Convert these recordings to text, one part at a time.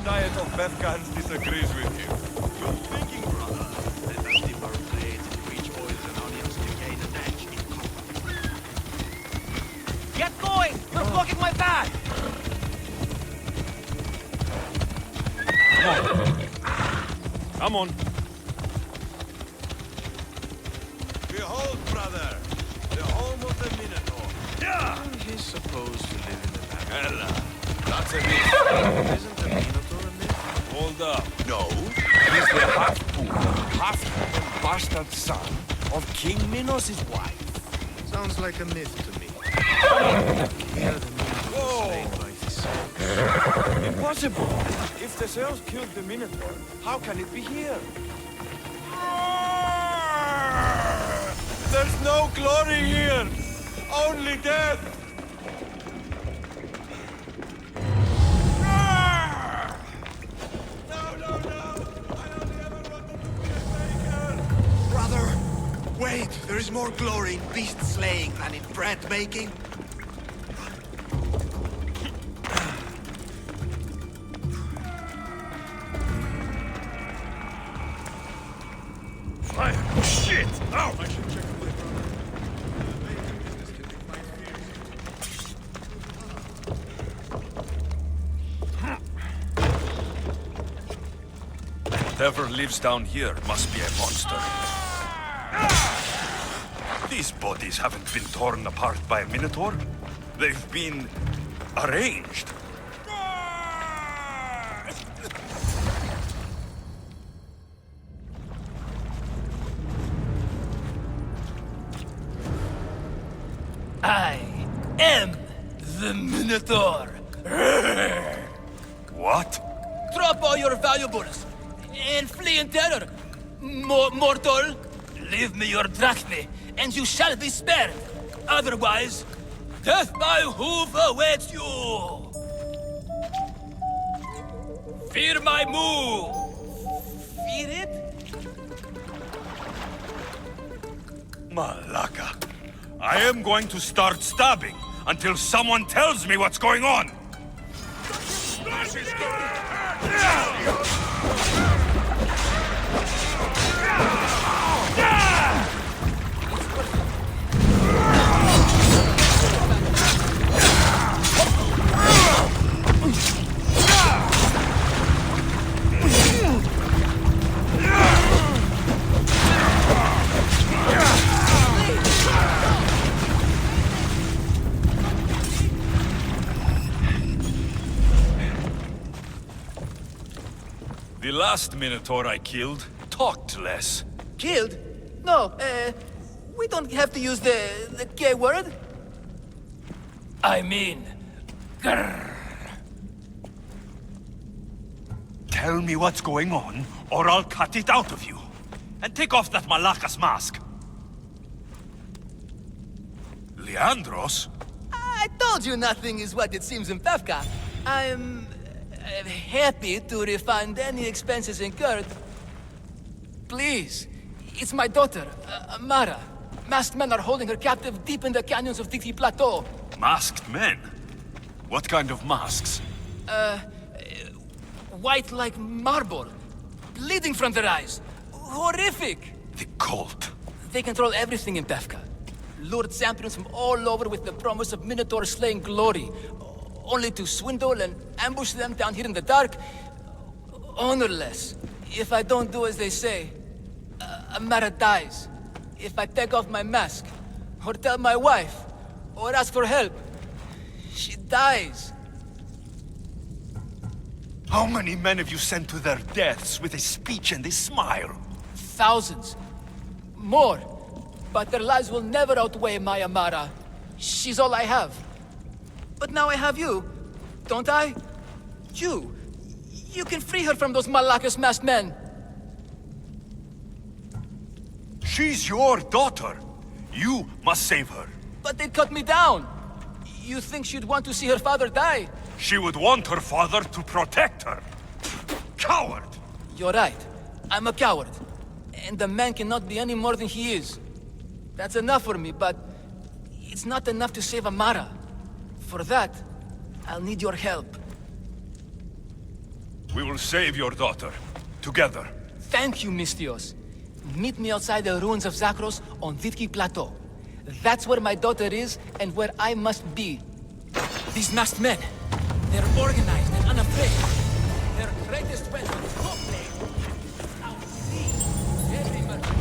diet of Bethkans disagrees with you. Good thinking, brother. Let us dip our blades in rich oils and onions to gain an edge in combat. Get going! We're blocking my path! Come on. Behold, brother, the home of the Minotaur. Yeah! He's supposed to live in the back. Hella. That's a myth. Isn't the Minotaur a myth? Hold up. No. He's the half-human bastard son of King Minos' wife. Sounds like a myth to me. Here the Minotaur was slain by Theseus. Impossible. If Theseus killed the Minotaur, how can it be here? There's no glory here. Only death. Brother, wait! There is more glory in beast slaying than in bread making. Shit! Ow! I should check my brother. Whatever lives down here must be a monster. These bodies haven't been torn apart by a Minotaur. They've been arranged. I am the Minotaur! What? Drop all your valuables and flee in terror. Mortal, leave me your drachme, and you shall be spared. Otherwise, death by hoof awaits you. Fear my move. Fear it? Malaka. I am going to start stabbing until someone tells me what's going on. The last Minotaur I killed talked less. Killed? No, we don't have to use the K word. I mean, grrr. Tell me what's going on, or I'll cut it out of you. And take off that Malaka's mask. Leandros? I told you nothing is what it seems in Pevka. I'm happy to refund any expenses incurred. Please, it's my daughter, Mara. Masked men are holding her captive deep in the canyons of Titi Plateau. Masked men? What kind of masks? White like marble, bleeding from their eyes. Horrific! The cult. They control everything in Pevka. Lured champions from all over with the promise of Minotaur slaying glory, only to swindle and ambush them down here in the dark. Honorless. If I don't do as they say, Amara dies. If I take off my mask, or tell my wife, or ask for help, she dies. How many men have you sent to their deaths with a speech and a smile? Thousands. More. But their lives will never outweigh my Amara. She's all I have. But now I have you, don't I? You can free her from those Malakas masked men. She's your daughter. You must save her. But they'd cut me down. You think she'd want to see her father die? She would want her father to protect her. Coward! You're right. I'm a coward. And the man cannot be any more than he is. That's enough for me, but it's not enough to save Amara. For that, I'll need your help. We will save your daughter. Together. Thank you, Mistios. Meet me outside the ruins of Zakros on Vitki Plateau. That's where my daughter is, and where I must be. These masked men, they're organized and unafraid. Their greatest weapon is hope. Our sea, every merchant,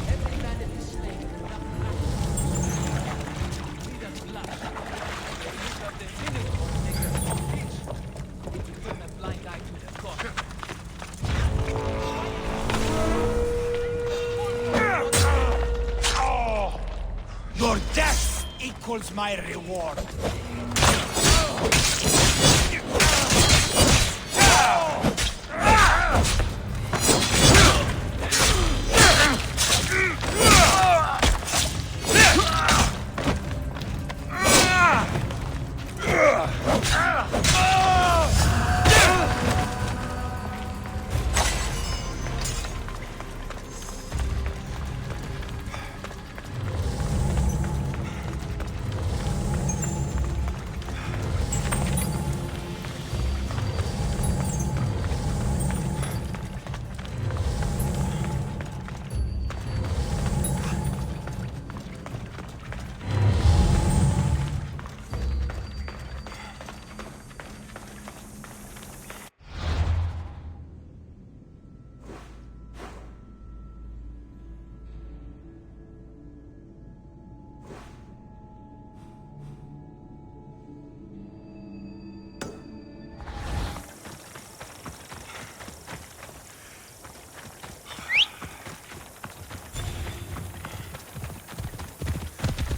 every bandit is slain. Lead us blood. The use of the Minotaur makes us all rich. We turn a blind eye to the cause. Your death equals my reward.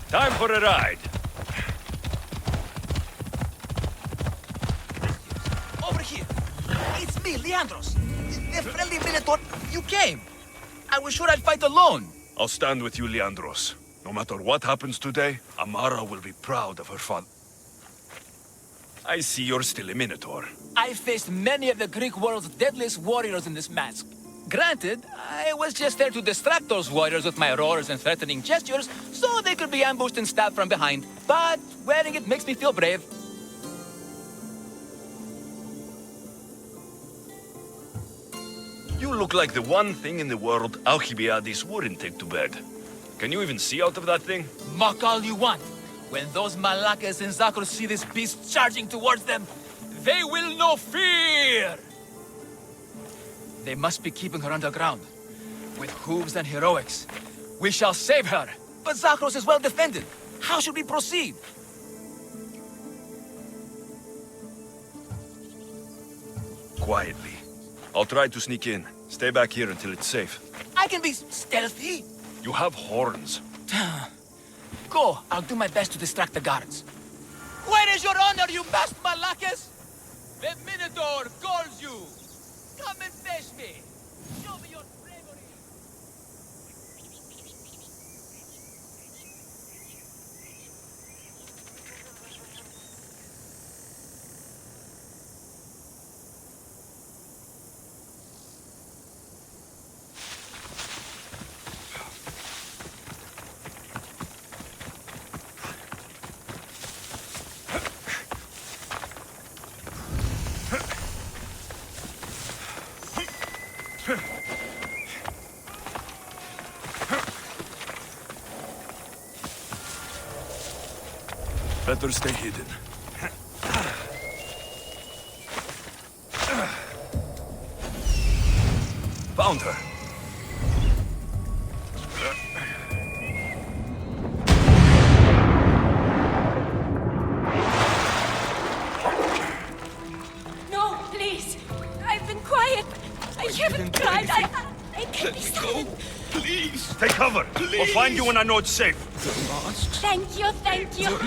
Time for a ride. Over here! It's me, Leandros. The friendly Minotaur. You came. I was sure I'd fight alone. I'll stand with you, Leandros. No matter what happens today, Amara will be proud of her father. I see you're still a Minotaur. I faced many of the Greek world's deadliest warriors in this mask. Granted, I was just there to distract those warriors with my roars and threatening gestures, so they could be ambushed and stabbed from behind. But wearing it makes me feel brave. You look like the one thing in the world Alcibiades wouldn't take to bed. Can you even see out of that thing? Mock all you want. When those Malakas and Zakros see this beast charging towards them, they will know fear! They must be keeping her underground. With hooves and heroics, we shall save her. But Zakros is well defended. How should we proceed? Quietly. I'll try to sneak in. Stay back here until it's safe. I can be stealthy. You have horns. Go, I'll do my best to distract the guards. Where is your honor, you masked Malakas? The Minotaur calls you! Come and face me! Show me your bravery! Better stay hidden. Found her. No, please. I've been quiet. I haven't cried. I can't be silent. Please! Take cover! Please. I'll find you when I know it's safe. Thank you, thank you.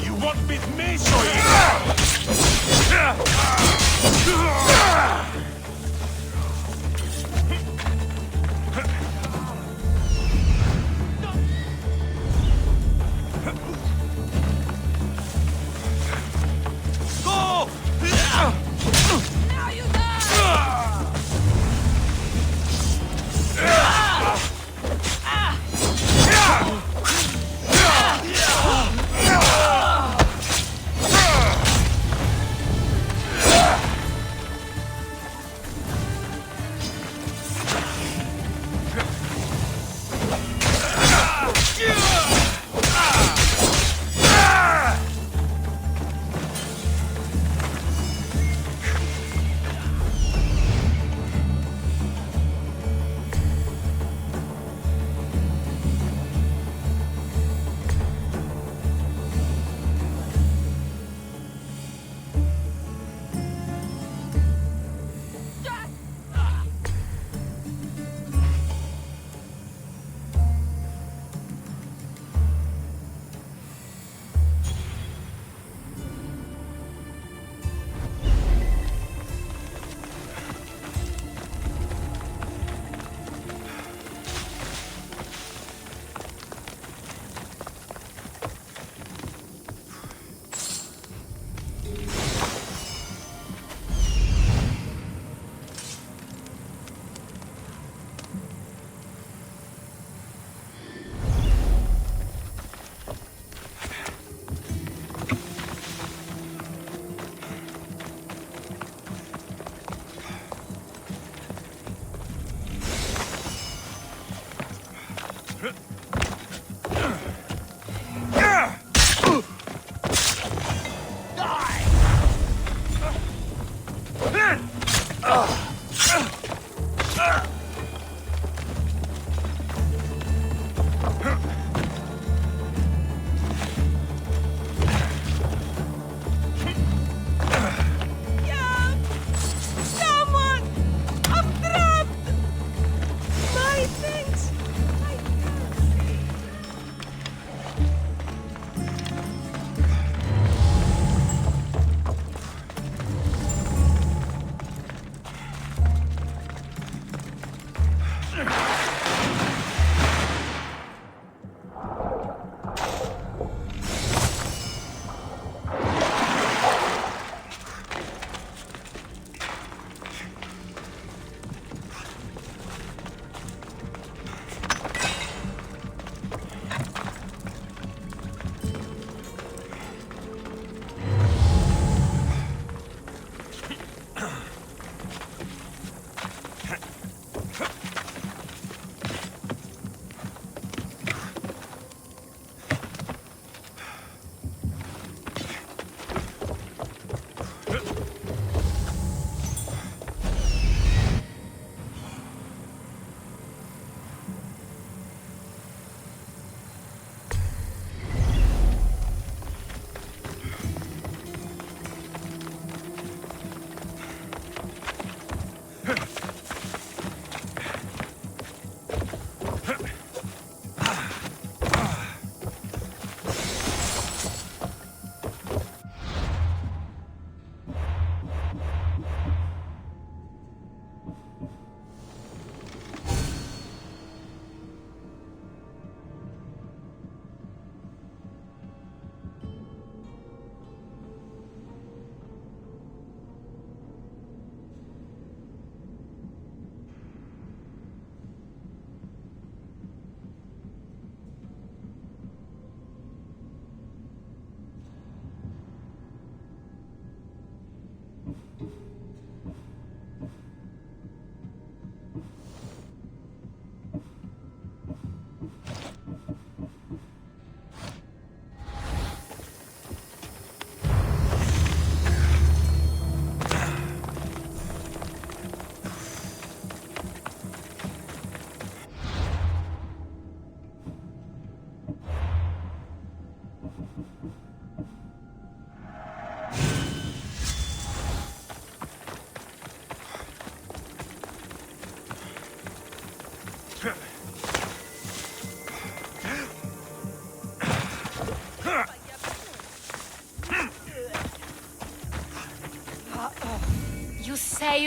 You want with me, so go! Now you die!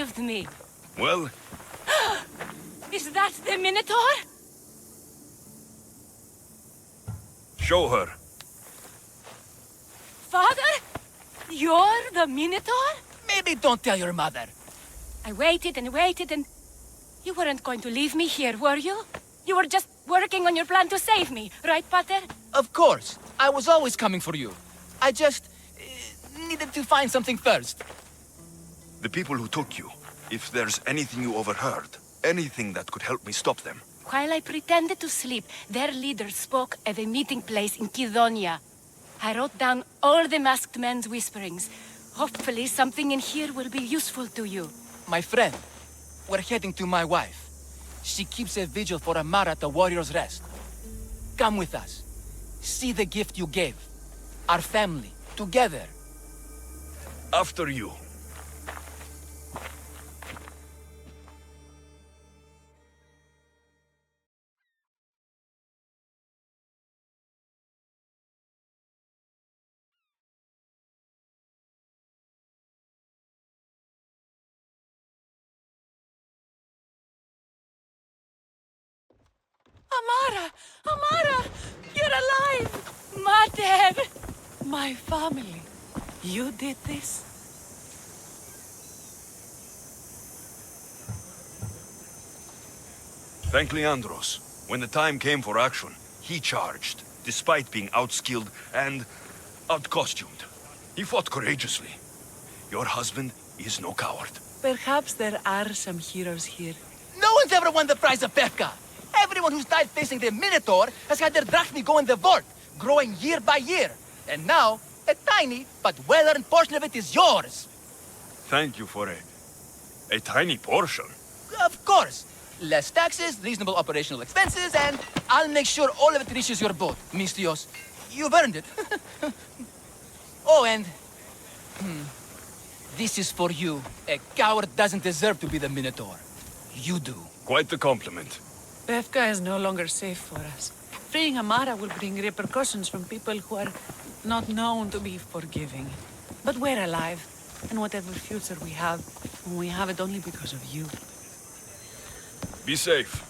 saved me. Well, Is that the Minotaur? show her. Father? You're the Minotaur? Maybe don't tell your mother. I waited and waited and... You weren't going to leave me here, were you? You were just working on your plan to save me, right, Pater? Of course. I was always coming for you. I just... needed to find something first. The people who took you, if there's anything you overheard, anything that could help me stop them. While I pretended to sleep, their leader spoke of a meeting place in Kidonia. I wrote down all the masked men's whisperings. Hopefully something in here will be useful to you. My friend, we're heading to my wife. She keeps a vigil for Amara at the Warrior's Rest. Come with us. See the gift you gave. Our family, together. After you. Amara! Amara! You're alive! Mater! My family. You did this? Thank Leandros. When the time came for action, he charged, despite being outskilled and outcostumed. He fought courageously. Your husband is no coward. Perhaps there are some heroes here. No one's ever won the prize of Befka. Everyone who's died facing the Minotaur has had their drachmi go in the vault, growing year by year. And now, a tiny but well-earned portion of it is yours. Thank you for a tiny portion. Of course. Less taxes, reasonable operational expenses, and I'll make sure all of it reaches your boat, Mistios. You've earned it. Oh, and... This is for you. A coward doesn't deserve to be the Minotaur. You do. Quite the compliment. Befka is no longer safe for us. Freeing Amara will bring repercussions from people who are not known to be forgiving. But we're alive, and whatever future we have it only because of you. Be safe.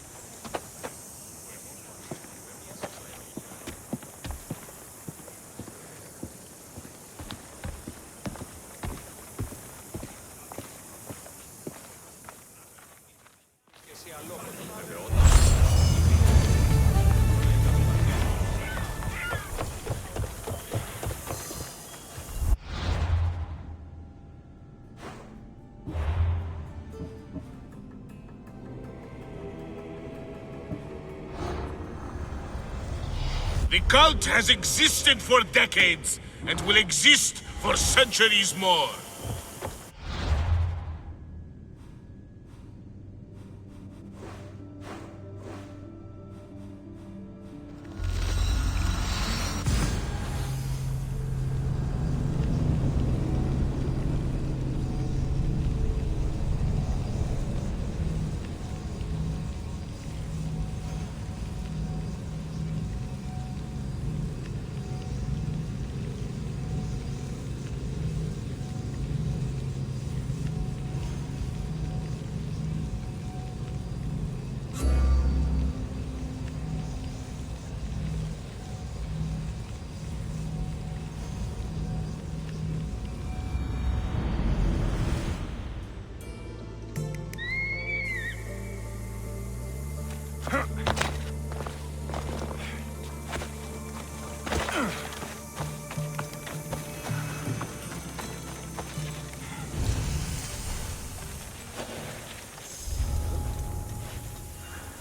The cult has existed for decades, and will exist for centuries more.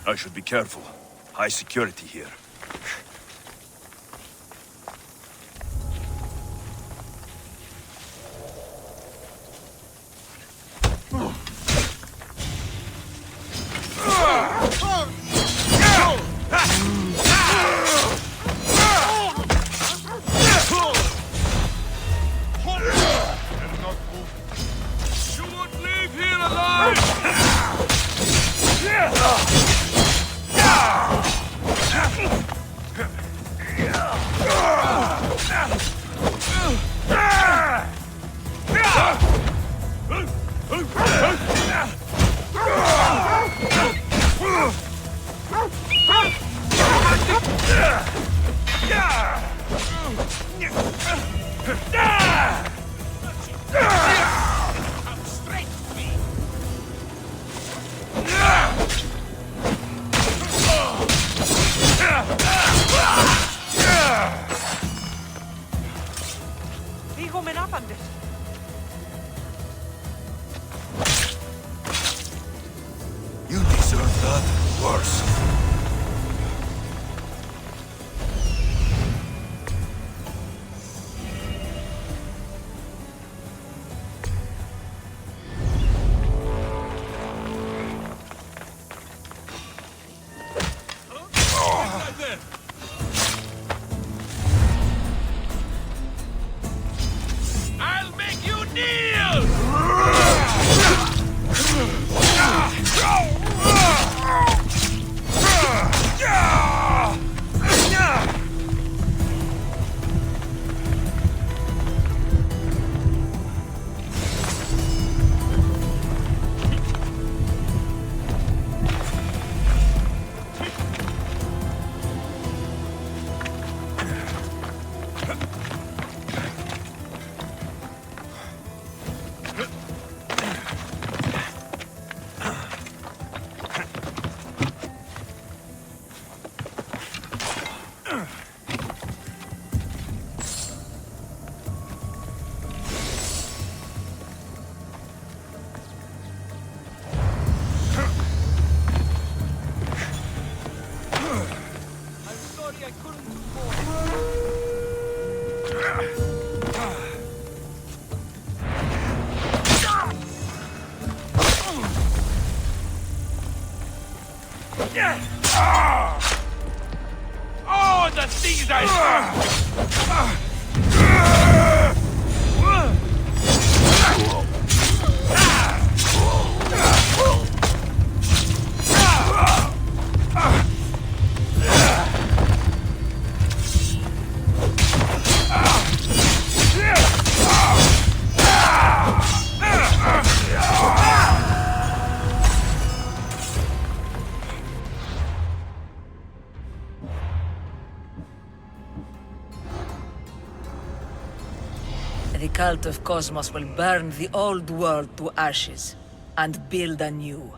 I should be careful. High security here. You won't leave here alive! Liigumme napandes. You deserve that worse. Right there! I'll make you kneel! I'm sorry I couldn't do more. Oh, the things I... The cult of Cosmos will burn the old world to ashes and build anew.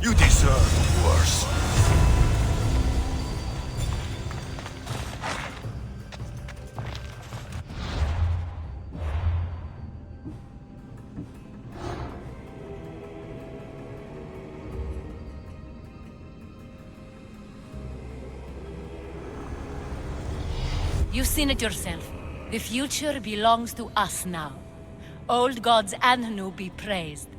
You deserve worse. You've seen it yourself. The future belongs to us now. Old gods and new be praised.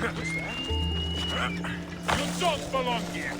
You don't belong here!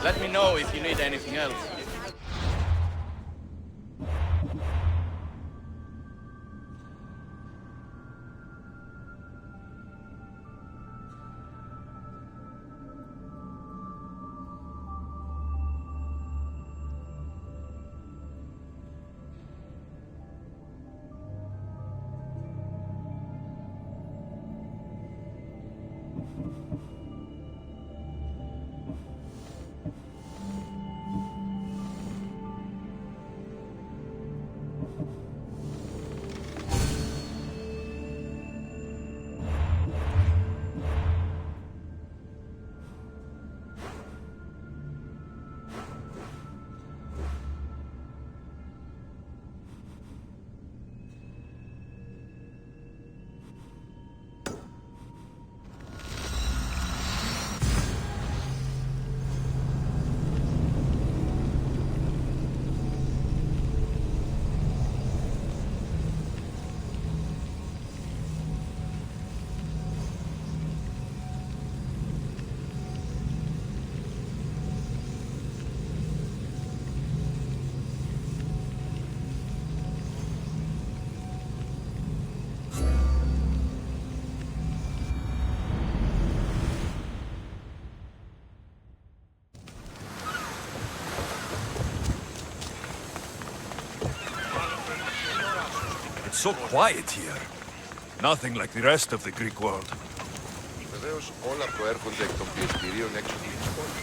Let me know if you need anything else. It's so quiet here. Nothing like the rest of the Greek world. Βεβαίως όλα προέρχονται εκ των πιεστηρίων έξω της πόλης.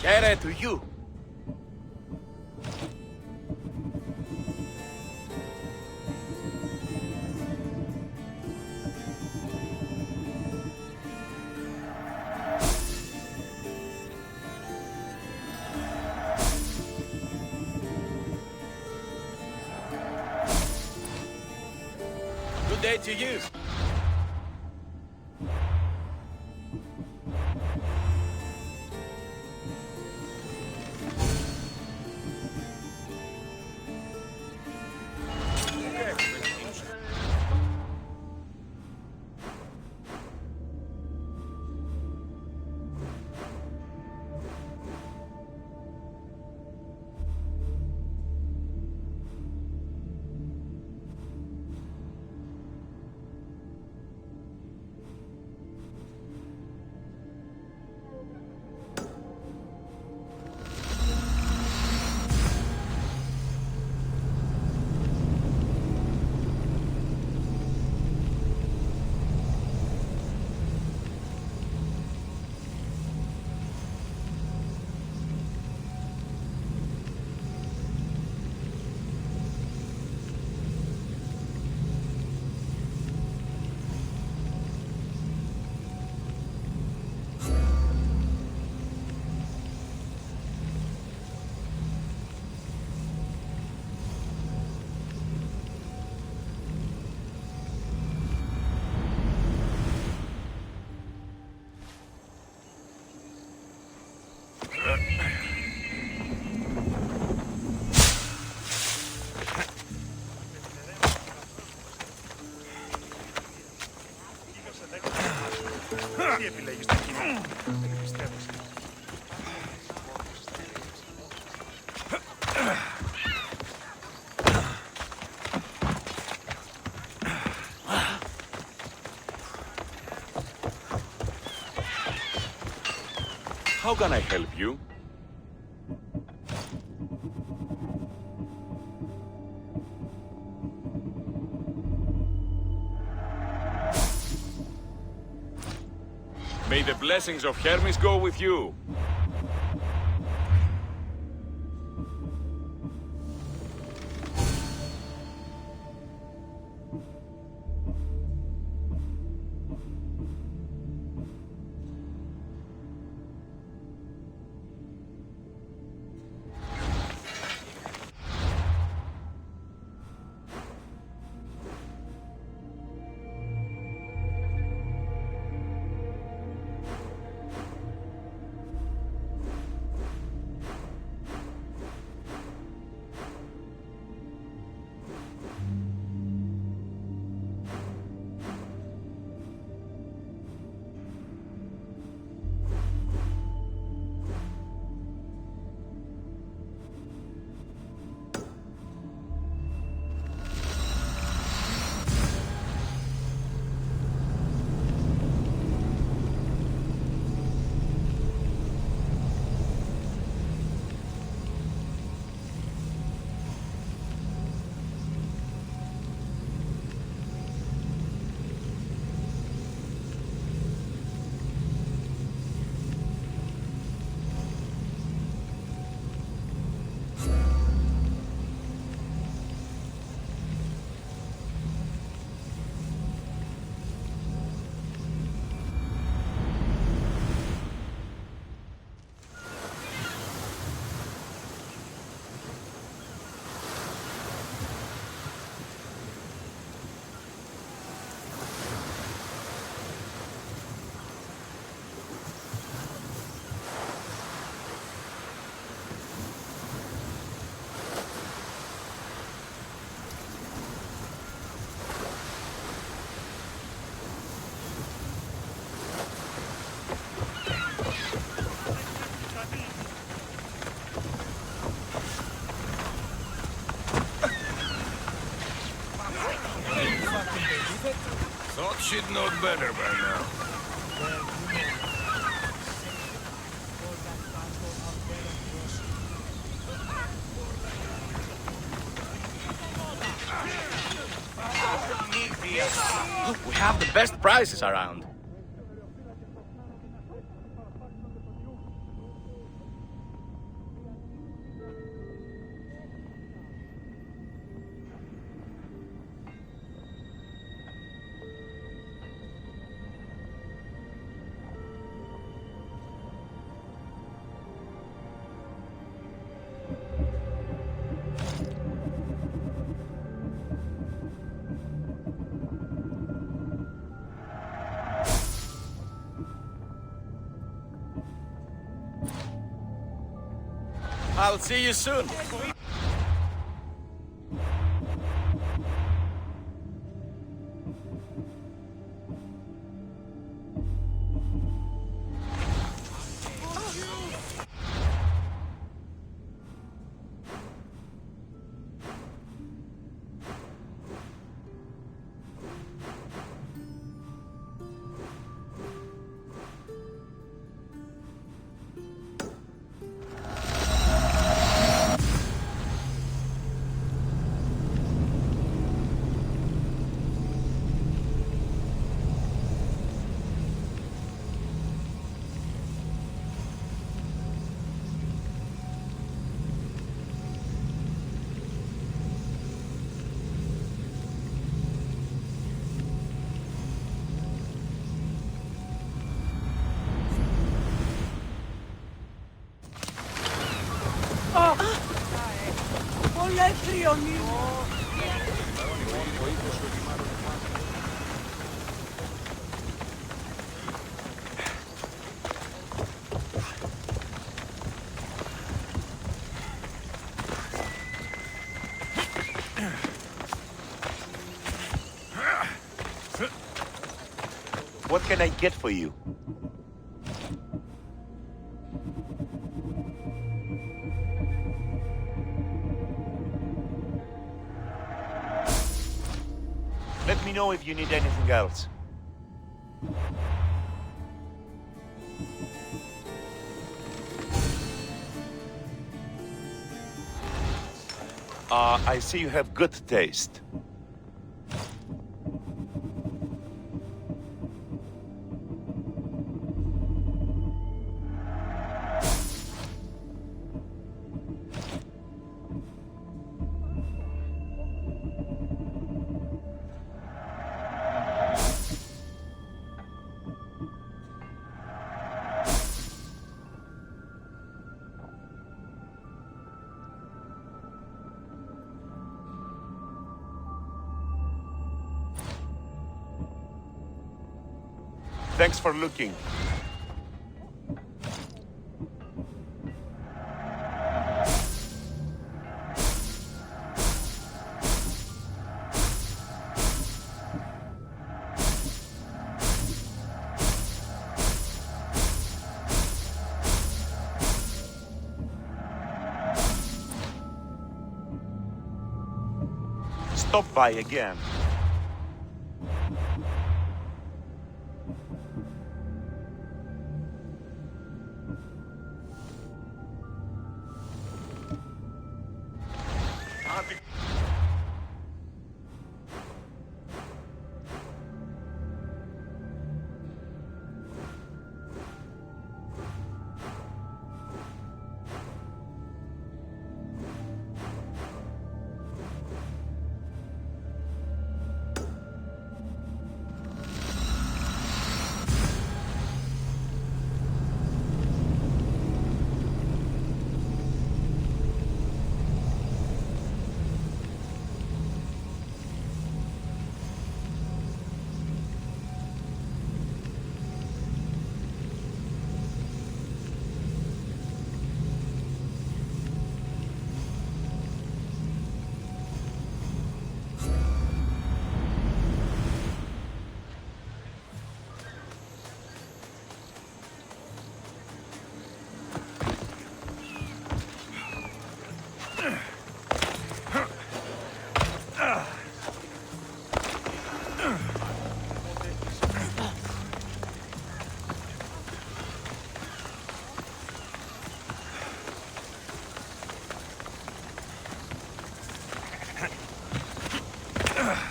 Χαίρε to you. Good day to you. Τι επιλέγεις το κείμενο, δεν πιστεύεις. How can I help you? May the blessings of Hermes go with you. should know better by now. We have the best prices around. I'll see you soon. What can I get for you? Let me know if you need anything else. I see you have good taste. Thanks for looking. Stop by again.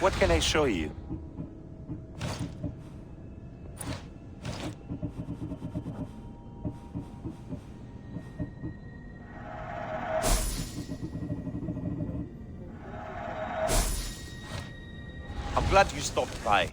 What can I show you? I'm glad you stopped by.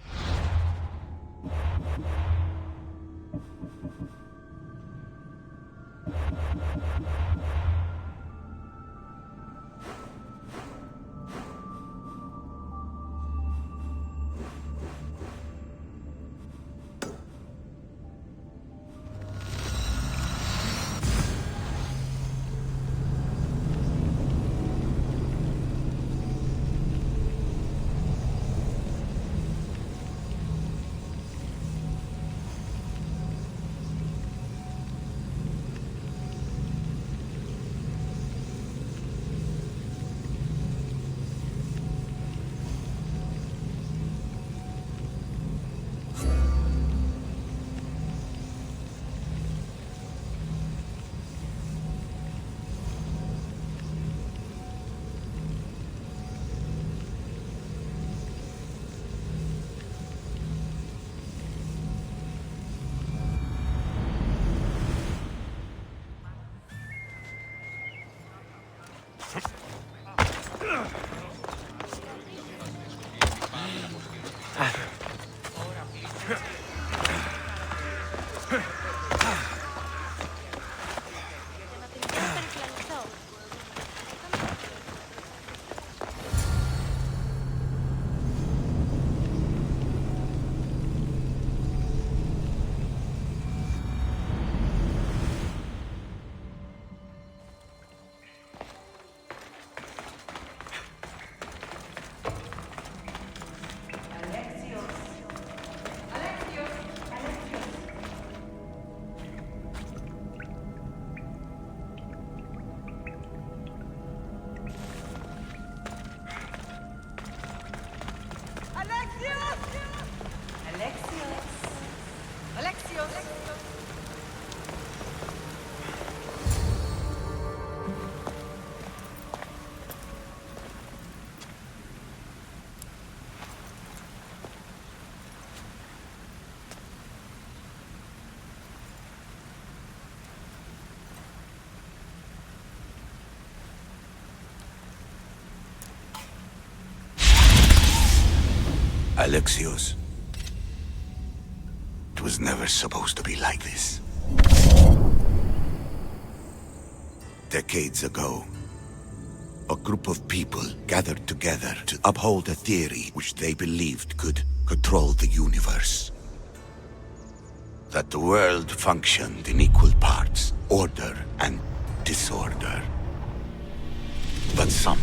Alexios. It was never supposed to be like this. Decades ago, a group of people gathered together to uphold a theory which they believed could control the universe. That the world functioned in equal parts, order and disorder. But some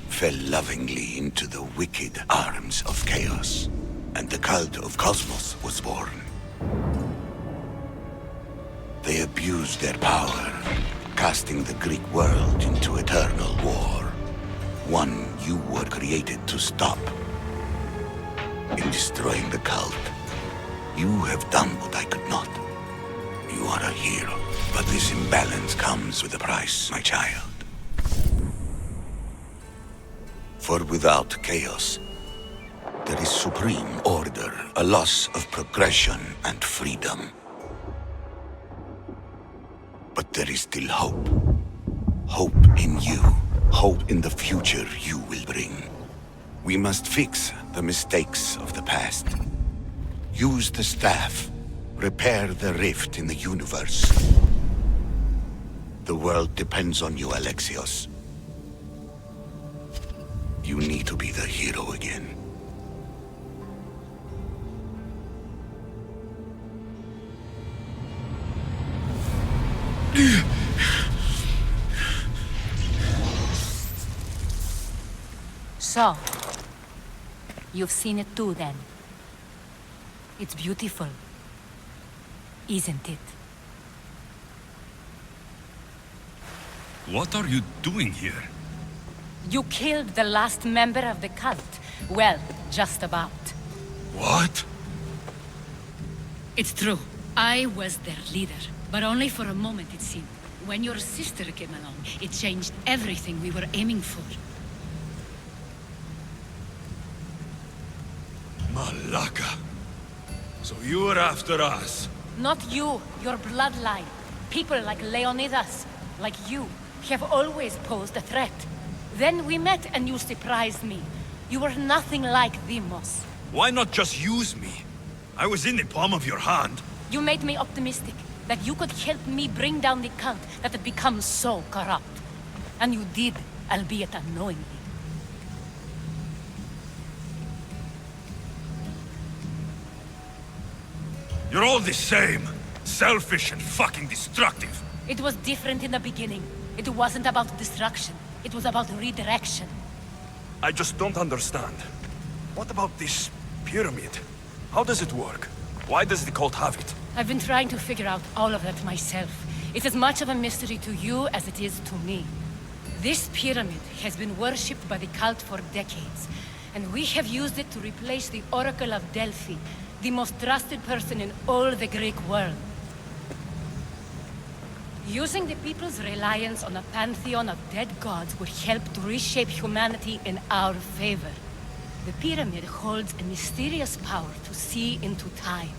fell lovingly into the wicked arms of chaos, and the cult of Cosmos was born. They abused their power, casting the Greek world into eternal war. One you were created to stop. In destroying the cult, you have done what I could not. You are a hero, but this imbalance comes with a price, my child. For without chaos, there is supreme order, a loss of progression and freedom. But there is still hope. Hope in you. Hope in the future you will bring. We must fix the mistakes of the past. Use the staff. Repair the rift in the universe. The world depends on you, Alexios. You need to be the hero again. So, you've seen it too, then. It's beautiful, isn't it? What are you doing here? You killed the last member of the cult. Well, just about. What? It's true. I was their leader, but only for a moment, it seemed. When your sister came along, it changed everything we were aiming for. Laka. So you're after us. Not you, your bloodline. People like Leonidas, like you, have always posed a threat. Then we met and you surprised me. You were nothing like Demos. Why not just use me? I was in the palm of your hand. You made me optimistic that you could help me bring down the cult that had become so corrupt. And you did, albeit unknowingly. You're all the same. Selfish and fucking destructive. It was different in the beginning. It wasn't about destruction. It was about redirection. I just don't understand. What about this pyramid? How does it work? Why does the cult have it? I've been trying to figure out all of that myself. It's as much of a mystery to you as it is to me. This pyramid has been worshipped by the cult for decades, and we have used it to replace the Oracle of Delphi, the most trusted person in all the Greek world. Using the people's reliance on a pantheon of dead gods would help to reshape humanity in our favor. The pyramid holds a mysterious power to see into time.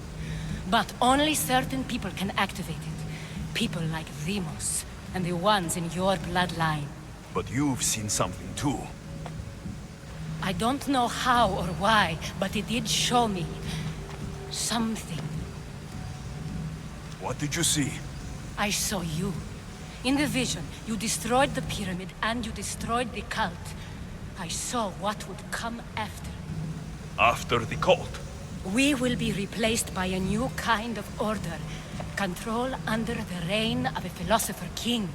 But only certain people can activate it. People like Demos, and the ones in your bloodline. But you've seen something too. I don't know how or why, but it did show me something. What did you see? I saw you. In the vision, you destroyed the pyramid and you destroyed the cult. I saw what would come after. After the cult? We will be replaced by a new kind of order. Control under the reign of a philosopher king.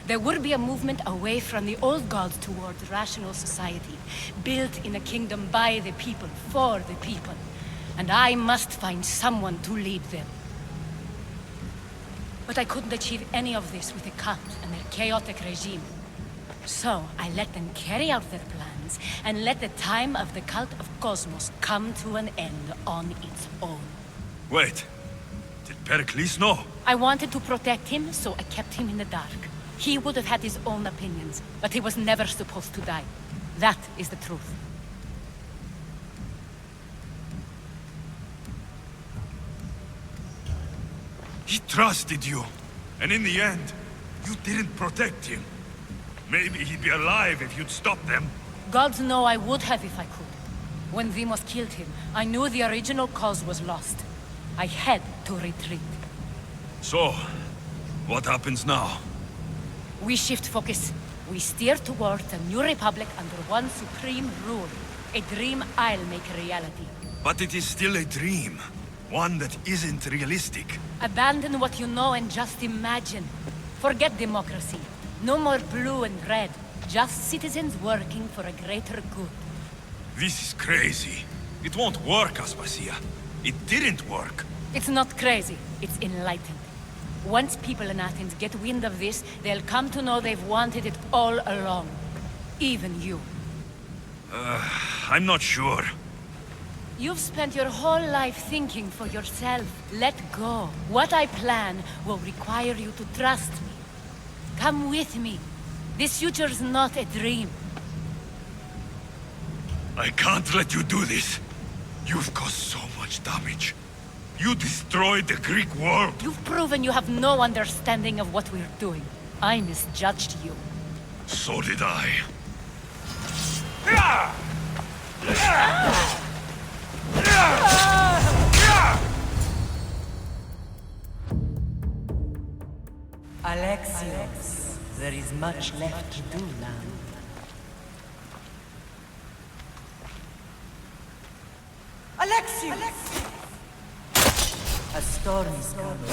There will be a movement away from the old gods towards rational society, built in a kingdom by the people, for the people. And I must find someone to lead them. But I couldn't achieve any of this with the cult and their chaotic regime. So I let them carry out their plans, and let the time of the cult of Cosmos come to an end on its own. Wait, did Pericles know? I wanted to protect him, so I kept him in the dark. He would have had his own opinions, but he was never supposed to die. That is the truth. He trusted you, and in the end, you didn't protect him. Maybe he'd be alive if you'd stopped them. Gods know I would have if I could. When Demos killed him, I knew the original cause was lost. I had to retreat. So, what happens now? We shift focus. We steer towards a new republic under one supreme rule. A dream I'll make a reality. But it is still a dream. One that isn't realistic. Abandon what you know and just imagine. Forget democracy. No more blue and red. Just citizens working for a greater good. This is crazy. It won't work, Aspasia. It didn't work. It's not crazy. It's enlightened. Once people in Athens get wind of this, they'll come to know they've wanted it all along. Even you. I'm not sure. You've spent your whole life thinking for yourself. Let go. What I plan will require you to trust me. Come with me. This future's not a dream. I can't let you do this. You've caused so much damage. You destroyed the Greek world. You've proven you have no understanding of what we're doing. I misjudged you. So did I. Alexios, there is much left to do now. Alexios! A storm is coming.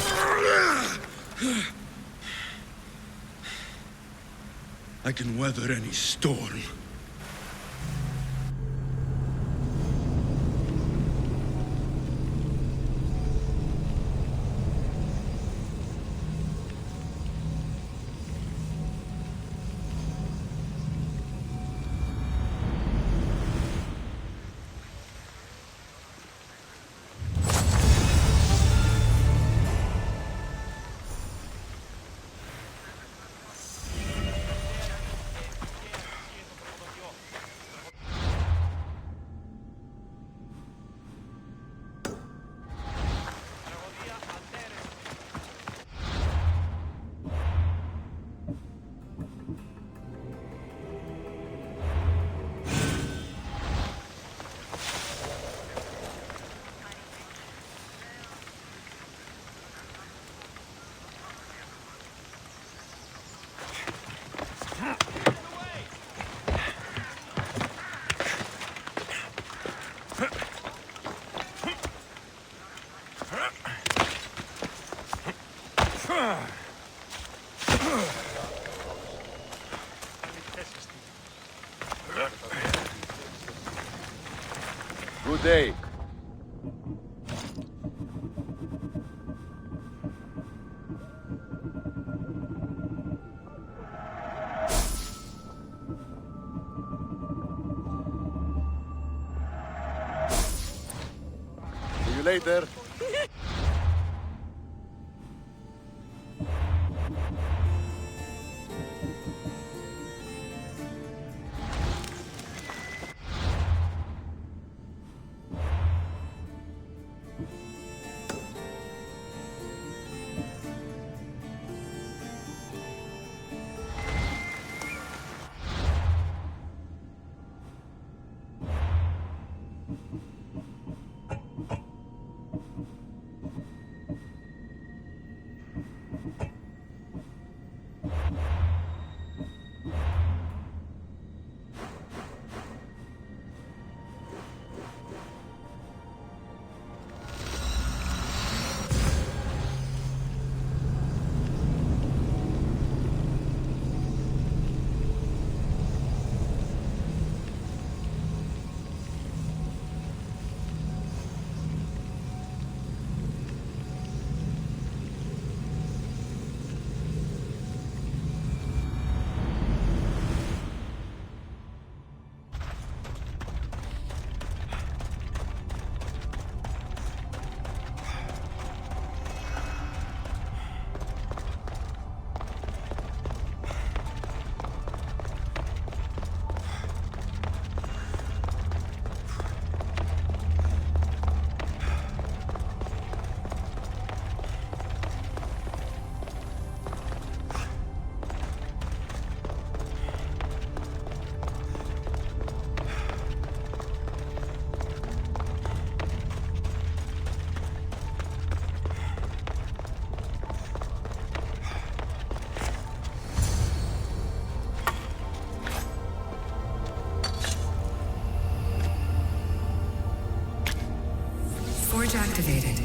I can weather any storm. Good day. See you later. Forge activated.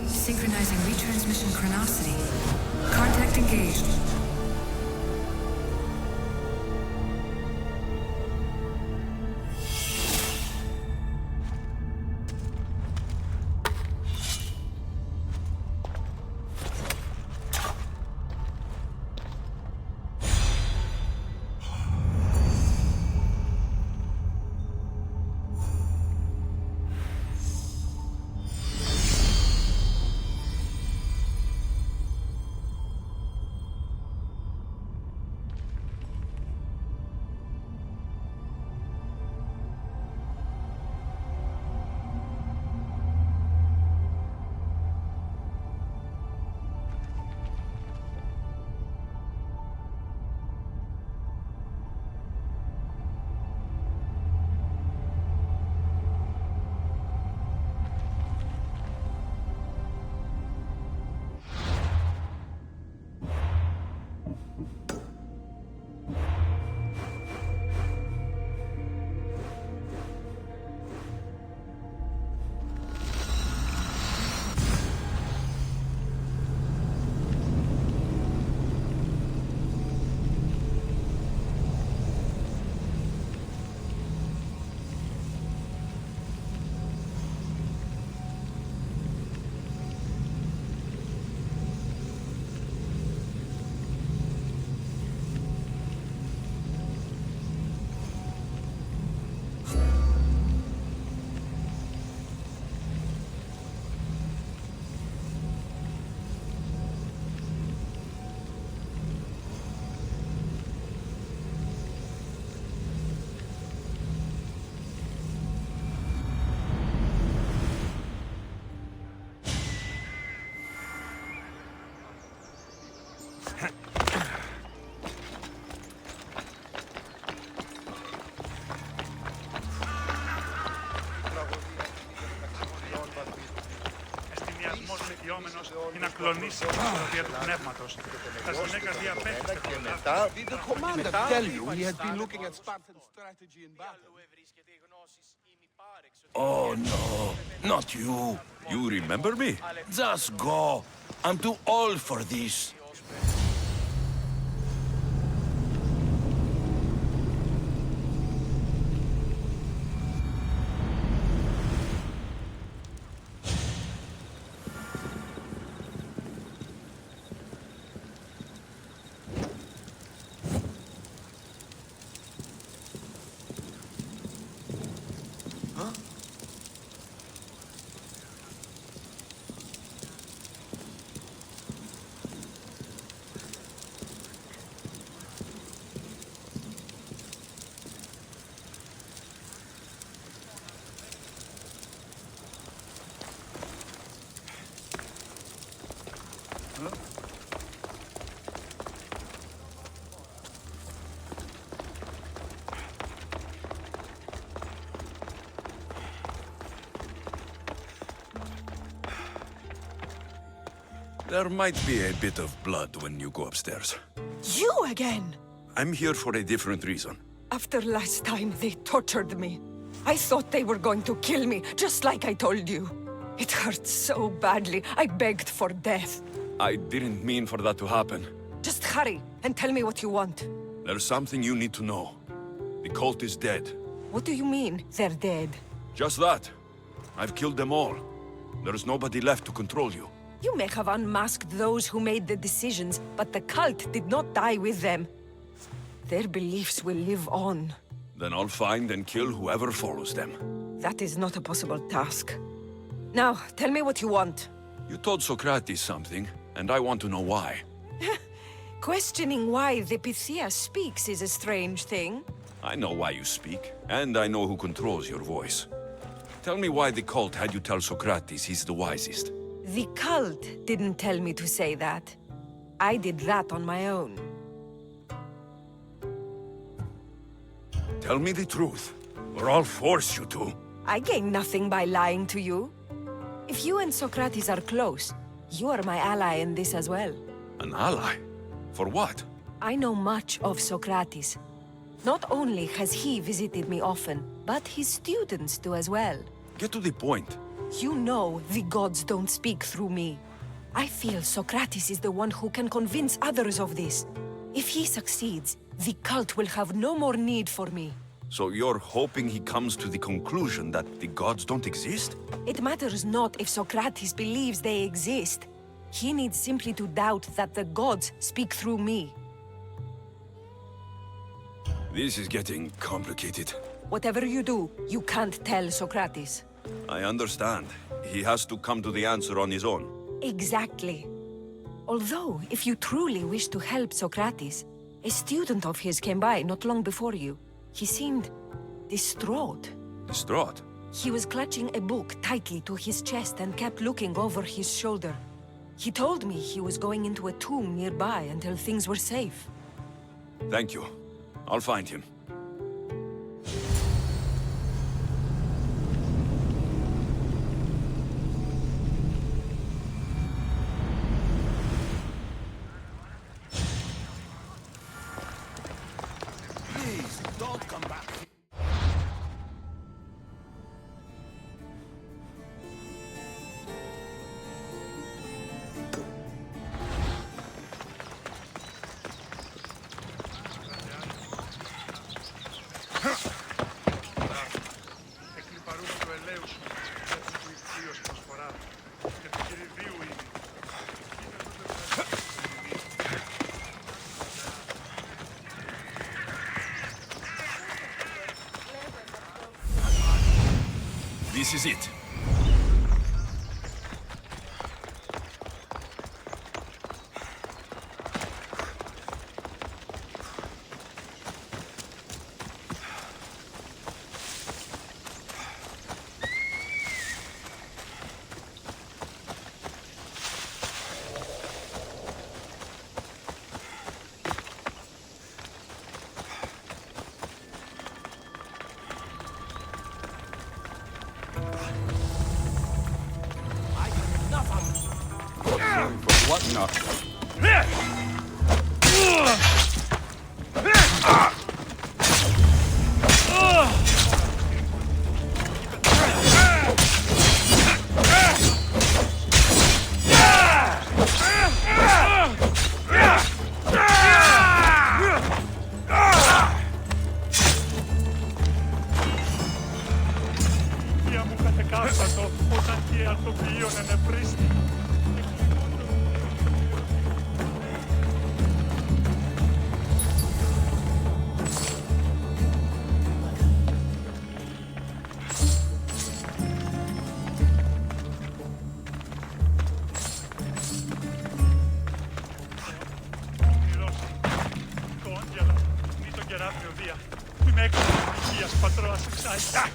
Synchronizing retransmission chronicity. Contact engaged. Εστιμιασμός είναι να κλονίσει την ισορροπία του πνεύματος. Τα γυναίκας διαπέφτει Μετά, did the commander tell you he had been looking at Spartan strategy in battle? Oh no, not you. You remember me? Just go. I'm too old for this. There might be a bit of blood when you go upstairs. You again? I'm here for a different reason. After last time, they tortured me. I thought they were going to kill me, just like I told you. It hurt so badly, I begged for death. I didn't mean for that to happen. Just hurry, and tell me what you want. There's something you need to know. The cult is dead. What do you mean, they're dead? Just that. I've killed them all. There's nobody left to control you. You may have unmasked those who made the decisions, but the cult did not die with them. Their beliefs will live on. Then I'll find and kill whoever follows them. That is not a possible task. Now, tell me what you want. You told Socrates something, and I want to know why. Questioning why the Pythia speaks is a strange thing. I know why you speak, and I know who controls your voice. Tell me why the cult had you tell Socrates he's the wisest. The cult didn't tell me to say that. I did that on my own. Tell me the truth, or I'll force you to. I gain nothing by lying to you. If you and Socrates are close, you are my ally in this as well. An ally? For what? I know much of Socrates. Not only has he visited me often, but his students do as well. Get to the point. You know the gods don't speak through me. I feel Socrates is the one who can convince others of this. If he succeeds, the cult will have no more need for me. So you're hoping he comes to the conclusion that the gods don't exist? It matters not if Socrates believes they exist. He needs simply to doubt that the gods speak through me. This is getting complicated. Whatever you do, you can't tell Socrates. I understand. He has to come to the answer on his own. Exactly. Although, if you truly wish to help Socrates, a student of his came by not long before you. He seemed distraught. Distraught? He was clutching a book tightly to his chest and kept looking over his shoulder. He told me he was going into a tomb nearby until things were safe. Thank you. I'll find him. Please, don't come back. Εκλιπαρούμε το ελέους σου, έτσι που η θείος προσφορά. Και του κυριδίου είναι. This is it. What not? Θεία μου κατεκάψατο όταν και αν το πλοίον ενεπρίστη. Το όγγελο, μη τον κεράβιο βία. Μη με έκανες υγείας πατρόας εξάι.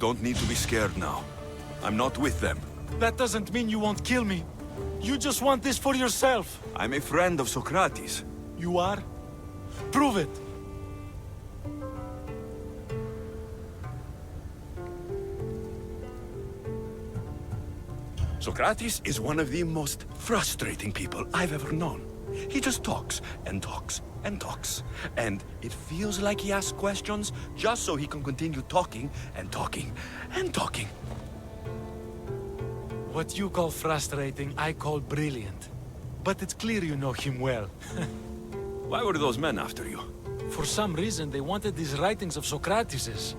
don't need to be scared now. I'm not with them. That doesn't mean you won't kill me. You just want this for yourself. I'm a friend of Socrates. You are? Prove it. Socrates is one of the most frustrating people I've ever known. He just talks and talks and talks. And it feels like he asks questions just so he can continue talking and talking and talking. What you call frustrating, I call brilliant. But it's clear you know him well. Why were those men after you? For some reason, they wanted these writings of Socrates's.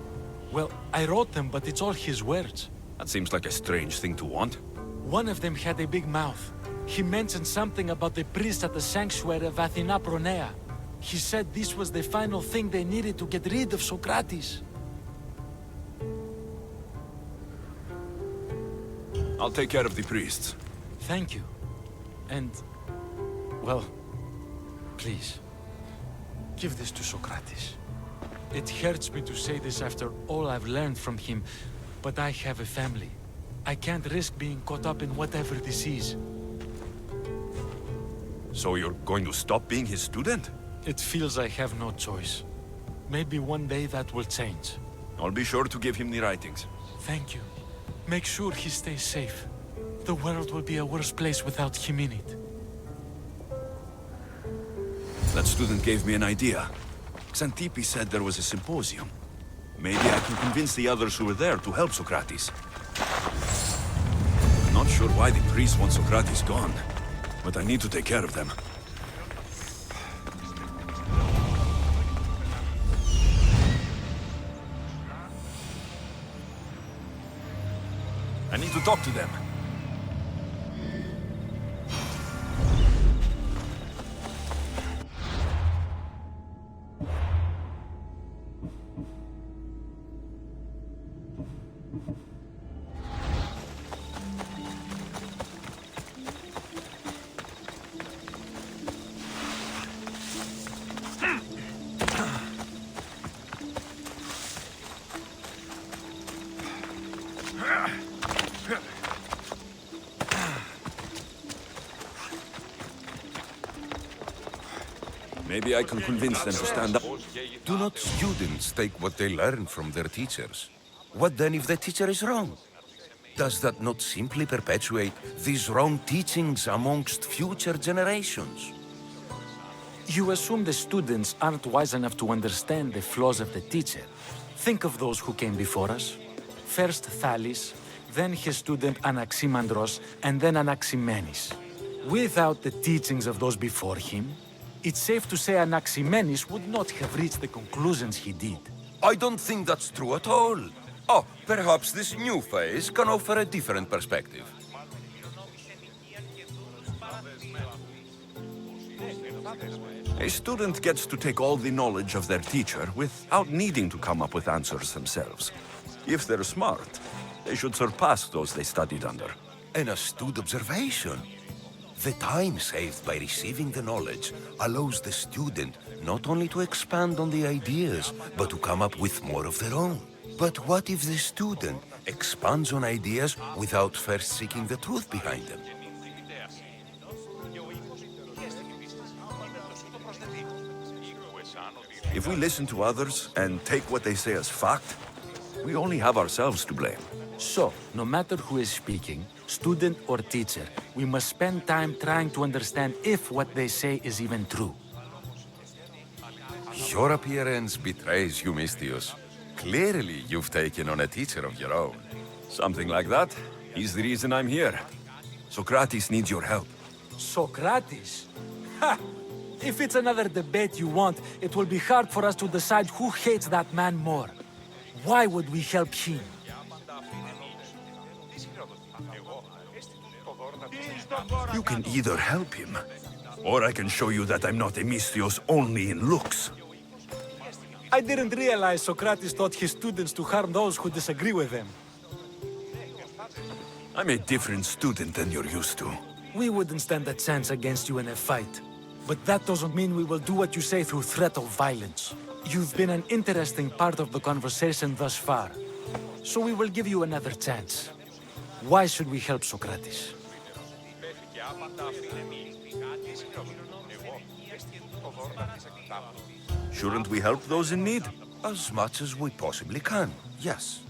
Well, I wrote them, but it's all his words. That seems like a strange thing to want. One of them had a big mouth. He mentioned something about the priest at the sanctuary of Athena Pronea. He said this was the final thing they needed to get rid of Socrates. I'll take care of the priests. Thank you. And, well, please, give this to Socrates. It hurts me to say this after all I've learned from him, but I have a family. I can't risk being caught up in whatever this is. So you're going to stop being his student? It feels I have no choice. Maybe one day that will change. I'll be sure to give him the writings. Thank you. Make sure he stays safe. The world will be a worse place without him in it. That student gave me an idea. Xantippe said there was a symposium. Maybe I can convince the others who were there to help Socrates. I'm not sure why the priests want Socrates gone, but I need to take care of them. I need to talk to them. Maybe I can convince them to stand up. Do not students take what they learn from their teachers? What then if the teacher is wrong? Does that not simply perpetuate these wrong teachings amongst future generations? You assume the students aren't wise enough to understand the flaws of the teacher. Think of those who came before us. First Thales, then his student Anaximandros, and then Anaximenes. Without the teachings of those before him, it's safe to say Anaximenes would not have reached the conclusions he did. I don't think that's true at all. Oh, perhaps this new phase can offer a different perspective. A student gets to take all the knowledge of their teacher without needing to come up with answers themselves. If they're smart, they should surpass those they studied under. An astute observation. The time saved by receiving the knowledge allows the student not only to expand on the ideas, but to come up with more of their own. But what if the student expands on ideas without first seeking the truth behind them? If we listen to others and take what they say as fact, we only have ourselves to blame. So, no matter who is speaking, student or teacher, we must spend time trying to understand if what they say is even true. Your appearance betrays you, Mystius. Clearly, you've taken on a teacher of your own. Something like that. He's the reason I'm here. Socrates needs your help. Socrates? Ha! If it's another debate you want, it will be hard for us to decide who hates that man more. Why would we help him? You can either help him, or I can show you that I'm not a Mystios only in looks. I didn't realize Socrates taught his students to harm those who disagree with them. I'm a different student than you're used to. We wouldn't stand a chance against you in a fight. But that doesn't mean we will do what you say through threat of violence. You've been an interesting part of the conversation thus far. So we will give you another chance. Why should we help Socrates? Shouldn't we help those in need? As much as we possibly can, yes.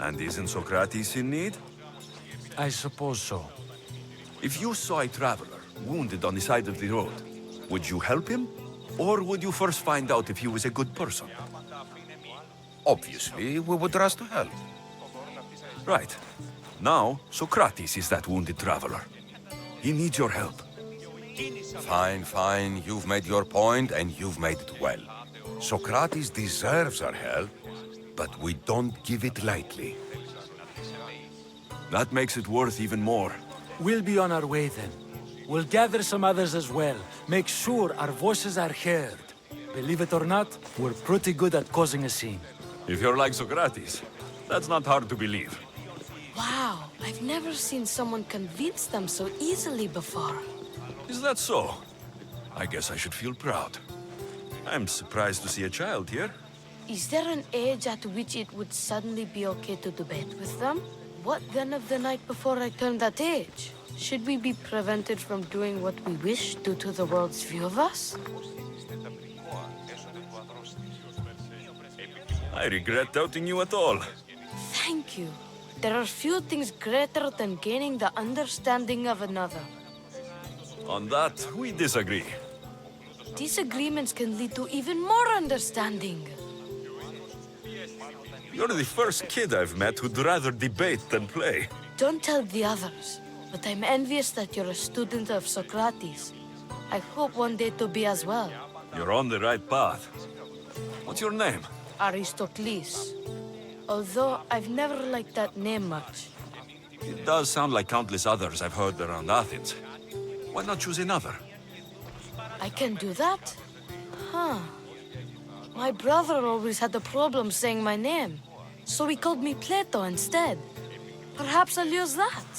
And isn't Socrates in need? I suppose so. If you saw a traveler wounded on the side of the road, would you help him? Or would you first find out if he was a good person? Obviously, we would rush to help. Right. Now, Socrates is that wounded traveler. He needs your help. Fine, fine. You've made your point, and you've made it well. Socrates deserves our help, but we don't give it lightly. That makes it worth even more. We'll be on our way then. We'll gather some others as well. Make sure our voices are heard. Believe it or not, we're pretty good at causing a scene. If you're like Socrates, that's not hard to believe. Wow, I've never seen someone convince them so easily before. Is that so? I guess I should feel proud. I'm surprised to see a child here. Is there an age at which it would suddenly be okay to debate with them? What then of the night before I turned that age? Should we be prevented from doing what we wish due to the world's view of us? I regret doubting you at all. Thank you. There are few things greater than gaining the understanding of another. On that, we disagree. Disagreements can lead to even more understanding. You're the first kid I've met who'd rather debate than play. Don't tell the others, but I'm envious that you're a student of Socrates. I hope one day to be as well. You're on the right path. What's your name? Aristocles. Although I've never liked that name much. It does sound like countless others I've heard around Athens. Why not choose another? I can do that? Huh. My brother always had a problem saying my name, so he called me Plato instead. Perhaps I'll use that.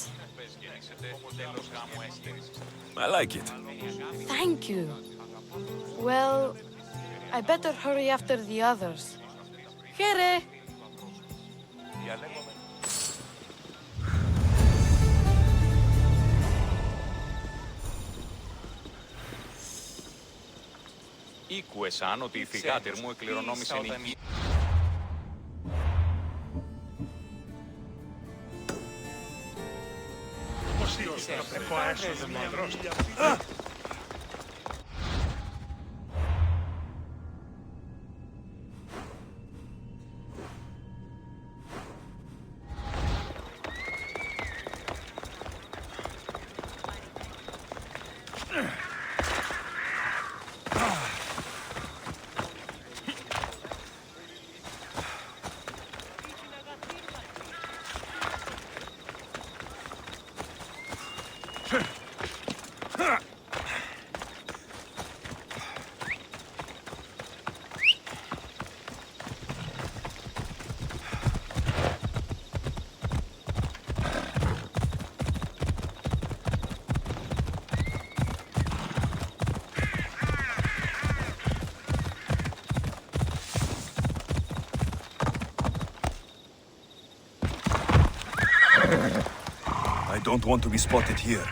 I like it. Thank you. Well, I better hurry after the others. Here! Ήκουεσαν ότι η θυγάτερ μου εκληρονόμησε νίκη. Πώς έχω έσοδο μαδρός. I don't want to be spotted here.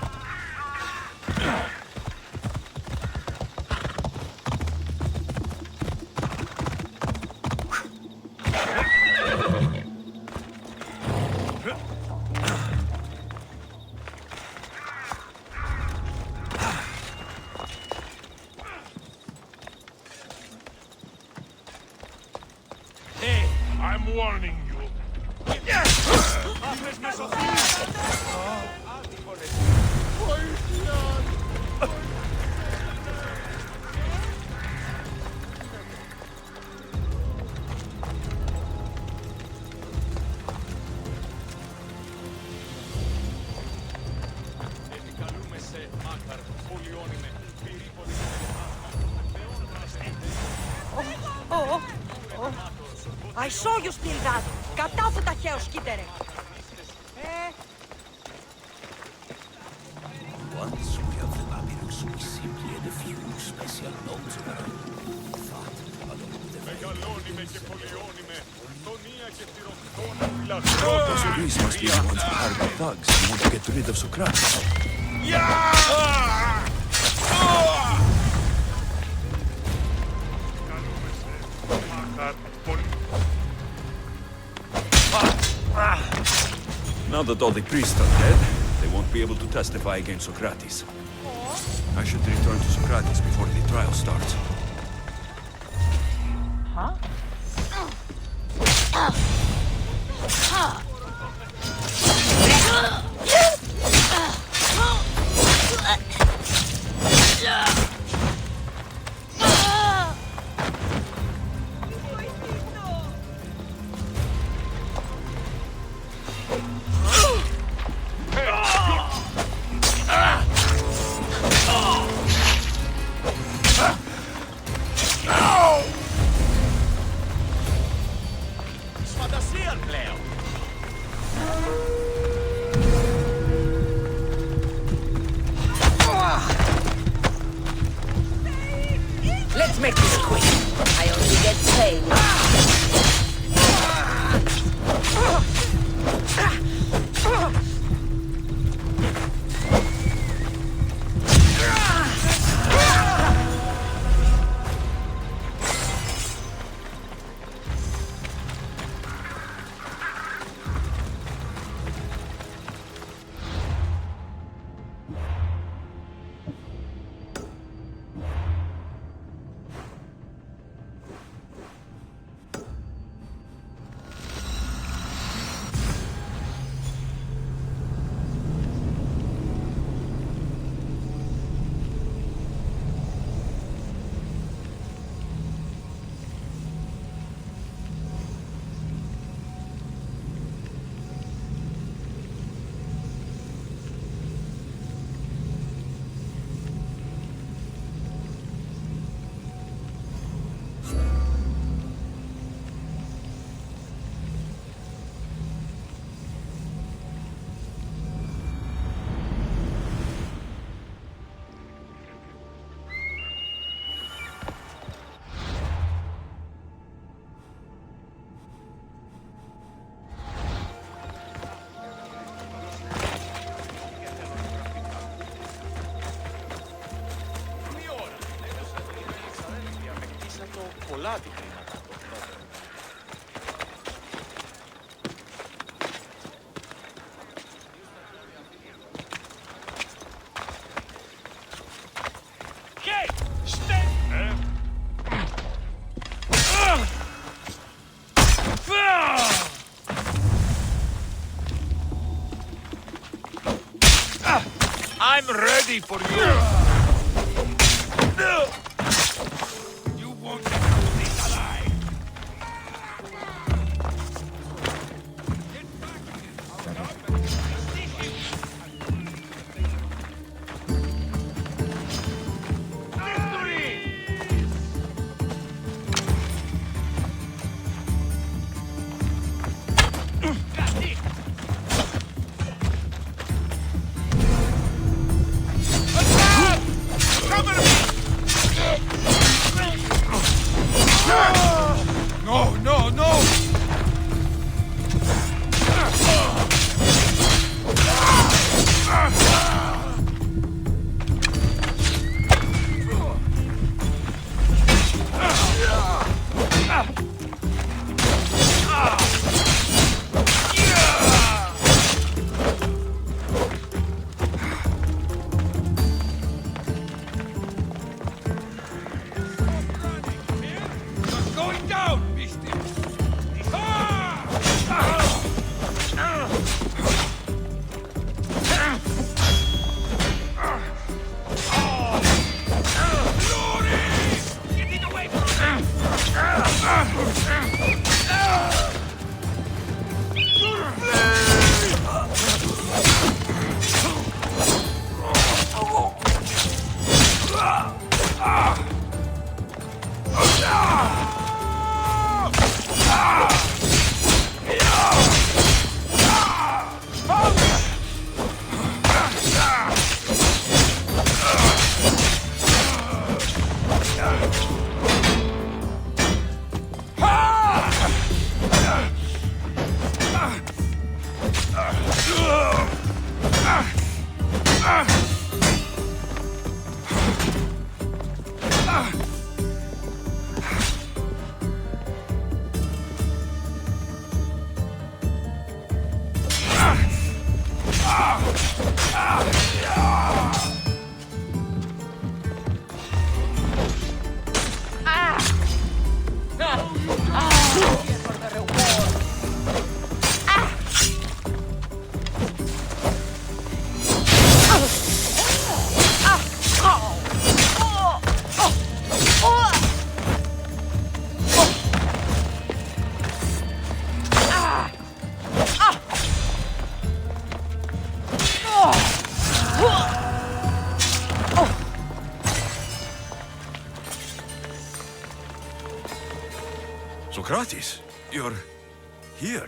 Hey, I'm warning you. I saw you steal that! Κατάφου τα χαίος, κοίτερε! Once we have the papyrus, we simply add a few special notes around. That, along with the... Μεγαλώνει με και πολιώνει με. So these must be the ones who hired the thugs and want to get rid of Socrates. Now that all the priests are dead, they won't be able to testify against Socrates. I should return to Socrates before the trial starts. Huh? Let's make this quick. I only get paid. πολλά τη χρήματα. I'm ready for you! You won't get out of this alive! Cover me! Socrates, you're here.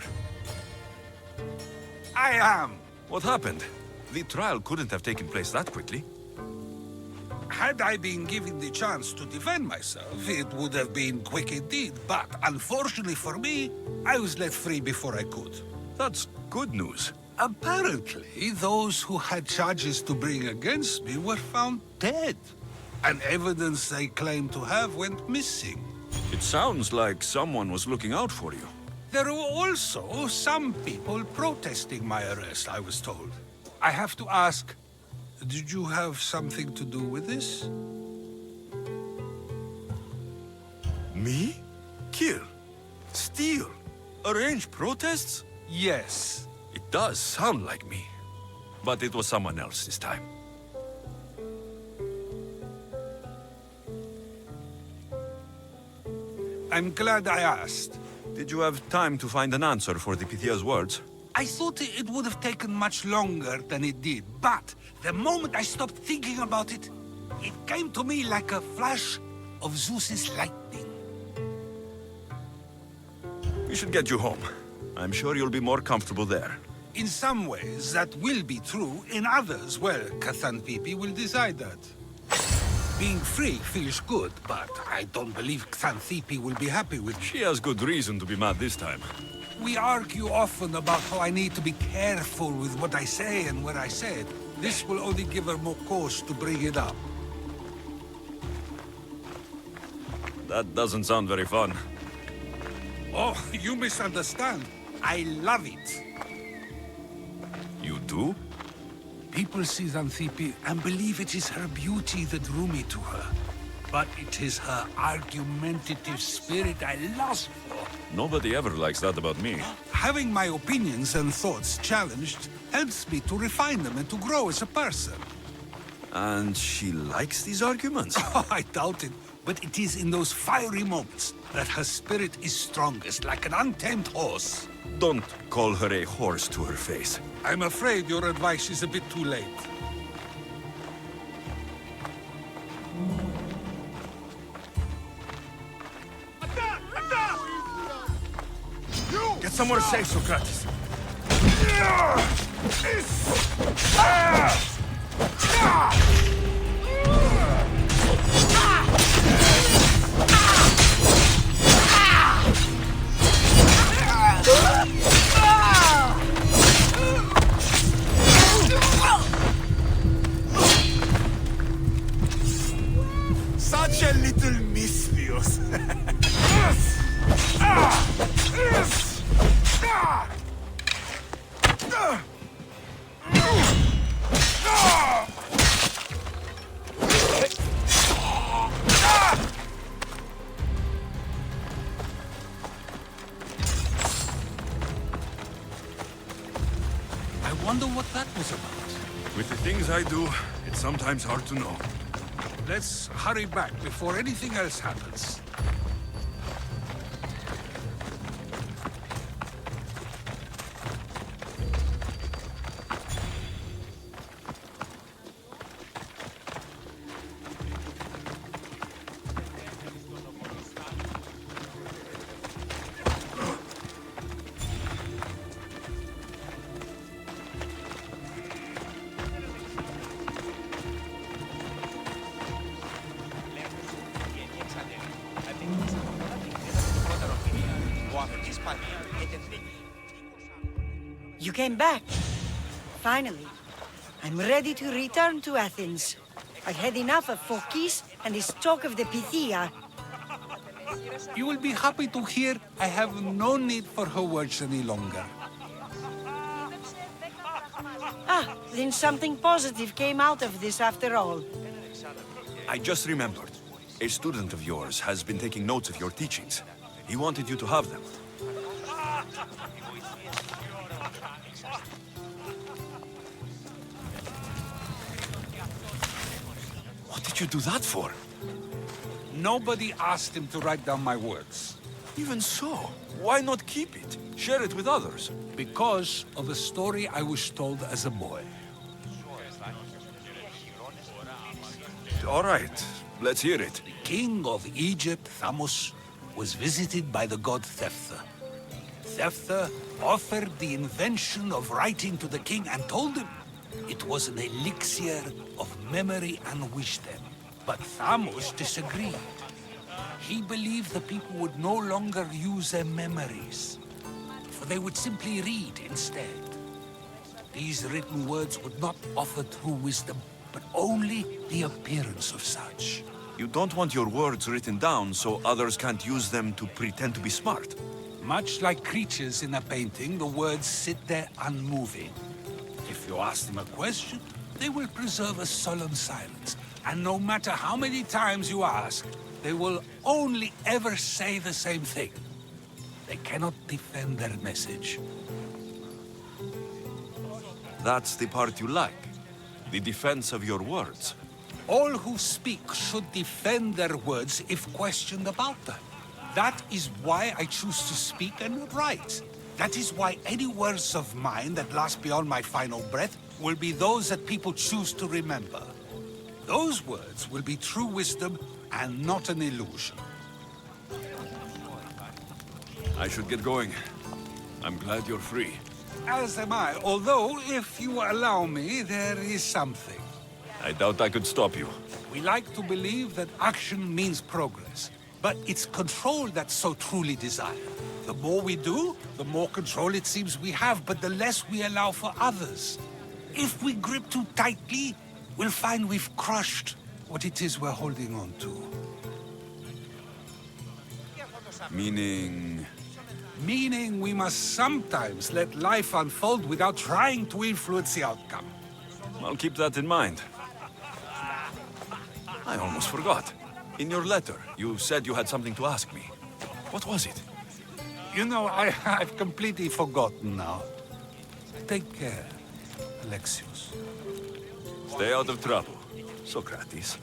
I am. What happened? The trial couldn't have taken place that quickly. Had I been given the chance to defend myself, it would have been quick indeed. But unfortunately for me, I was let free before I could. That's good news. Apparently, those who had charges to bring against me were found dead. And evidence they claimed to have went missing. It sounds like someone was looking out for you. There were also some people protesting my arrest, I was told. I have to ask, did you have something to do with this? Me? Kill? Steal? Arrange protests? Yes. It does sound like me. But it was someone else this time. I'm glad I asked. Did you have time to find an answer for the Pythia's words? I thought it would have taken much longer than it did, but the moment I stopped thinking about it, it came to me like a flash of Zeus's lightning. We should get you home. I'm sure you'll be more comfortable there. In some ways, that will be true. In others, well, Xanthippe will decide that. Being free feels good, but I don't believe Xanthippe will be happy with me. She has good reason to be mad this time. We argue often about how I need to be careful with what I say and where I say it. This will only give her more cause to bring it up. That doesn't sound very fun. Oh, you misunderstand. I love it. You do? People see Xanthippe and believe it is her beauty that drew me to her. But it is her argumentative spirit I lust for. Nobody ever likes that about me. Having my opinions and thoughts challenged helps me to refine them and to grow as a person. And she likes these arguments? Oh, I doubt it. But it is in those fiery moments that her spirit is strongest, like an untamed horse. Don't call her a horse to her face. I'm afraid your advice is a bit too late. Get somewhere safe, Socrates. Such a little mischievous. I wonder what that was about. With the things I do, it's sometimes hard to know. Let's hurry back before anything else happens. You came back. Finally. I'm ready to return to Athens. I've had enough of Phokis and this talk of the Pythia. You will be happy to hear I have no need for her words any longer. Ah, then something positive came out of this after all. I just remembered. A student of yours has been taking notes of your teachings. He wanted you to have them. What did you do that for? Nobody asked him to write down my words. Even so, why not keep it? Share it with others. Because of a story I was told as a boy. All right, let's hear it. The king of Egypt, Thamos, was visited by the god Thephtha. Thephtha offered the invention of writing to the king and told him it was an elixir of memory and wisdom. But Thamos disagreed. He believed the people would no longer use their memories, for they would simply read instead. These written words would not offer true wisdom, but only the appearance of such. You don't want your words written down so others can't use them to pretend to be smart. Much like creatures in a painting, the words sit there unmoving. If you ask them a question, they will preserve a solemn silence. And no matter how many times you ask, they will only ever say the same thing. They cannot defend their message. That's the part you like. The defense of your words. All who speak should defend their words if questioned about them. That is why I choose to speak and not write. That is why any words of mine that last beyond my final breath will be those that people choose to remember. Those words will be true wisdom and not an illusion. I should get going. I'm glad you're free. As am I, although, if you allow me, there is something. I doubt I could stop you. We like to believe that action means progress, but it's control that's so truly desired. The more we do, the more control it seems we have, but the less we allow for others. If we grip too tightly, we'll find we've crushed what it is we're holding on to. Meaning... Meaning we must sometimes let life unfold without trying to influence the outcome. I'll keep that in mind. I almost forgot. In your letter, you said you had something to ask me. What was it? You know, I've completely forgotten now. Take care, Alexios. Stay out of trouble, Socrates.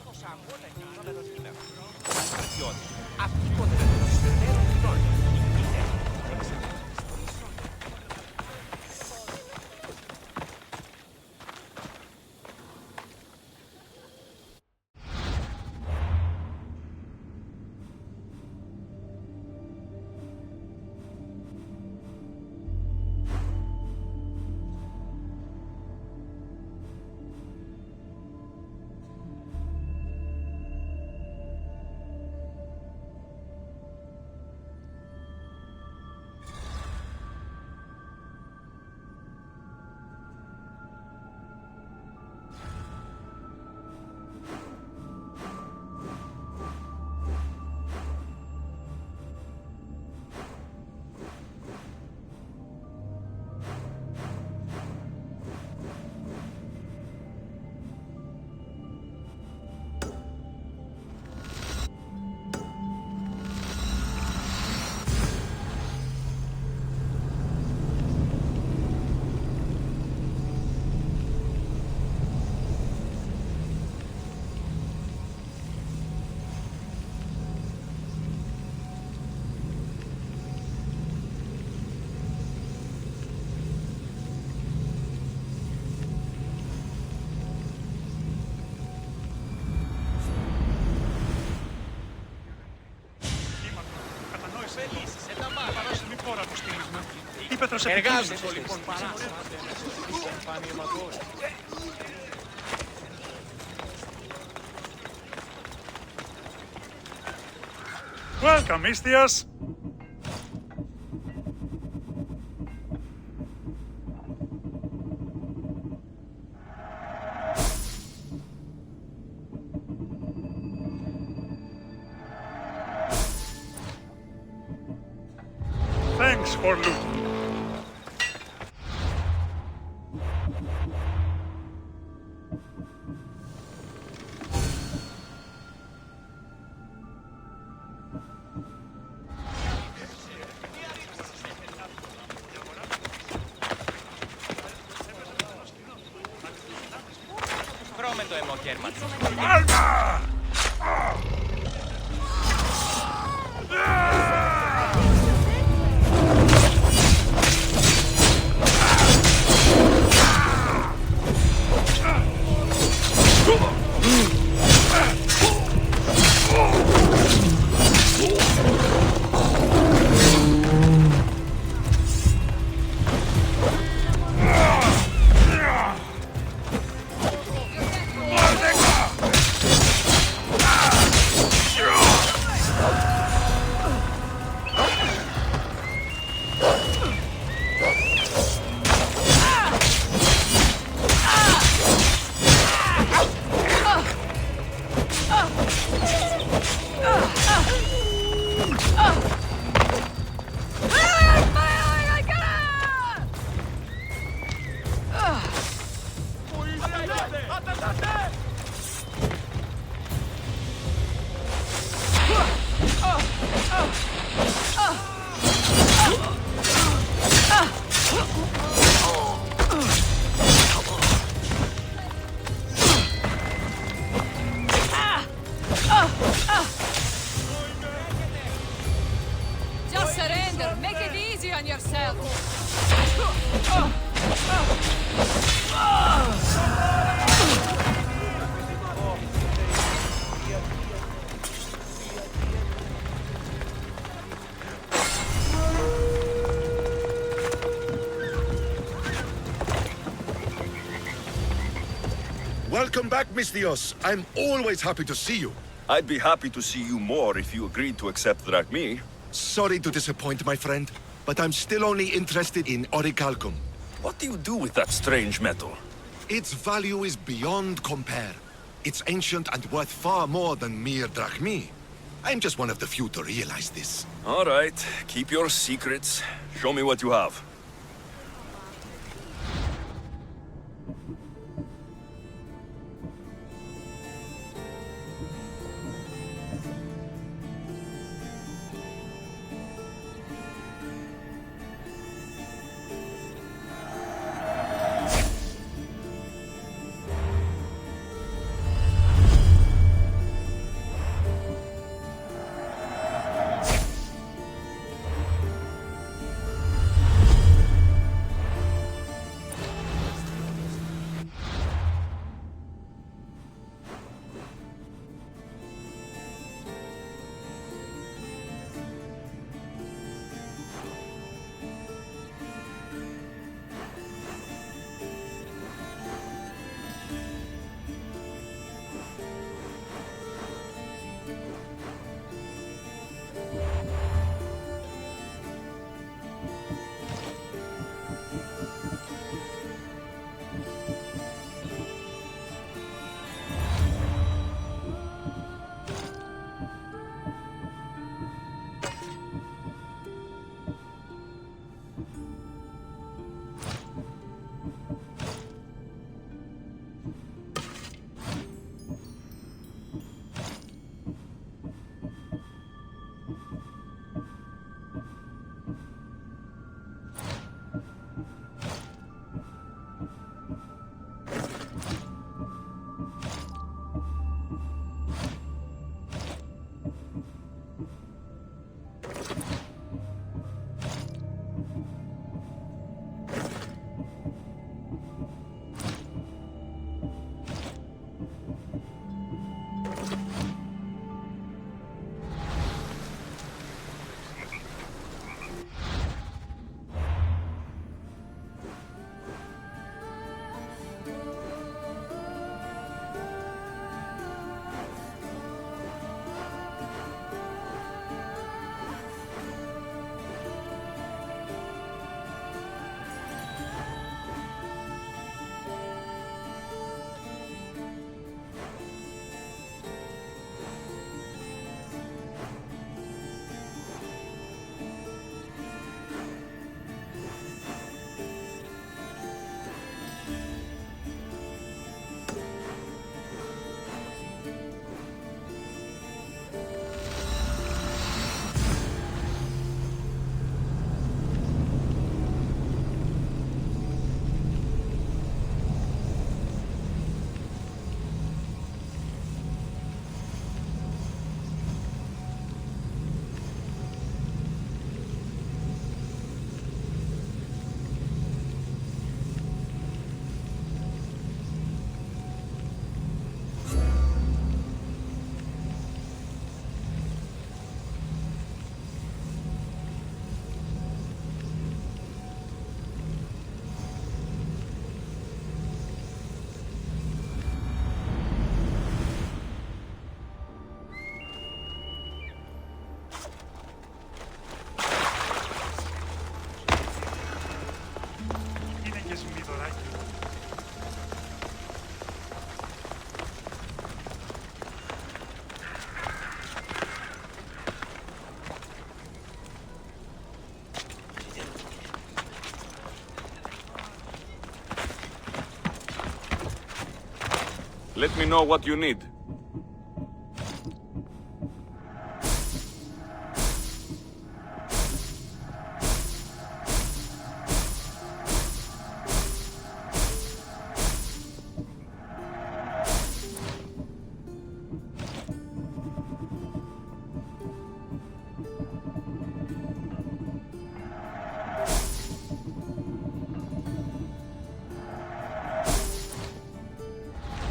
Εργάζονται λοιπόν Welcome, Istias. Thanks for looting. Βρώμε το αιμοκέρμα. Alma! Just surrender. Make it easy on yourself. Welcome back, Miss Dios. I'm always happy to see you. I'd be happy to see you more if you agreed to accept Drachmi. Sorry to disappoint, my friend, but I'm still only interested in orichalcum. What do you do with that strange metal? Its value is beyond compare. It's ancient and worth far more than mere drachmi. I'm just one of the few to realize this. All right, keep your secrets. Show me what you have. Let me know what you need.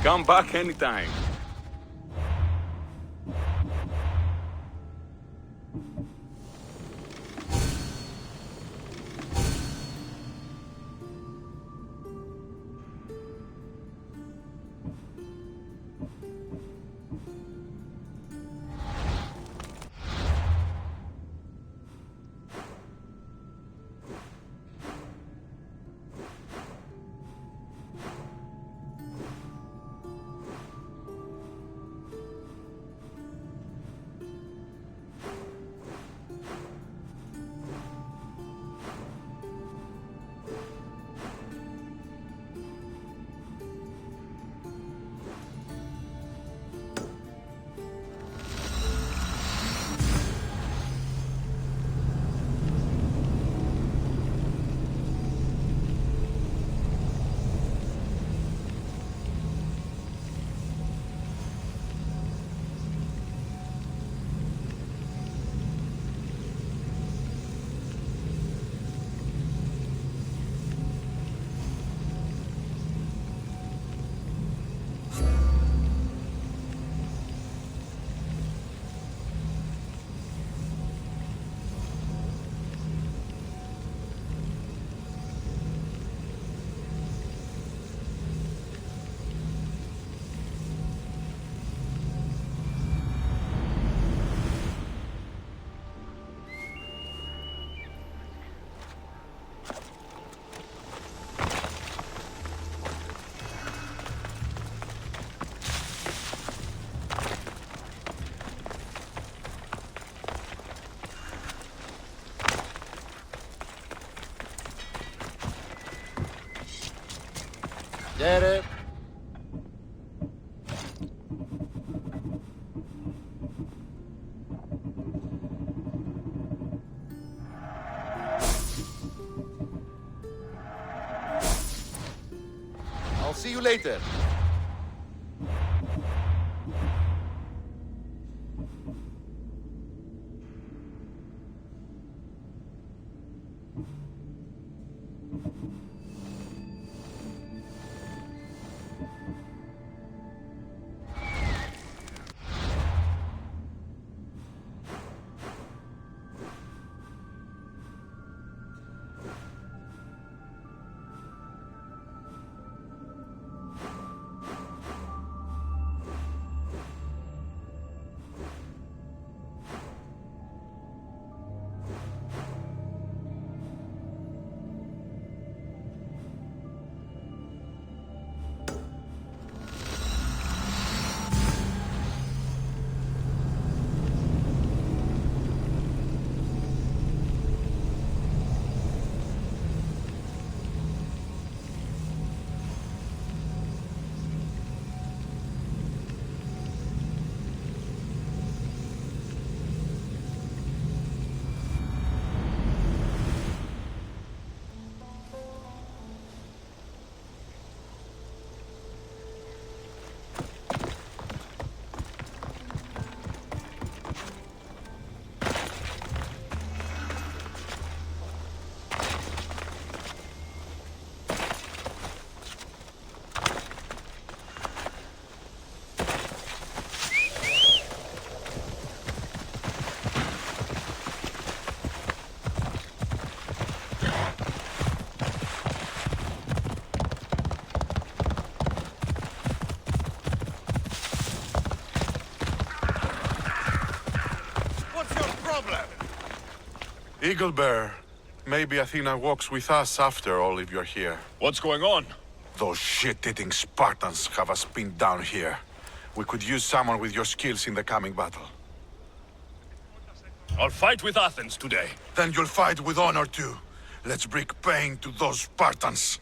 Come back anytime. Get it. I'll see you later. Eagle Bear, maybe Athena walks with us after all if you're here. What's going on? Those shit-eating Spartans have us pinned down here. We could use someone with your skills in the coming battle. I'll fight with Athens today. Then you'll fight with honor too. Let's bring pain to those Spartans.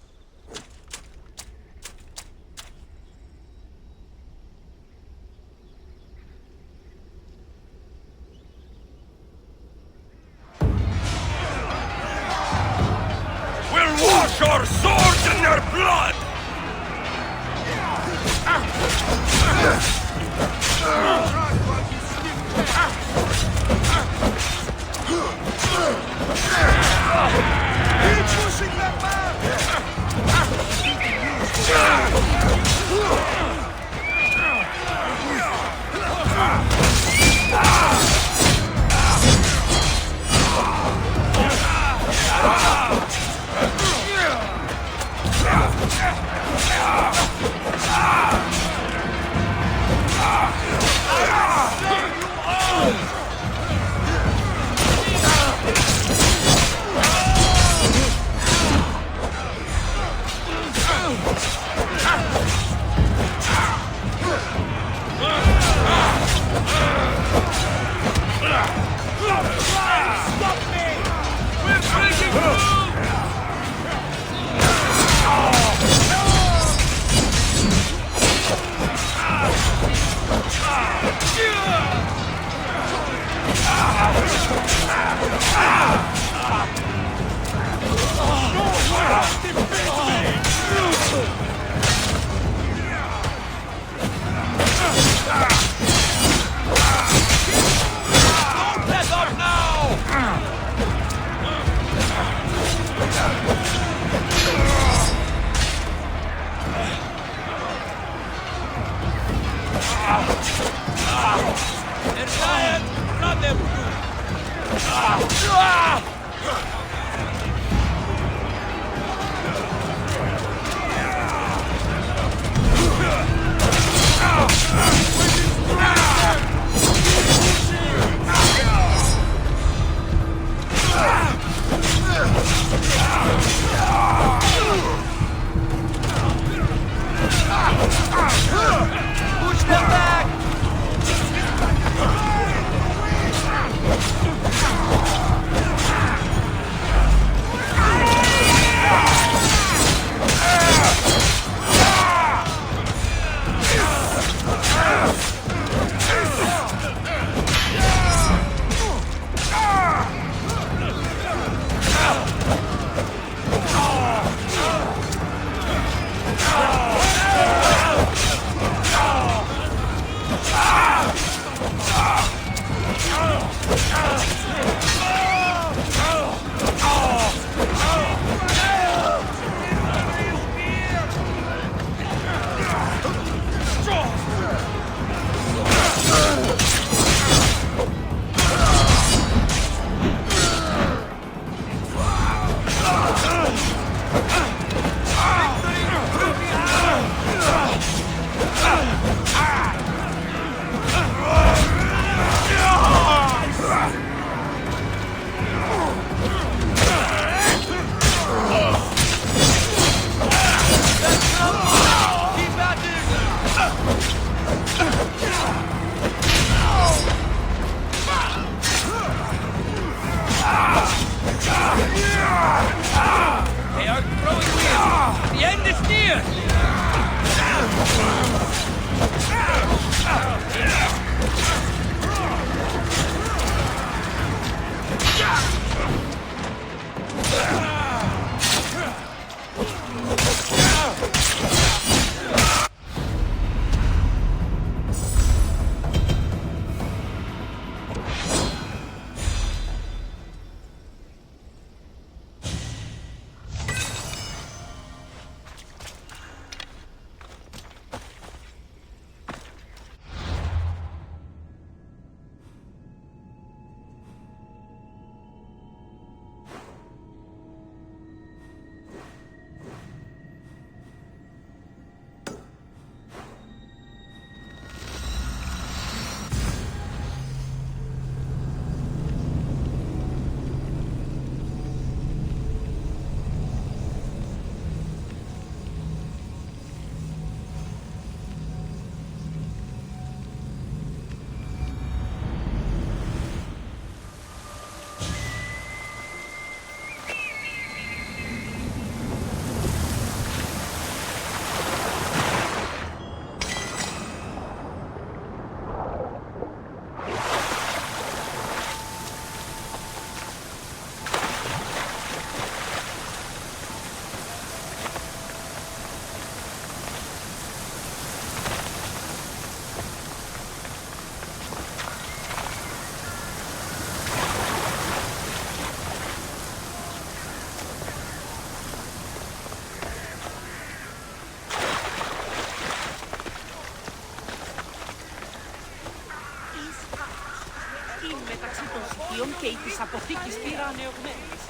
και της αποθήκης πήρα ανεωγμένης.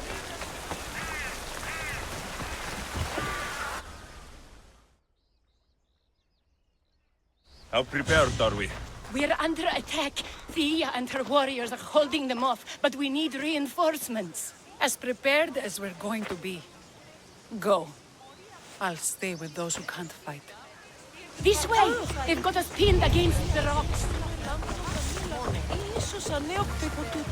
How prepared are we? We're under attack. Thea and her warriors are holding them off, but we need reinforcements. As prepared as we're going to be. Go. I'll stay with those who can't fight. This way! They've got us pinned against the rocks. Ίσως ανέωκτο τούτο.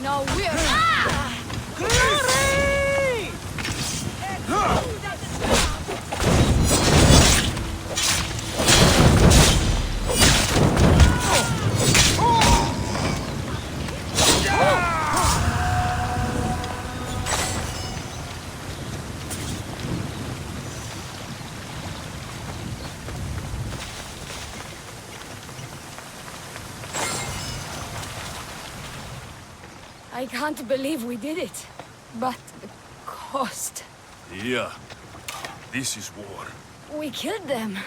No, we're... I can't believe we did it. But the cost... Yeah. This is war. We killed them.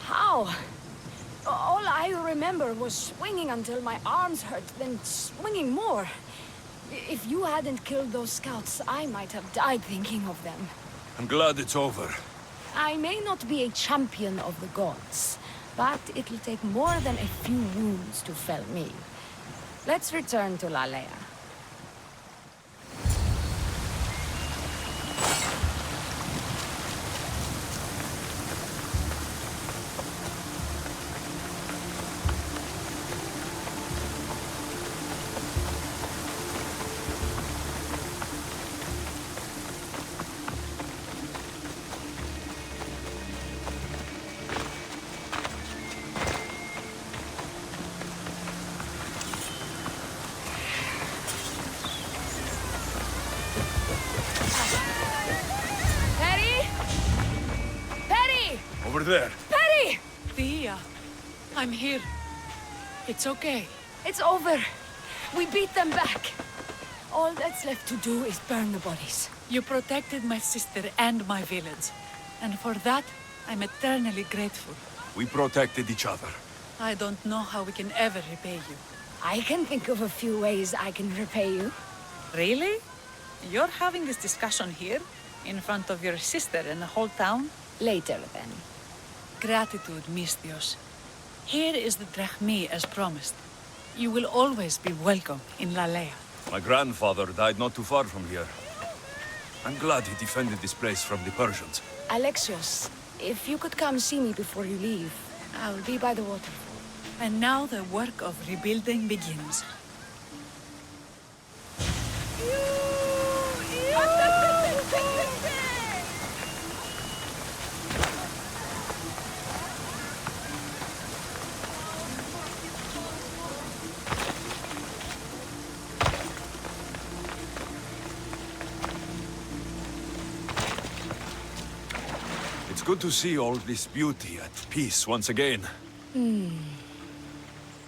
How? All I remember was swinging until my arms hurt, then swinging more. If you hadn't killed those scouts, I might have died thinking of them. I'm glad it's over. I may not be a champion of the gods, but it'll take more than a few wounds to fell me. Let's return to Lalea. Over there. Perry! Thea, I'm here. It's okay. It's over. We beat them back. All that's left to do is burn the bodies. You protected my sister and my village. And for that, I'm eternally grateful. We protected each other. I don't know how we can ever repay you. I can think of a few ways I can repay you. Really? You're having this discussion here? In front of your sister and the whole town? Later, then. Gratitude, Misthios. Here is the drachmi as promised. You will always be welcome in Lalea. My grandfather died not too far from here. I'm glad he defended this place from the Persians. Alexios, if you could come see me before you leave, I'll be by the waterfall. And now the work of rebuilding begins. good to see all this beauty at peace once again.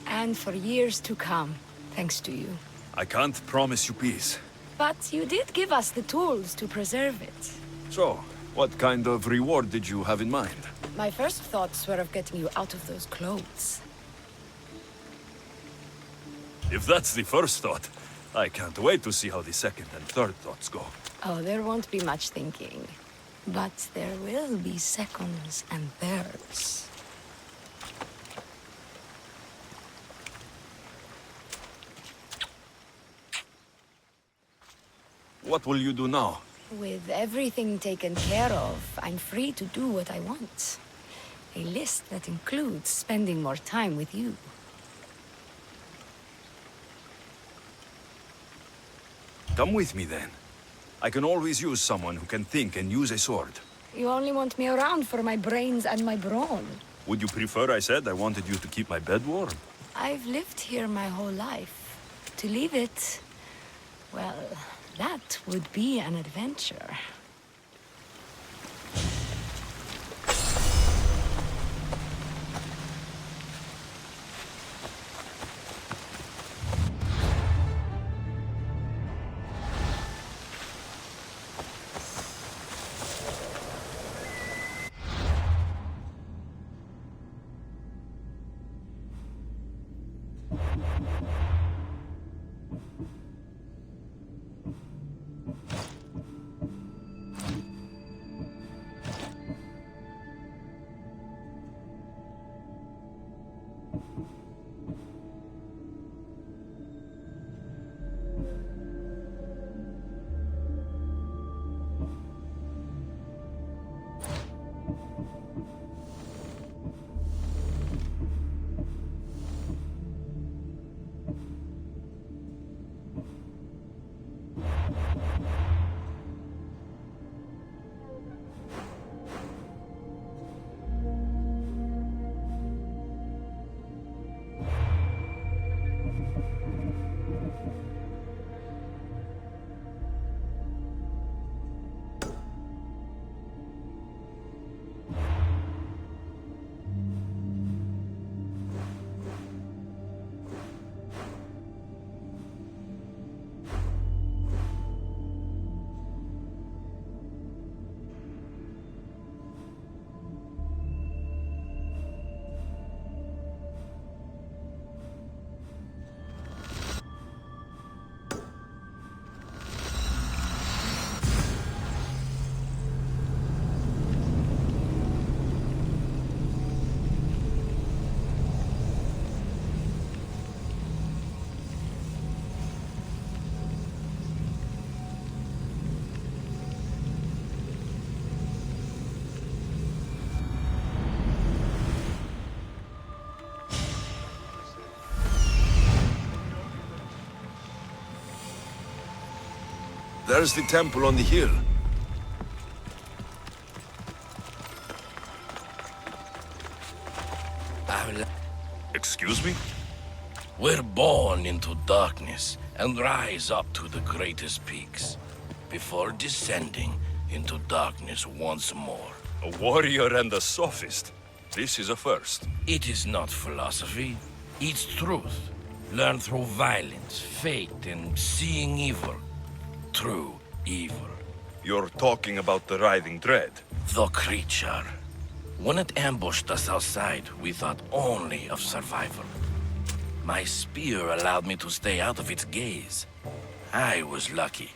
And for years to come, thanks to you. I can't promise you peace. But you did give us the tools to preserve it. So, what kind of reward did you have in mind? My first thoughts were of getting you out of those clothes. If that's the first thought, I can't wait to see how the second and third thoughts go. Oh, there won't be much thinking. But there will be seconds and thirds. What will you do now? With everything taken care of, I'm free to do what I want. A list that includes spending more time with you. Come with me then. I can always use someone who can think and use a sword. You only want me around for my brains and my brawn. Would you prefer I said I wanted you to keep my bed warm? I've lived here my whole life. To leave it, well, that would be an adventure. There's the temple on the hill. Excuse me? We're born into darkness and rise up to the greatest peaks, before descending into darkness once more. A warrior and a sophist. This is a first. It is not philosophy, it's truth. Learned through violence, fate, and seeing evil. True evil. You're talking about the writhing dread? The creature. When it ambushed us outside, we thought only of survival. My spear allowed me to stay out of its gaze. I was lucky.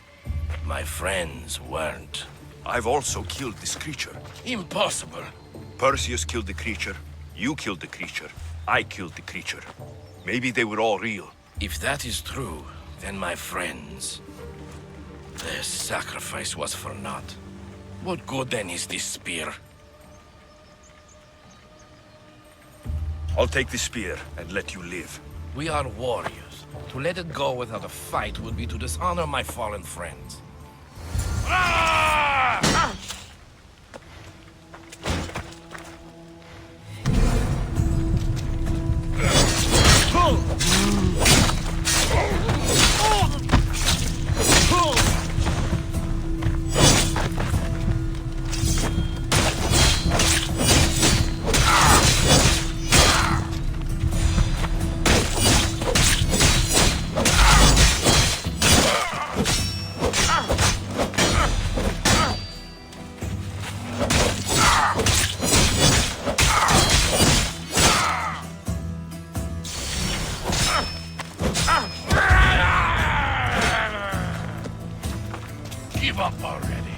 My friends weren't. I've also killed this creature. Impossible. Perseus killed the creature. You killed the creature. I killed the creature. Maybe they were all real. If that is true, then my friends... their sacrifice was for naught. What good then is this spear? I'll take the spear and let you live. We are warriors. To let it go without a fight would be to dishonor my fallen friends. Give up already.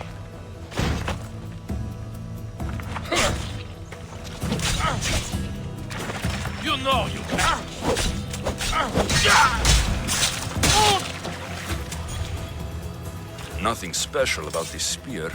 You know you can't. Nothing special about this spear.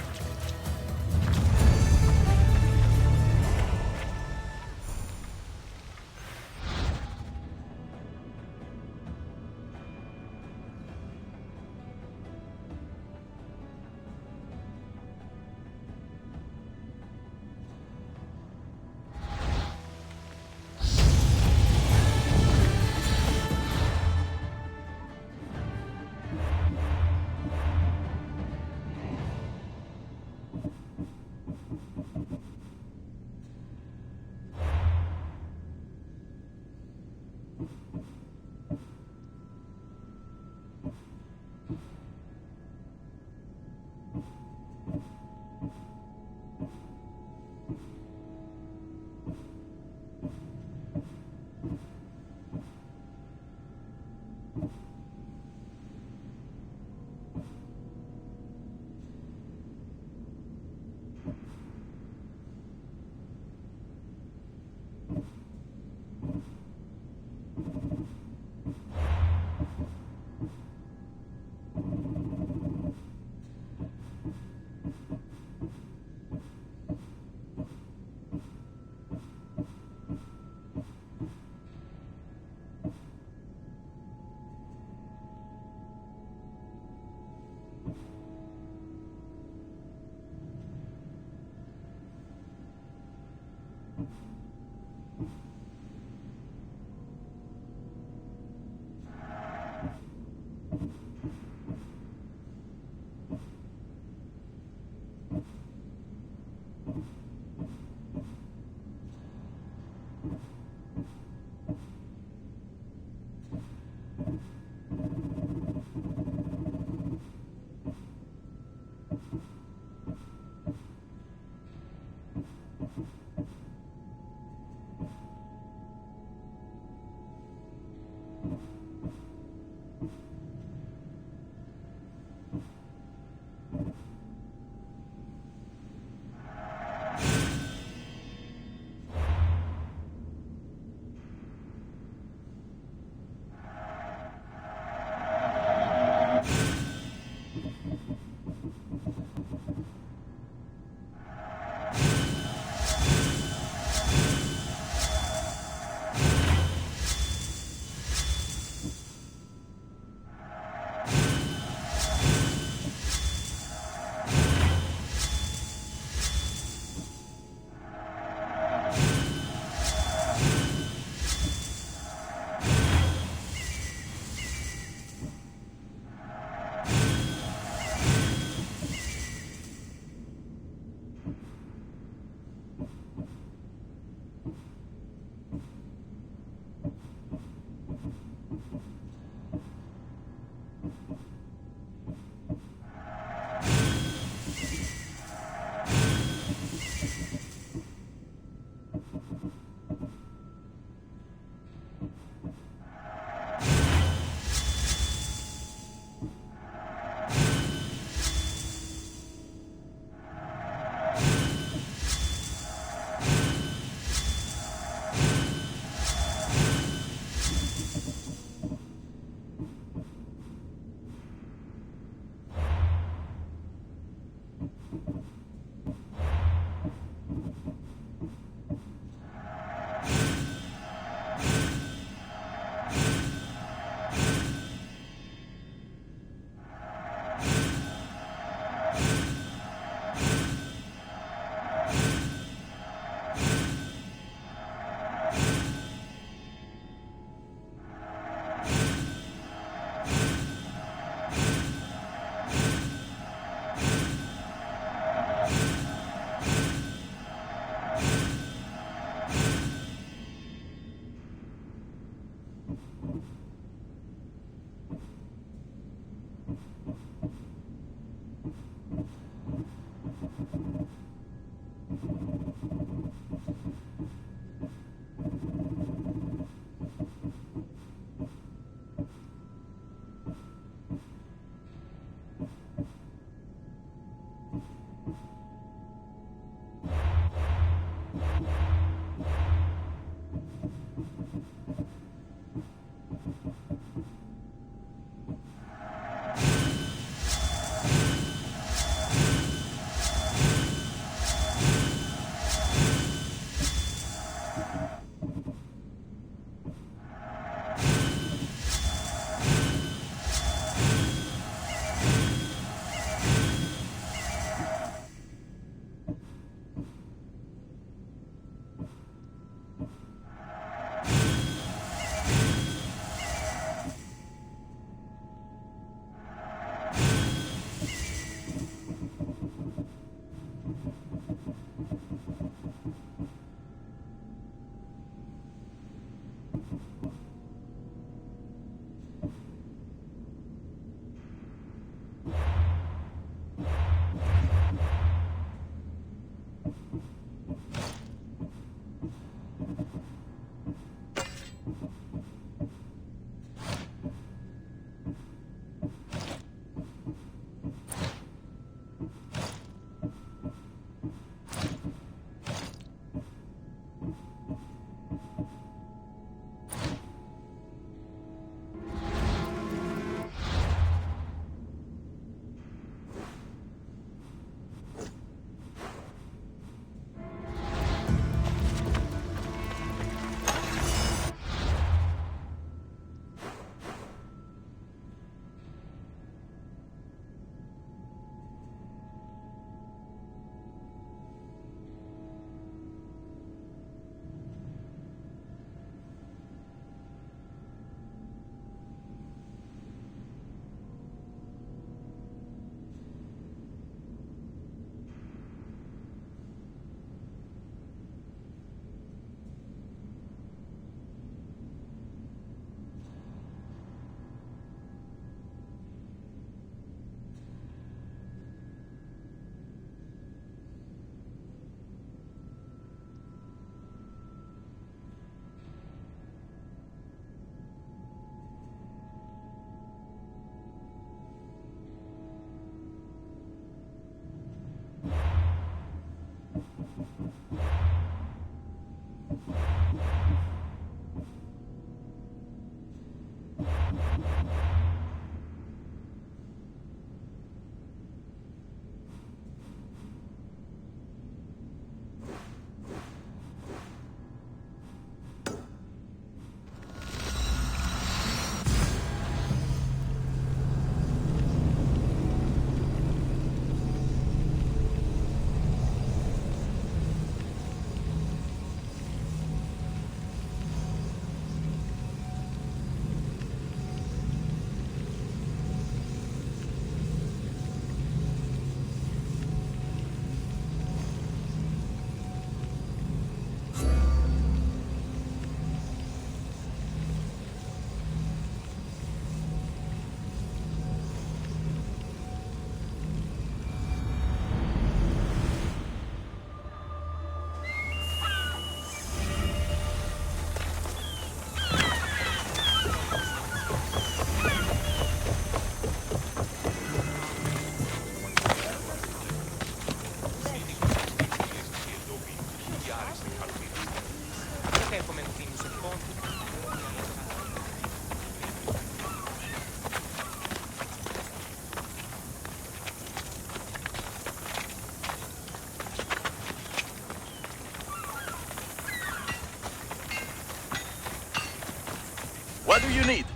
do you need?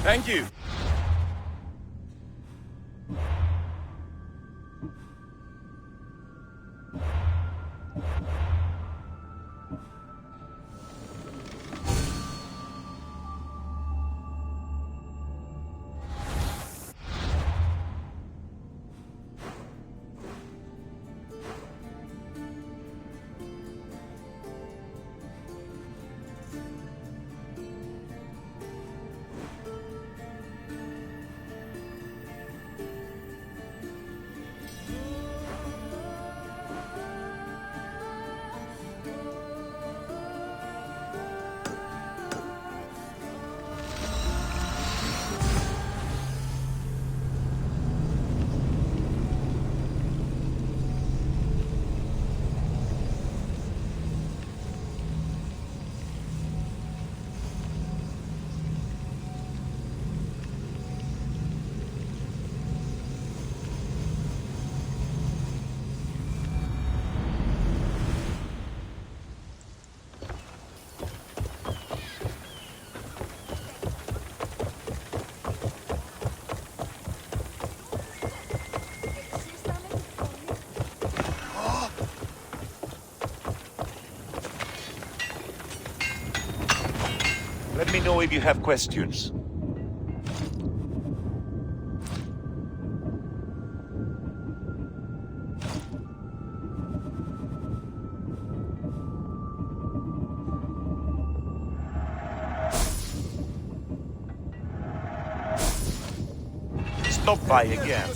Thank you. Let me know if you have questions. Stop by again.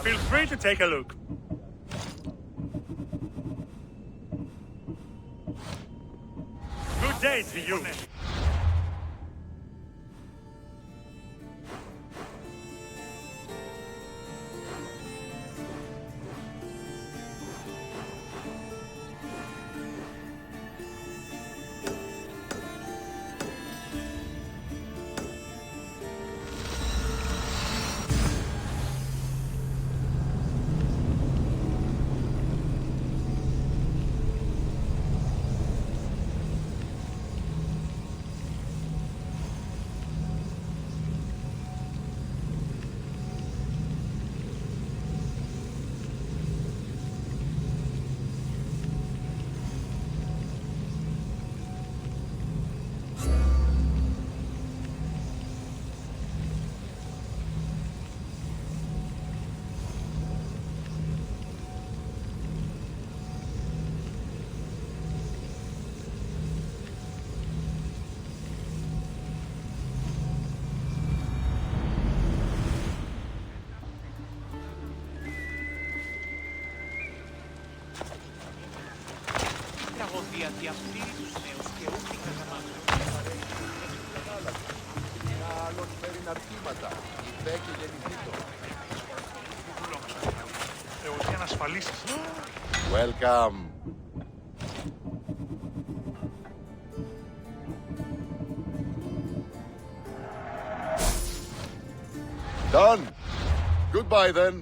Feel free to take a look. Good day to you. διασπείρει τους νέους και ούκη καταμάθουν. Άλλον φέρει ναρτήματα, υπέ και γεννηθήτω. Πού βουλόμαστε, εγώ τι ανασφαλίσεις. Welcome. Done. Goodbye then.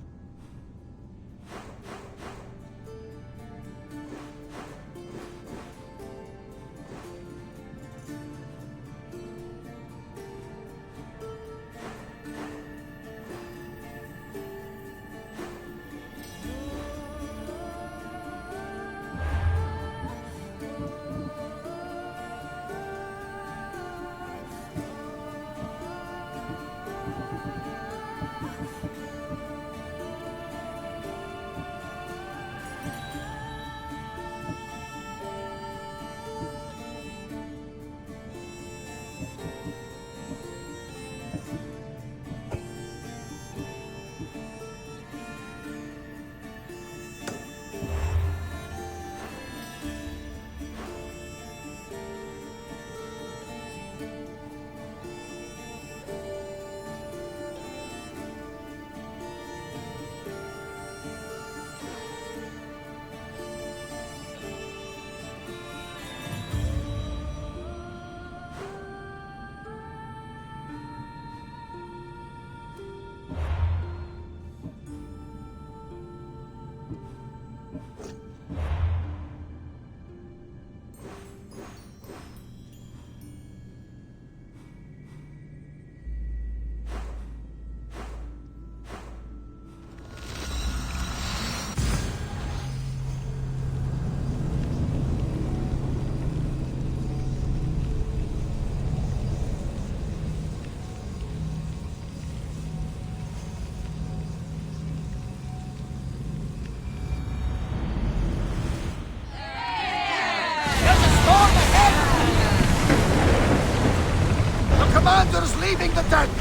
Commander's leaving the deck!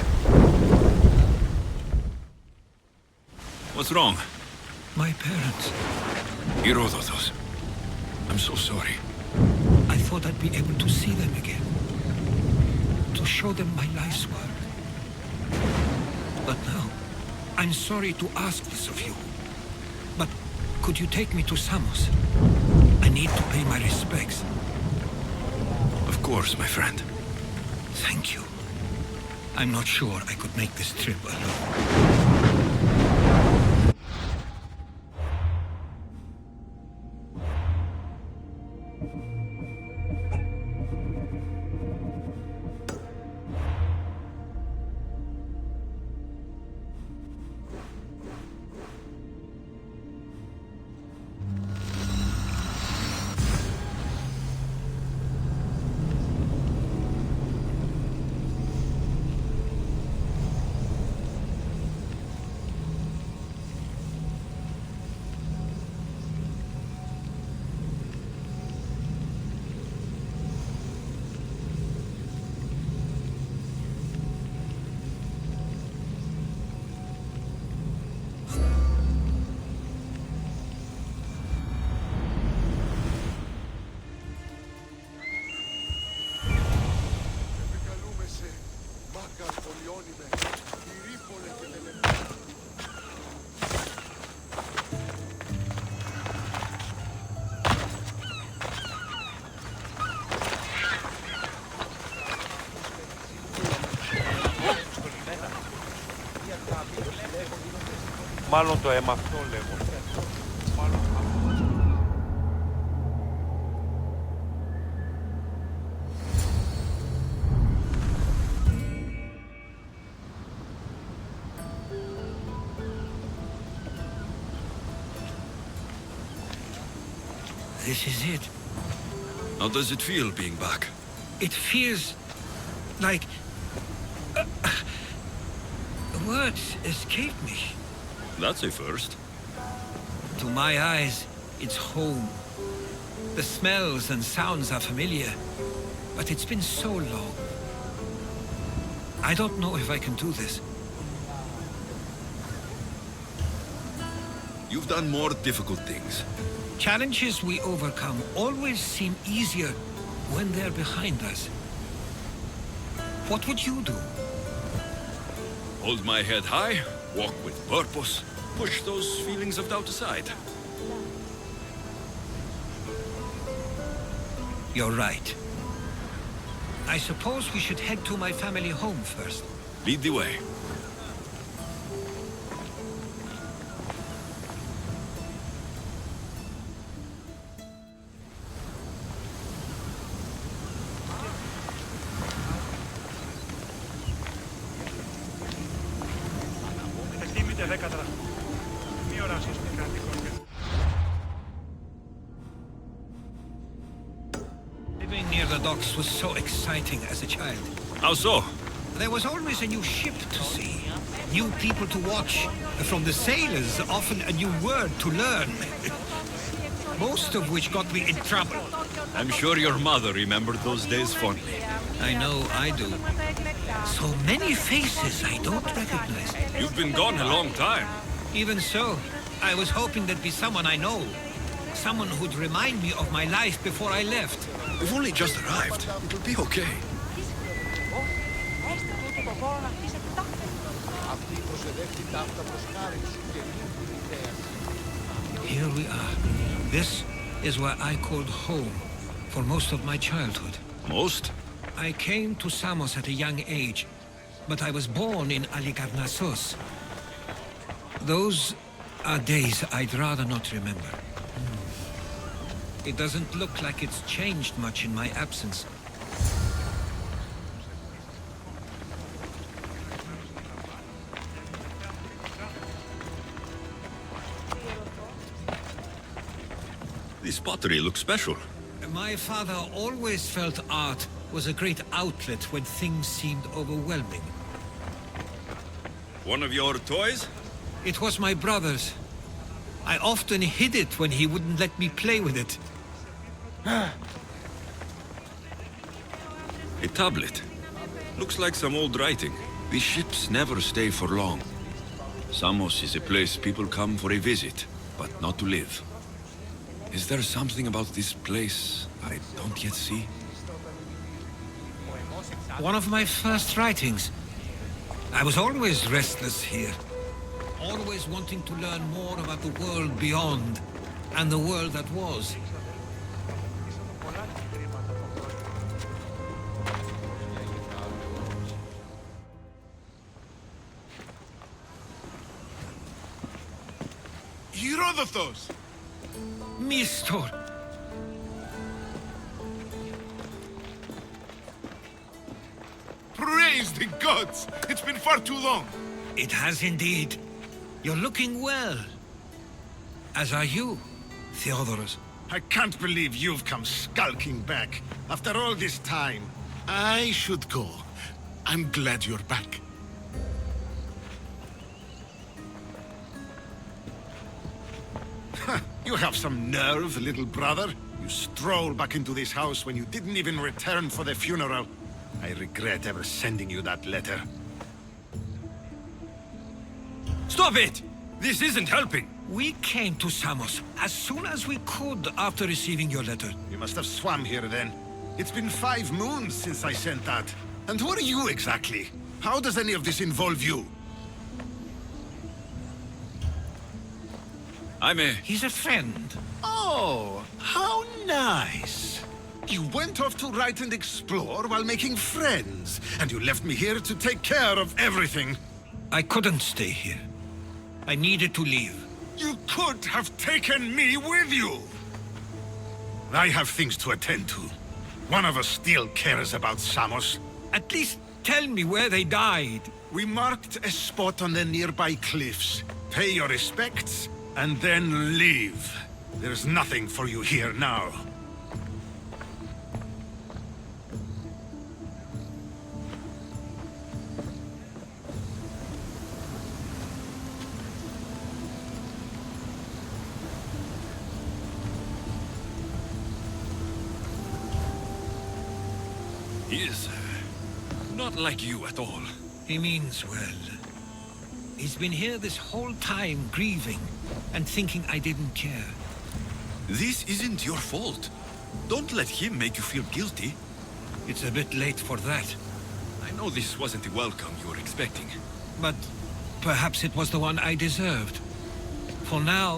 What's wrong? My parents. Herodotos. I'm so sorry. I thought I'd be able to see them again. To show them my life's work. But now, I'm sorry to ask this of you. But could you take me to Samos? I need to pay my respects. Of course, my friend. Thank you. I'm not sure I could make this trip alone. Μάλλον το αίμα αυτό λέγω. This is it. How does it feel being back? It feels like... words escape me. That's a first. To my eyes, it's home. The smells and sounds are familiar, but it's been so long. I don't know if I can do this. You've done more difficult things. Challenges we overcome always seem easier when they're behind us. What would you do? Hold my head high, walk with purpose, push those feelings of doubt aside. You're right. I suppose we should head to my family home first. Lead the way. Εκτιμείται 10 δραχμές. Μη οράσεις την κατοίκον. Living near the docks was so exciting as a child. How so? There was always a new ship to see, new people to watch, from the sailors, often a new word to learn. Most of which got me in trouble. I'm sure your mother remembered those days fondly. I know I do. So many faces I don't recognize. You've been gone a long time. Even so, I was hoping there'd be someone I know. Someone who'd remind me of my life before I left. We've only just arrived. It'll be okay. Here we are. This is where I called home for most of my childhood. Most? I came to Samos at a young age, but I was born in Aligarnassos. Those are days I'd rather not remember. It doesn't look like it's changed much in my absence. This pottery looks special. My father always felt art was a great outlet when things seemed overwhelming. One of your toys? It was my brother's. I often hid it when he wouldn't let me play with it. A tablet. Looks like some old writing. These ships never stay for long. Samos is a place people come for a visit, but not to live. Is there something about this place I don't yet see? One of my first writings. I was always restless here. Always wanting to learn more about the world beyond and the world that was. Herodotos! Mistor! Praise the gods! It's been far too long! It has indeed. You're looking well. As are you, Theodoros. I can't believe you've come skulking back. After all this time, I should go. I'm glad you're back. You have some nerve, little brother. You stroll back into this house when you didn't even return for the funeral. I regret ever sending you that letter. Stop it! This isn't helping. We came to Samos as soon as we could after receiving your letter. You must have swum here then. It's been 5 moons since I sent that. And who are you exactly? How does any of this involve you? He's a friend. Oh, how nice. You went off to write and explore while making friends. And you left me here to take care of everything. I couldn't stay here. I needed to leave. You could have taken me with you. I have things to attend to. One of us still cares about Samos. At least tell me where they died. We marked a spot on the nearby cliffs. Pay your respects, and then leave. There's nothing for you here now. He is not like you at all. He means well. He's been here this whole time, grieving, and thinking I didn't care. This isn't your fault. Don't let him make you feel guilty. It's a bit late for that. I know this wasn't the welcome you were expecting. But perhaps it was the one I deserved. For now,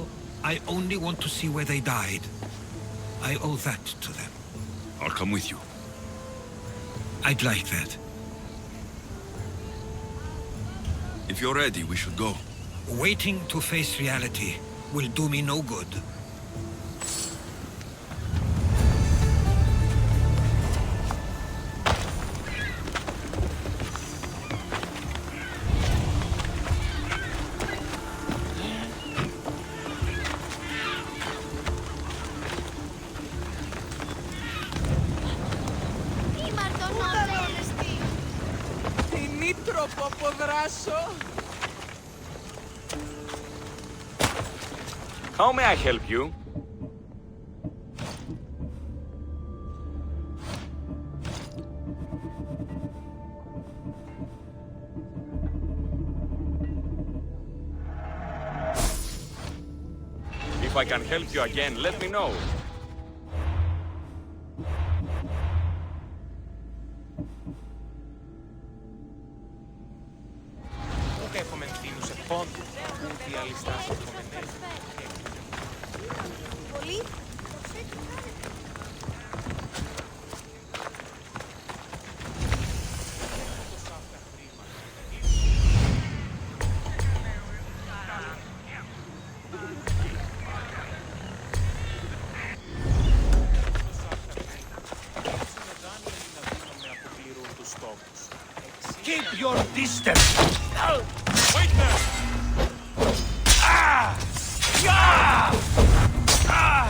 I only want to see where they died. I owe that to them. I'll come with you. I'd like that. If you're ready, we should go. Waiting to face reality will do me no good. How may I help you? If I can help you again, let me know. Έχουμε εντύνους επόντου, ούτε οι αλιστάσεις κομμενές. Πολύ. Keep your distance! Wait there! Ah! Yeah! Ah!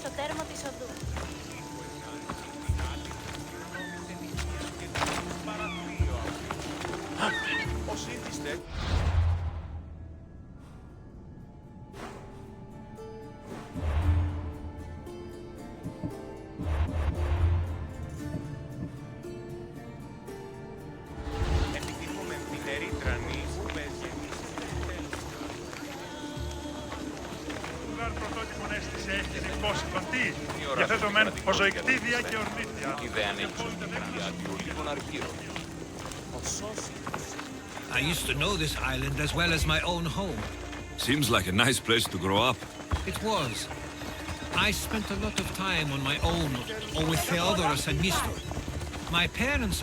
Στο τέρμα της οδού. Πώς ήρθιστε? Επιθυμούμε την ερήτρανη που παίζει. Πρωτότυπον αίσθηση έχει νυχτώσει κοντή. Διαθέτω μεν ποζοϊκτίδια και ορνήθια. I used to know this island as well as my own home. Seems like a nice place to grow up. It was. I spent a lot of time on my own, or with Theodorus and Mistor. My parents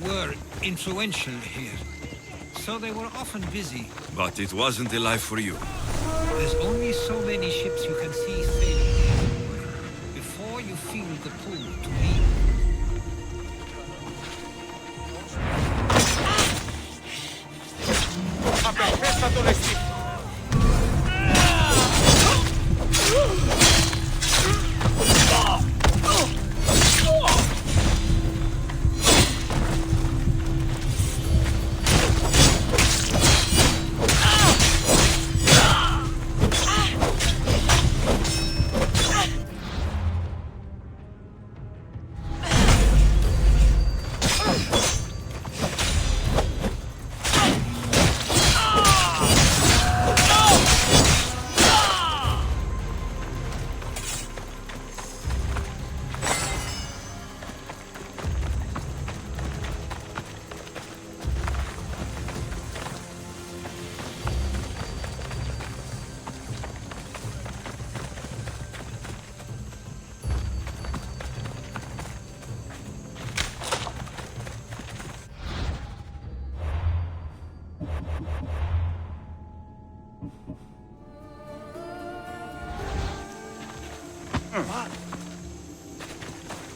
were influential here, so they were often busy. But it wasn't a life for you. There's only so many ships you can see sailing before you feel the pull to leave. Απεχθέστατο λεστή!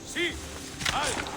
Sí, hay.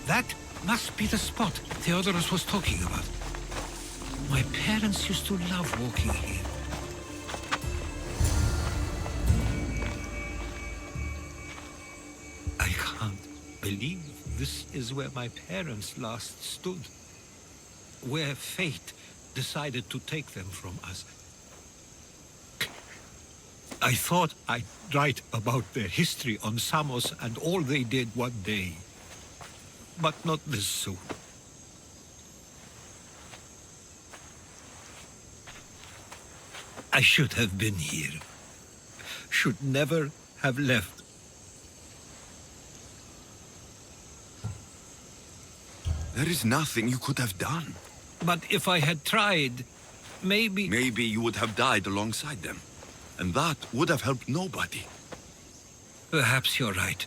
That must be the spot Theodorus was talking about. My parents used to love walking here. I can't believe this is where my parents last stood. Where fate decided to take them from us. I thought I'd write about their history on Samos and all they did one day. But not this soon. I should have been here. Should never have left. There is nothing you could have done. But if I had tried, maybe... Maybe you would have died alongside them. And that would have helped nobody. Perhaps you're right.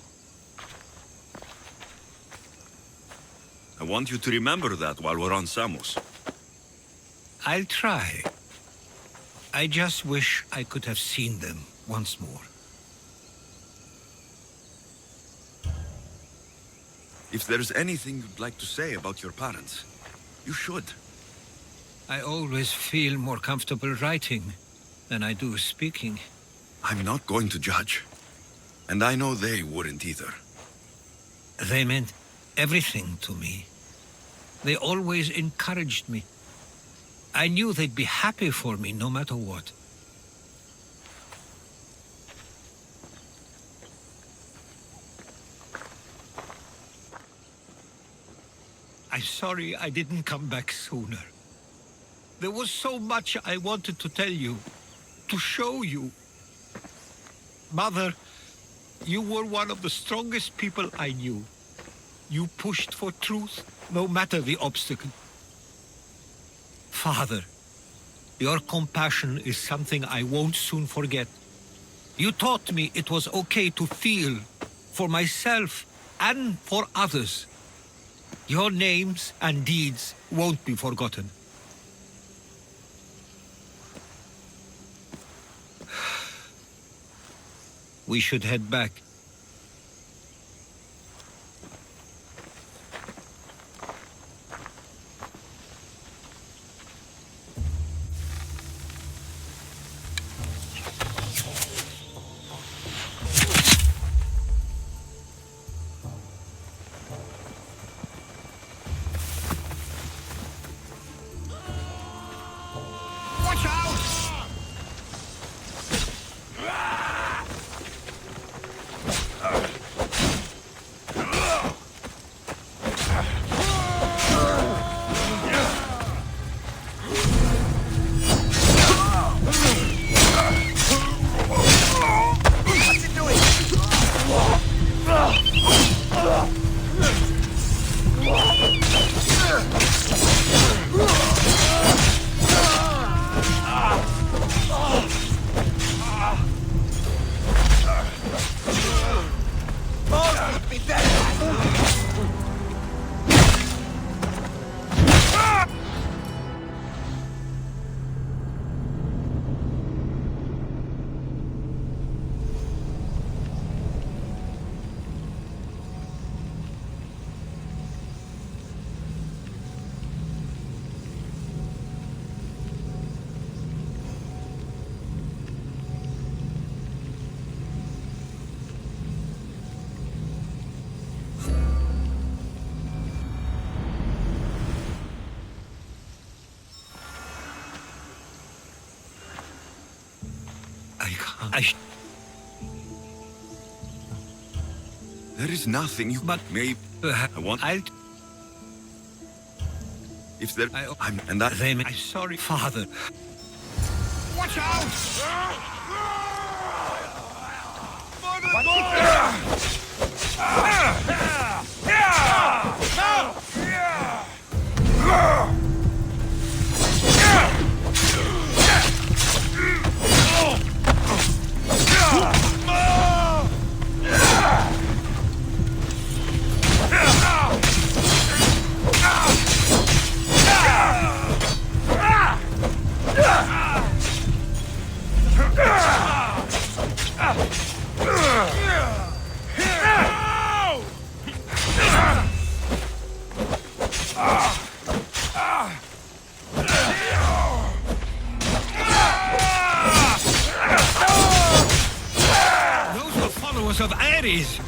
I want you to remember that while we're on Samos. I'll try. I just wish I could have seen them once more. If there's anything you'd like to say about your parents, you should. I always feel more comfortable writing than I do speaking. I'm not going to judge. And I know they wouldn't either. They meant everything to me. They always encouraged me. I knew they'd be happy for me no matter what. I'm sorry I didn't come back sooner. There was so much I wanted to tell you, to show you. Mother, you were one of the strongest people I knew. You pushed for truth, no matter the obstacle. Father, your compassion is something I won't soon forget. You taught me it was okay to feel, for myself and for others. Your names and deeds won't be forgotten. We should head back. I can't. There is nothing you... But maybe... If there... I'm... And that... I'm sorry, Father. Watch out! Of Ares.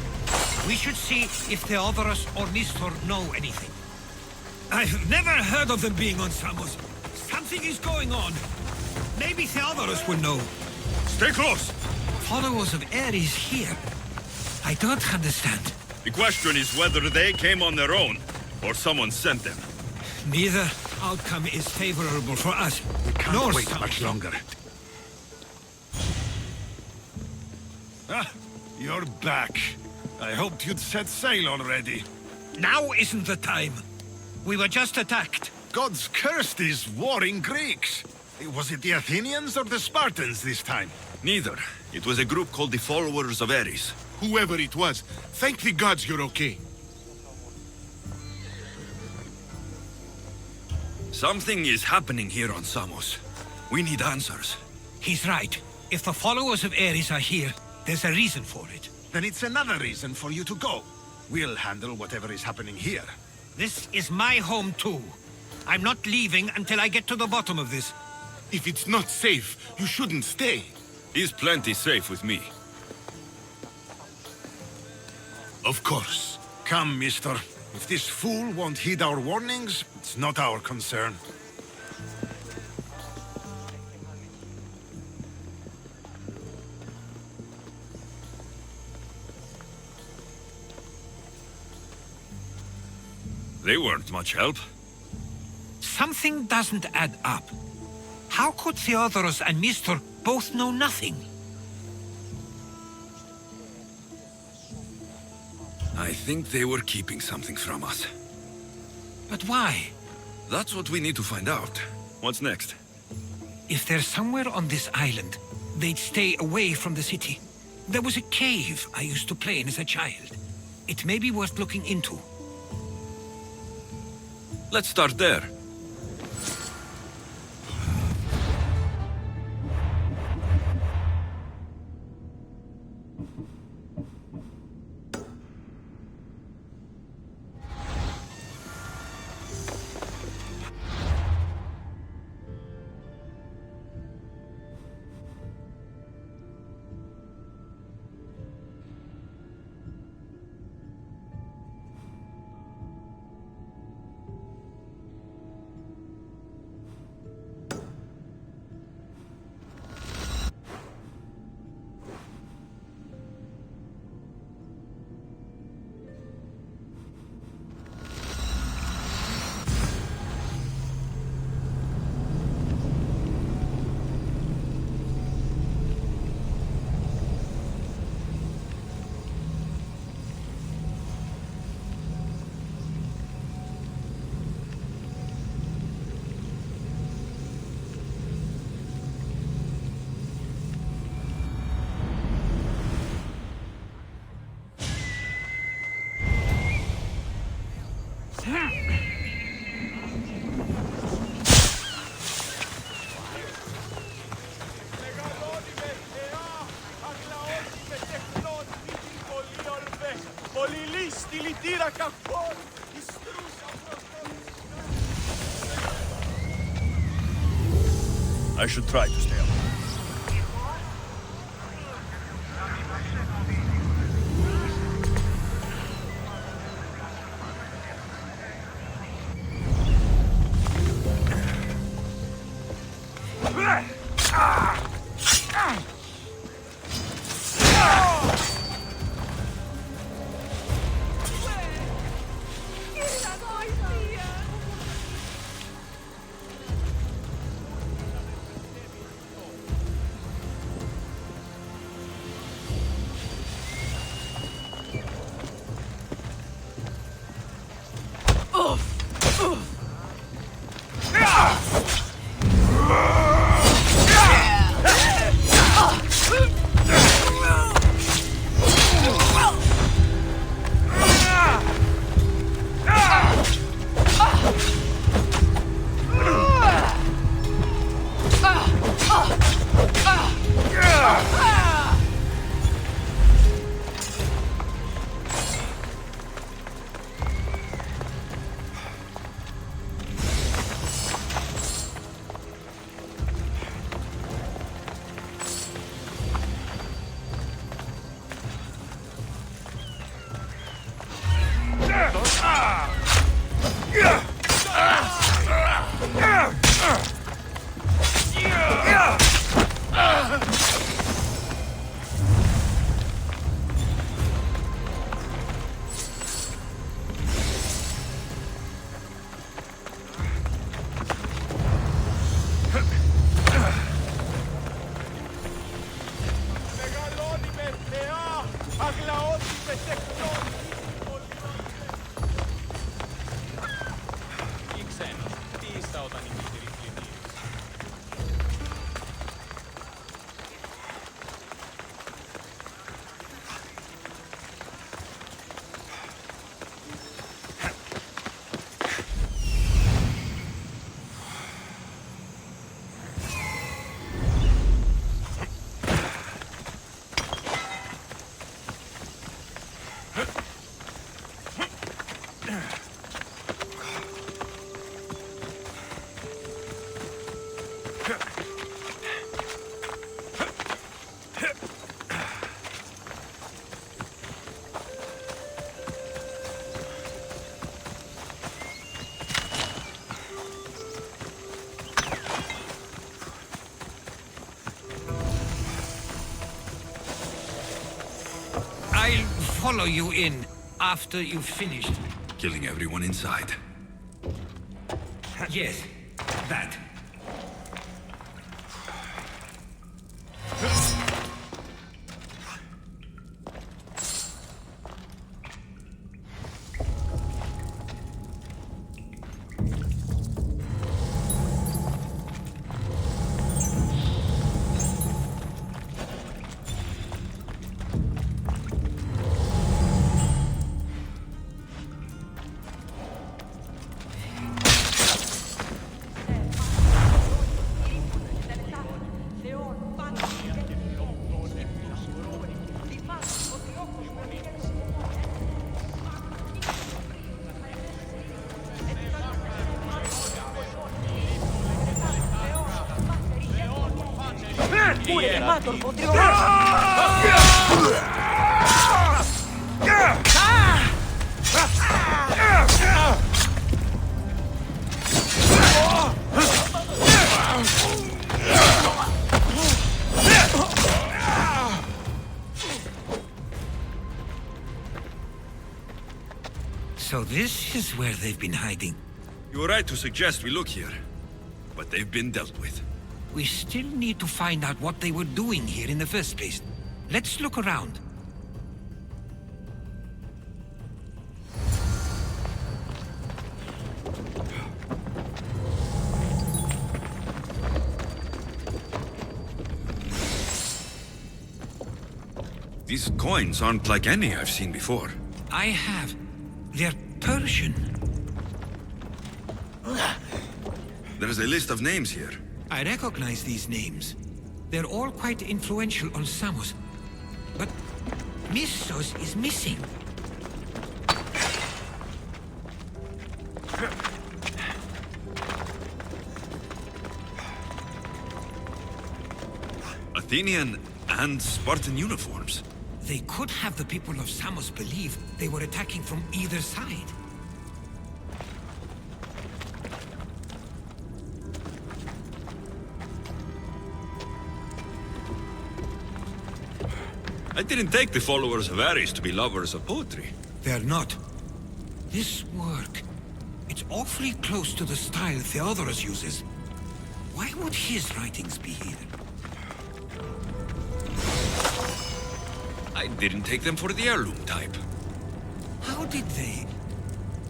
We should see if Theodorus or Nistor know anything. I've never heard of them being on Samos. Something is going on. Maybe Theodorus will know. Stay close! Followers of Ares here. I don't understand. The question is whether they came on their own, or someone sent them. Neither outcome is favorable for us. We can't wait much longer. Ah, you're back. I hoped you'd set sail already. Now isn't the time. We were just attacked. Gods cursed these warring Greeks. Was it the Athenians or the Spartans this time? Neither. It was a group called the Followers of Ares. Whoever it was, thank the gods you're okay. Something is happening here on Samos. We need answers. He's right. If the followers of Ares are here, there's a reason for it. Then it's another reason for you to go. We'll handle whatever is happening here. This is my home too. I'm not leaving until I get to the bottom of this. If it's not safe, you shouldn't stay. He's plenty safe with me. Of course. Come, mister. If this fool won't heed our warnings, it's not our concern. They weren't much help. Something doesn't add up. How could Theodorus and Mistor both know nothing? I think they were keeping something from us. But why? That's what we need to find out. What's next? If they're somewhere on this island, they'd stay away from the city. There was a cave I used to play in as a child. It may be worth looking into. Let's start there. I should try to stay up. I'll follow you in after you've finished. Killing everyone inside. Yes, that. So this is where they've been hiding. You were right to suggest we look here, but they've been dealt with. We still need to find out what they were doing here in the first place. Let's look around. These coins aren't like any I've seen before. I have. They're Persian. There's a list of names here. I recognize these names. They're all quite influential on Samos. But Missos is missing. Athenian and Spartan uniforms. They could have the people of Samos believe they were attacking from either side. I didn't take the followers of Ares to be lovers of poetry. They're not. This work, it's awfully close to the style Theodorus uses. Why would his writings be here? I didn't take them for the heirloom type. How did they?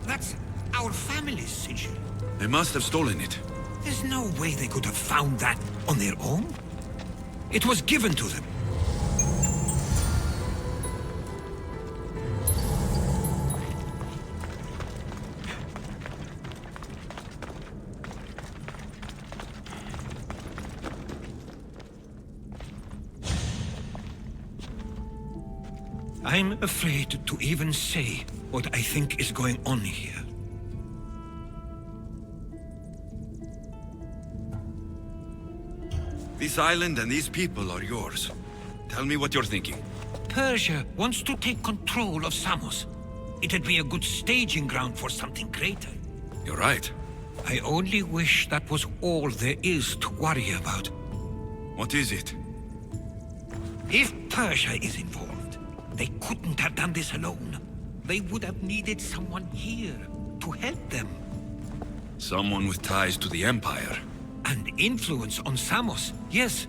That's our family's sigil. They must have stolen it. There's no way they could have found that on their own. It was given to them. I'm afraid to even say what I think is going on here. This island and these people are yours. Tell me what you're thinking. Persia wants to take control of Samos. It'd be a good staging ground for something greater. You're right. I only wish that was all there is to worry about. What is it? If Persia is involved, they couldn't have done this alone. They would have needed someone here to help them. Someone with ties to the Empire. And influence on Samos. Yes,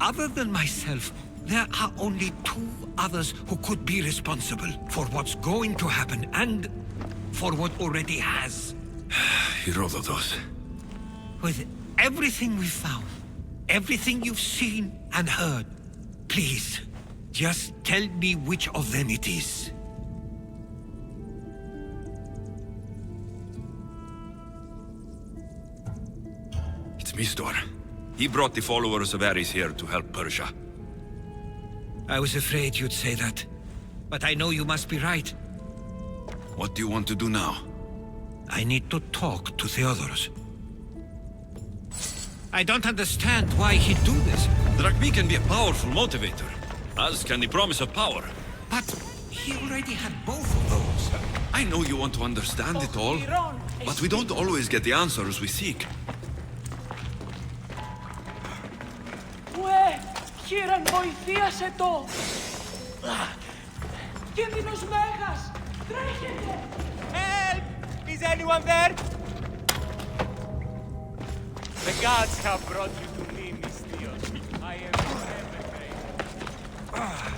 other than myself, there are only two others who could be responsible for what's going to happen and for what already has. Herodotus. With everything we've found, everything you've seen and heard, please, just tell me which of them it is. It's Mistor. He brought the followers of Ares here to help Persia. I was afraid you'd say that. But I know you must be right. What do you want to do now? I need to talk to Theodorus. I don't understand why he'd do this. Drachmi can be a powerful motivator, as can the promise of power. But he already had both of those. I know you want to understand it all, but we don't always get the answers we seek. Κίνδυνος μέγας! Τρέχετε! Help! Is anyone there? The gods have brought you to me, Mystios. I am forever grateful.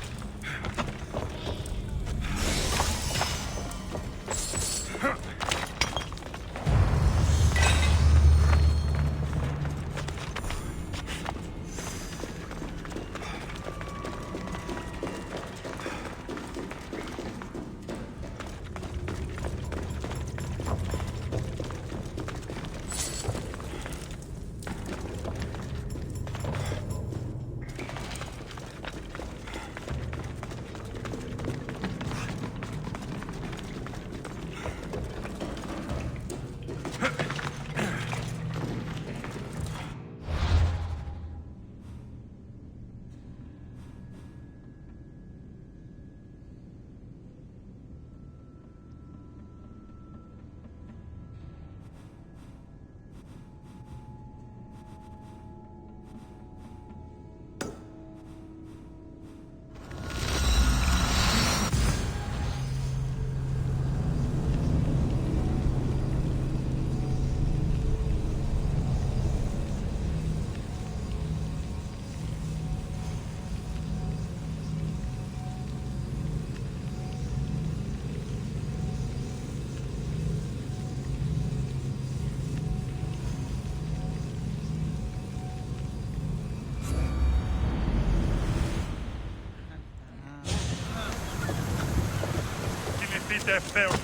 Κινηθείτε ευθέως.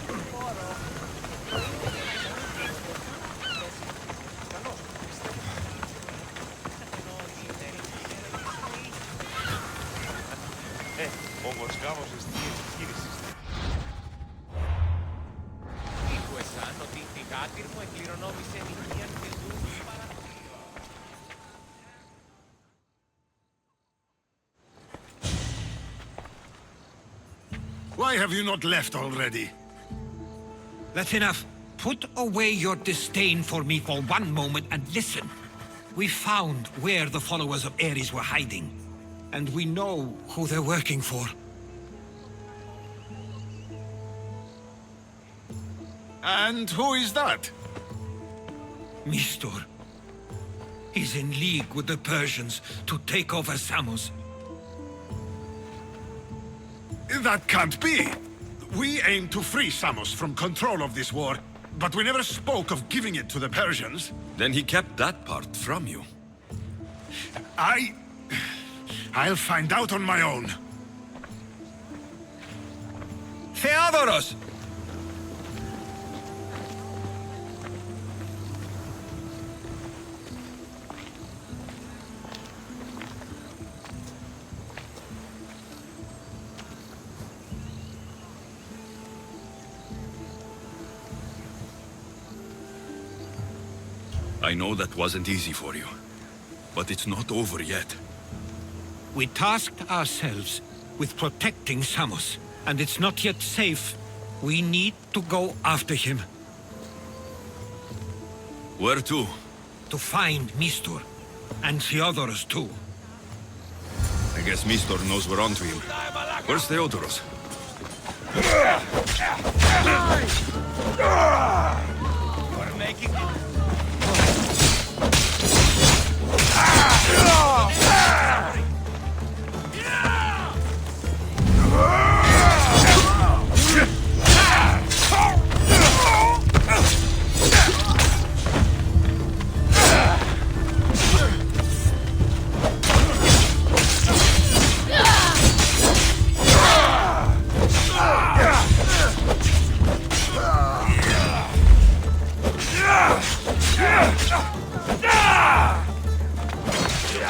Όμως γάμος εστί επιχείρησης. Ήκουεσαν ότι η θυγάτηρ μου εκκληρονόμησε νυχίαν και ζουν παραθύριο. Why have you not left already? That's enough. Put away your disdain for me for one moment and listen. We found where the followers of Ares were hiding, and we know who they're working for. And who is that? Mistor. He's in league with the Persians to take over Samos. That can't be! We aim to free Samos from control of this war, but we never spoke of giving it to the Persians. Then he kept that part from you. I'll find out on my own. Theodoros! I know that wasn't easy for you, but it's not over yet. We tasked ourselves with protecting Samos, and it's not yet safe. We need to go after him. Where to? To find Mistor, and Theodoros too. I guess Mistor knows we're onto him. Where's Theodoros? We're making it.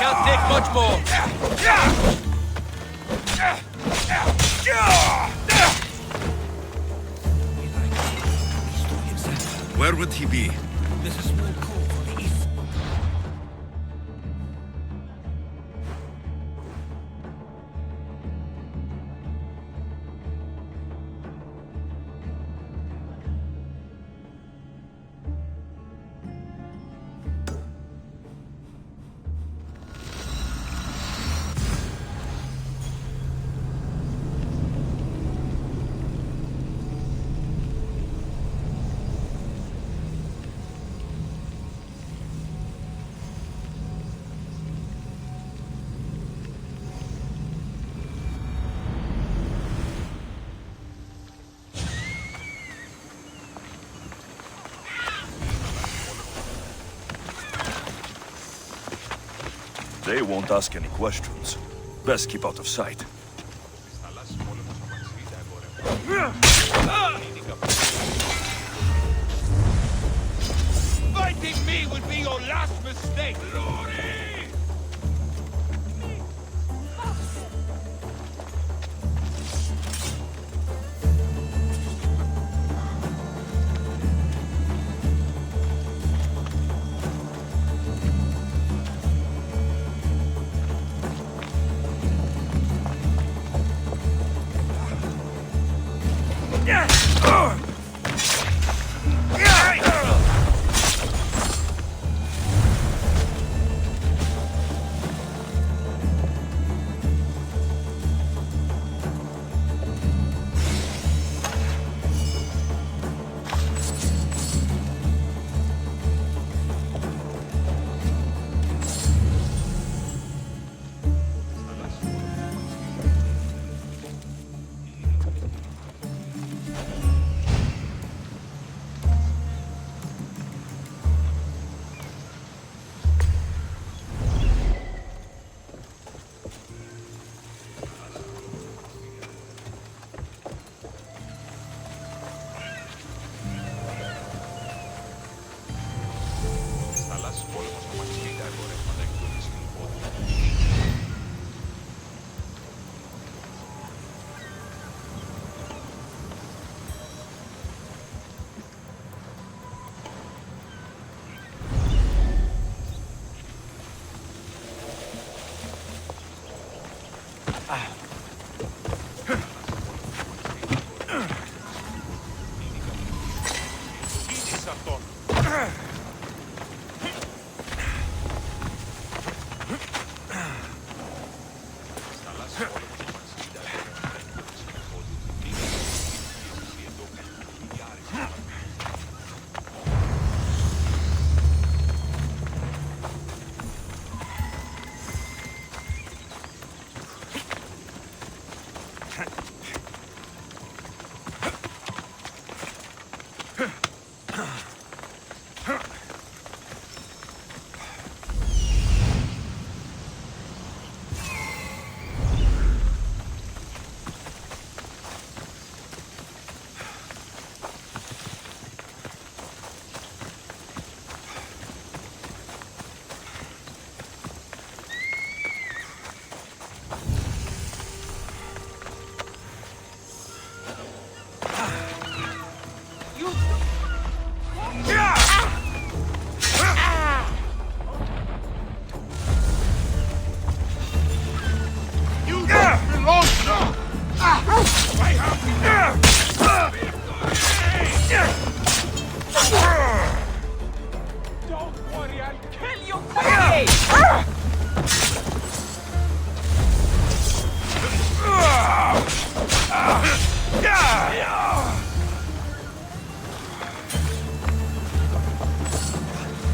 Can't take much more. Where would he be? There's a small cove on the east. They won't ask any questions. Best keep out of sight. Fighting me would be your last mistake!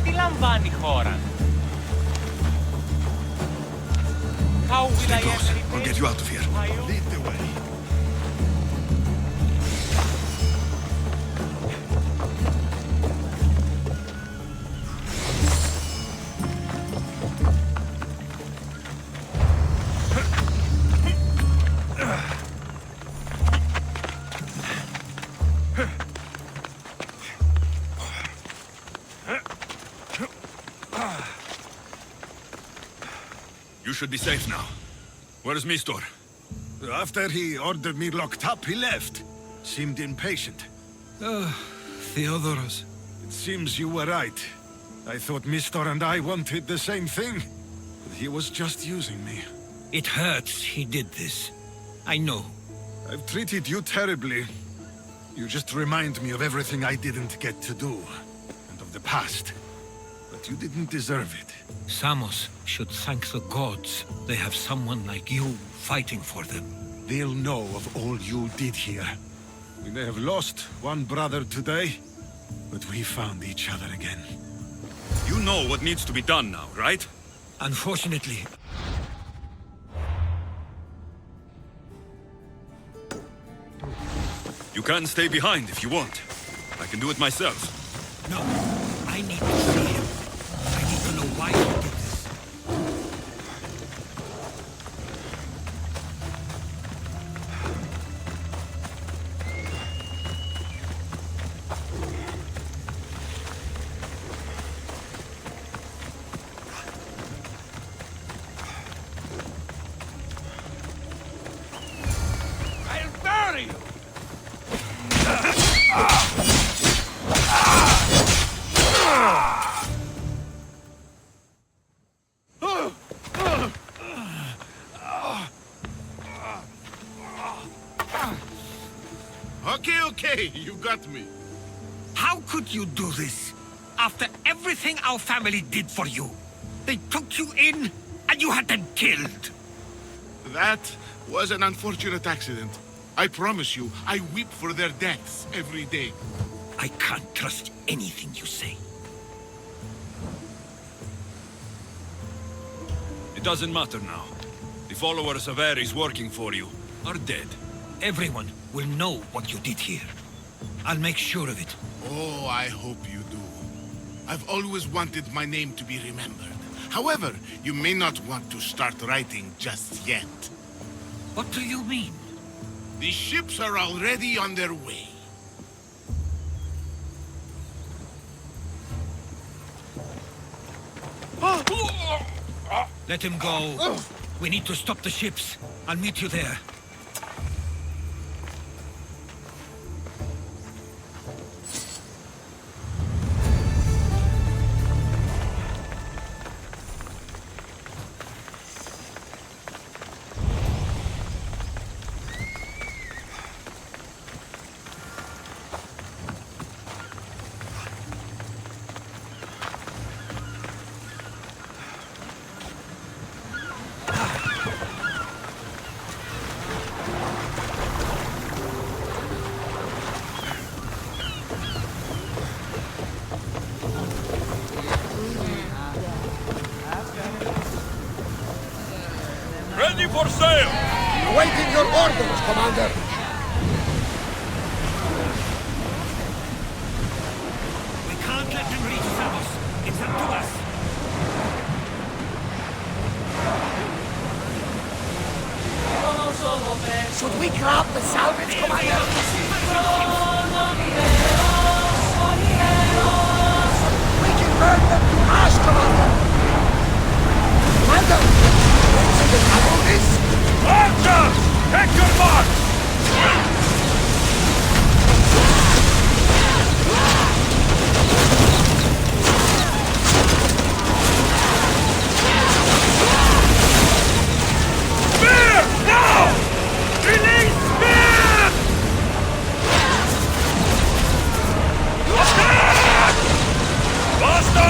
Τι λαμβάνει η χώρα? How will I ever repay? I'll get you out of here. Lead the way. You should be safe now. Where's Mistor? After he ordered me locked up, he left. Seemed impatient. Theodoros. It seems you were right. I thought Mistor and I wanted the same thing. But he was just using me. It hurts he did this. I know. I've treated you terribly. You just remind me of everything I didn't get to do. And of the past. But you didn't deserve it. Samos should thank the gods. They have someone like you fighting for them. They'll know of all you did here. We may have lost one brother today, but we found each other again. You know what needs to be done now, right? Unfortunately. You can stay behind if you want. I can do it myself. No, I need to see him. I need to know why he did this. are you? Okay, you got me. How could you do this? After everything our family did for you. They took you in, and you had them killed. That was an unfortunate accident. I promise you, I weep for their deaths every day. I can't trust anything you say. It doesn't matter now. The followers of Ares working for you are dead. Everyone will know what you did here. I'll make sure of it. Oh, I hope you do. I've always wanted my name to be remembered. However, you may not want to start writing just yet. What do you mean? The ships are already on their way. Let him go. We need to stop the ships. I'll meet you there. Ready for sail! Awaiting your orders, Commander! We can't let them reach Samos. It's up to us. Should we grab the salvage, Commander? We can burn them to ash, Commander! Commander! Don't you handle this? Archers! Take your mark! Spear! Now! Release spear! Attack! Basta!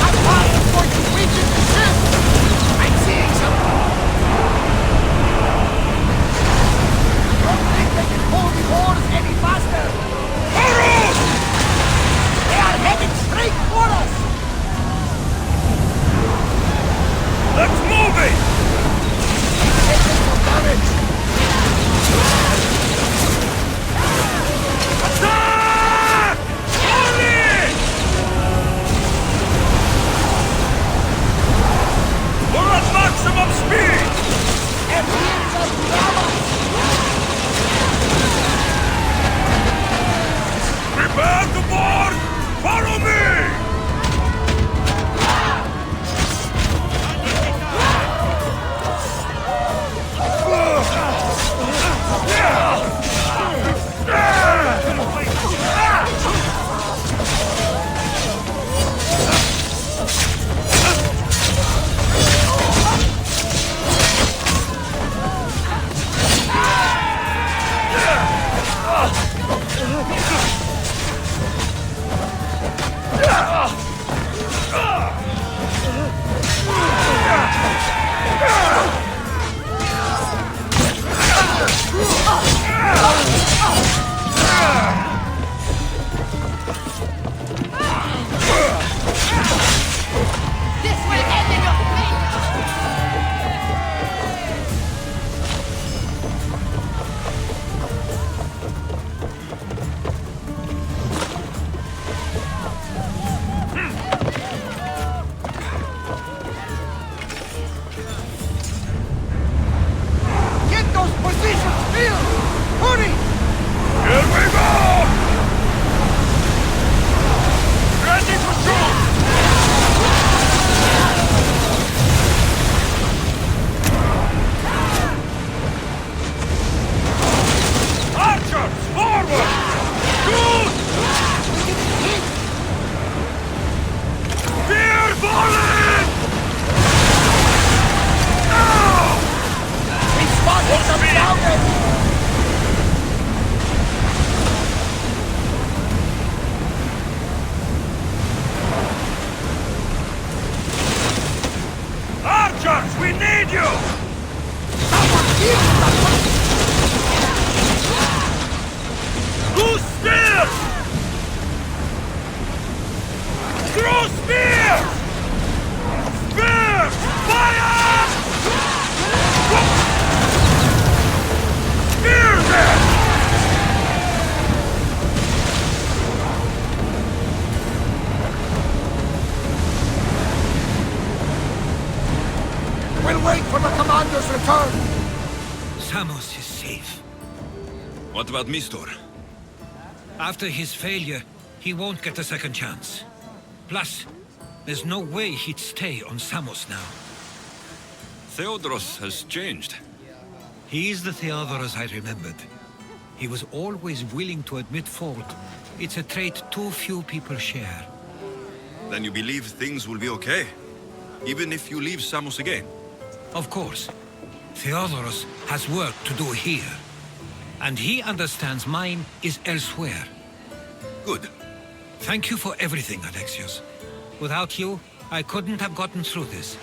I'm fighting for you, weak To spear! Spear! Fire! Spear them! We'll wait for the commander's return. Samos is safe. What about Mistor? After his failure, he won't get a second chance. Plus, there's no way he'd stay on Samos now. Theodoros has changed. He's the Theodoros I remembered. He was always willing to admit fault. It's a trait too few people share. Then you believe things will be okay? Even if you leave Samos again? Of course. Theodoros has work to do here. And he understands mine is elsewhere. Good. Thank you for everything, Alexios. Without you, I couldn't have gotten through this.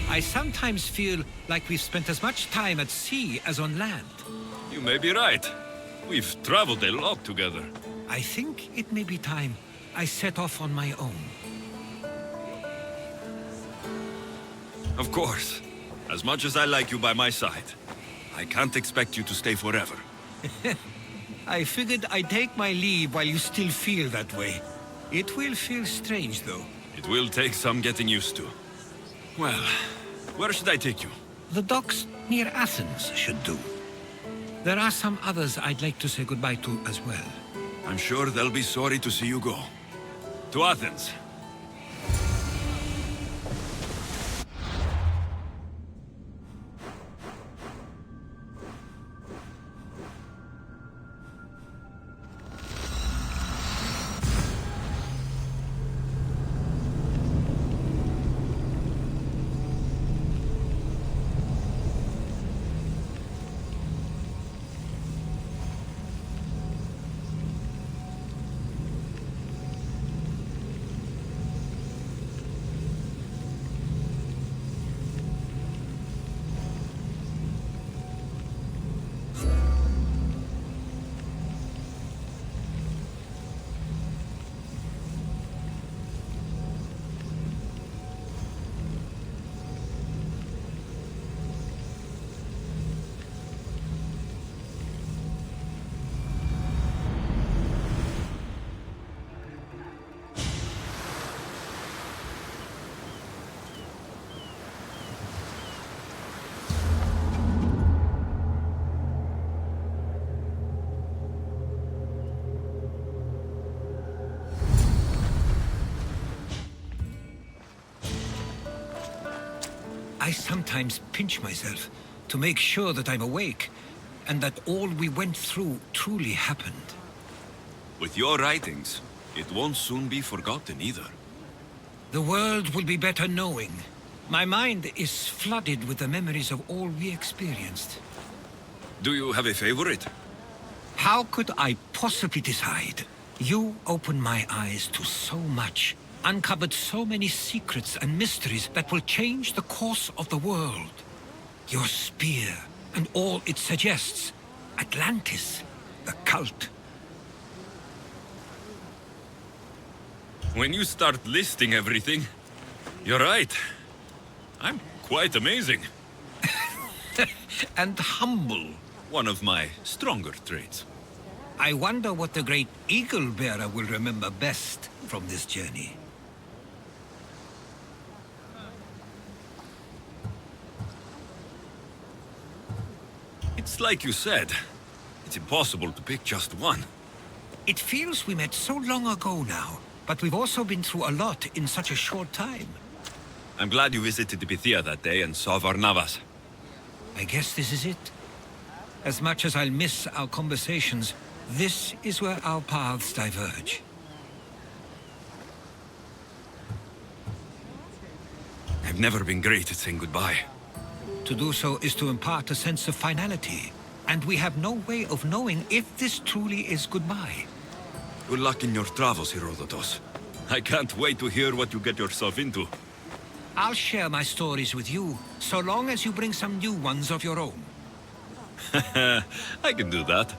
I sometimes feel like we've spent as much time at sea as on land. You may be right. We've traveled a lot together. I think it may be time I set off on my own. Of course. As much as I like you by my side, I can't expect you to stay forever. I figured I'd take my leave while you still feel that way. It will feel strange, though. It will take some getting used to. Well, where should I take you? The docks near Athens should do. There are some others I'd like to say goodbye to as well. I'm sure they'll be sorry to see you go. To Athens. I sometimes pinch myself to make sure that I'm awake, and that all we went through truly happened. With your writings, it won't soon be forgotten either. The world will be better knowing. My mind is flooded with the memories of all we experienced. Do you have a favorite? How could I possibly decide? You opened my eyes to so much, uncovered so many secrets and mysteries that will change the course of the world. Your spear and all it suggests. Atlantis, the cult. When you start listing everything, you're right. I'm quite amazing. And humble. One of my stronger traits. I wonder what the great Eagle Bearer will remember best from this journey. It's like you said. It's impossible to pick just one. It feels we met so long ago now, but we've also been through a lot in such a short time. I'm glad you visited the Pythia that day and saw Varnavas. I guess this is it. As much as I'll miss our conversations, this is where our paths diverge. I've never been great at saying goodbye. To do so is to impart a sense of finality, and we have no way of knowing if this truly is goodbye. Good luck in your travels, Herodotos. I can't wait to hear what you get yourself into. I'll share my stories with you, so long as you bring some new ones of your own. I can do that.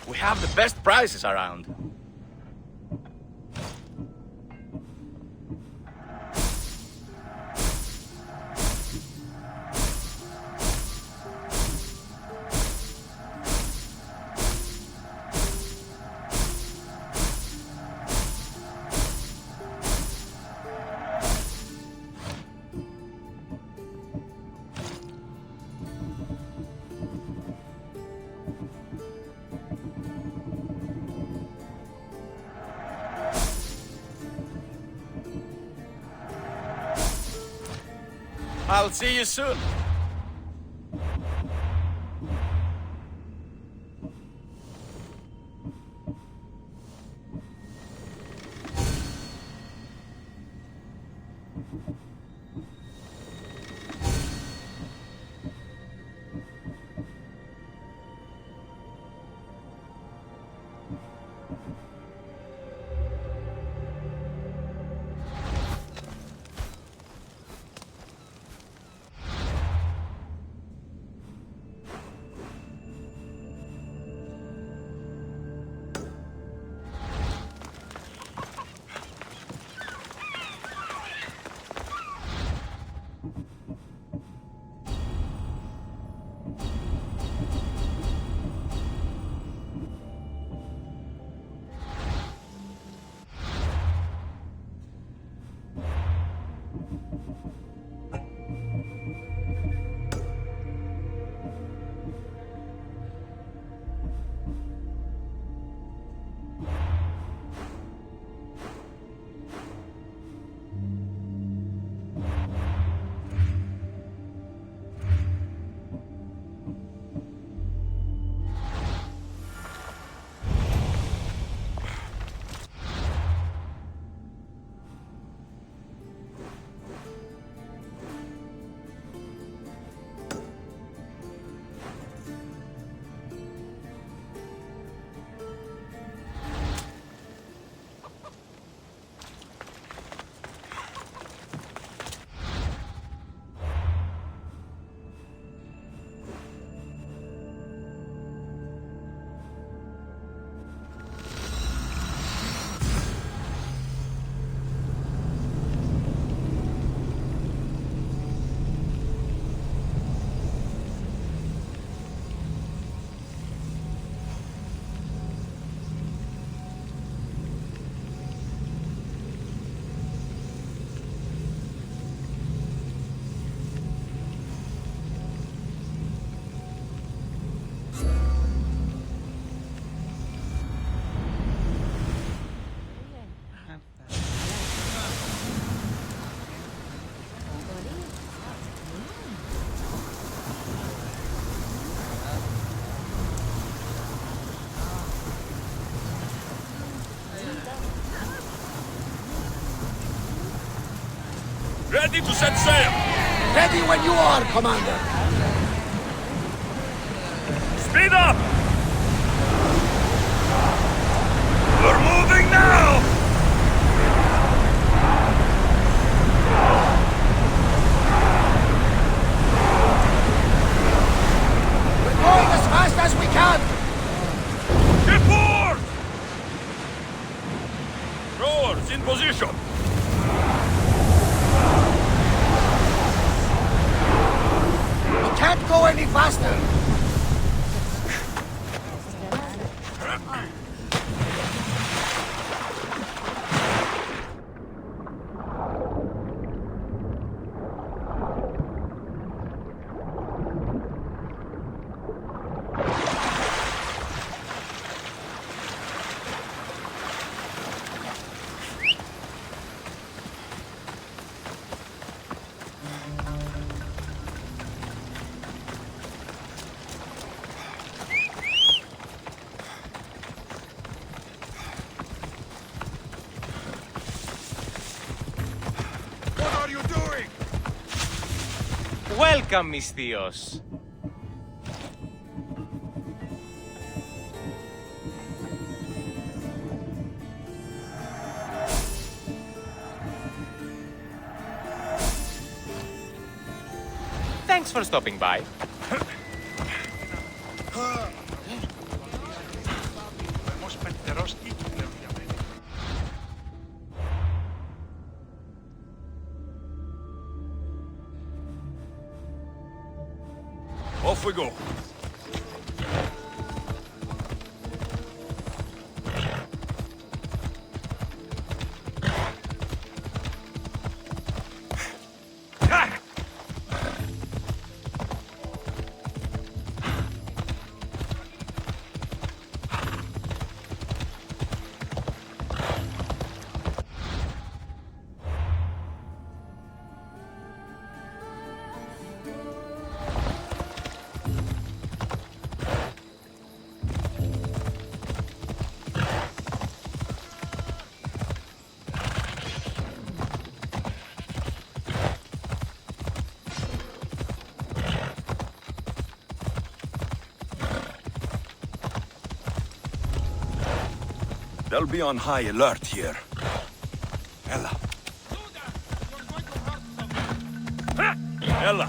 We have the best prices around. I'll see you soon. Ready to set sail! Ready when you are, Commander! Speed up! We're moving now! faster! What are you doing? Welcome, mis tíos. Thanks for stopping by. Hemos πεντερώσει πλέον για μένα. Off we go. They'll be on high alert here. Ella. Ella.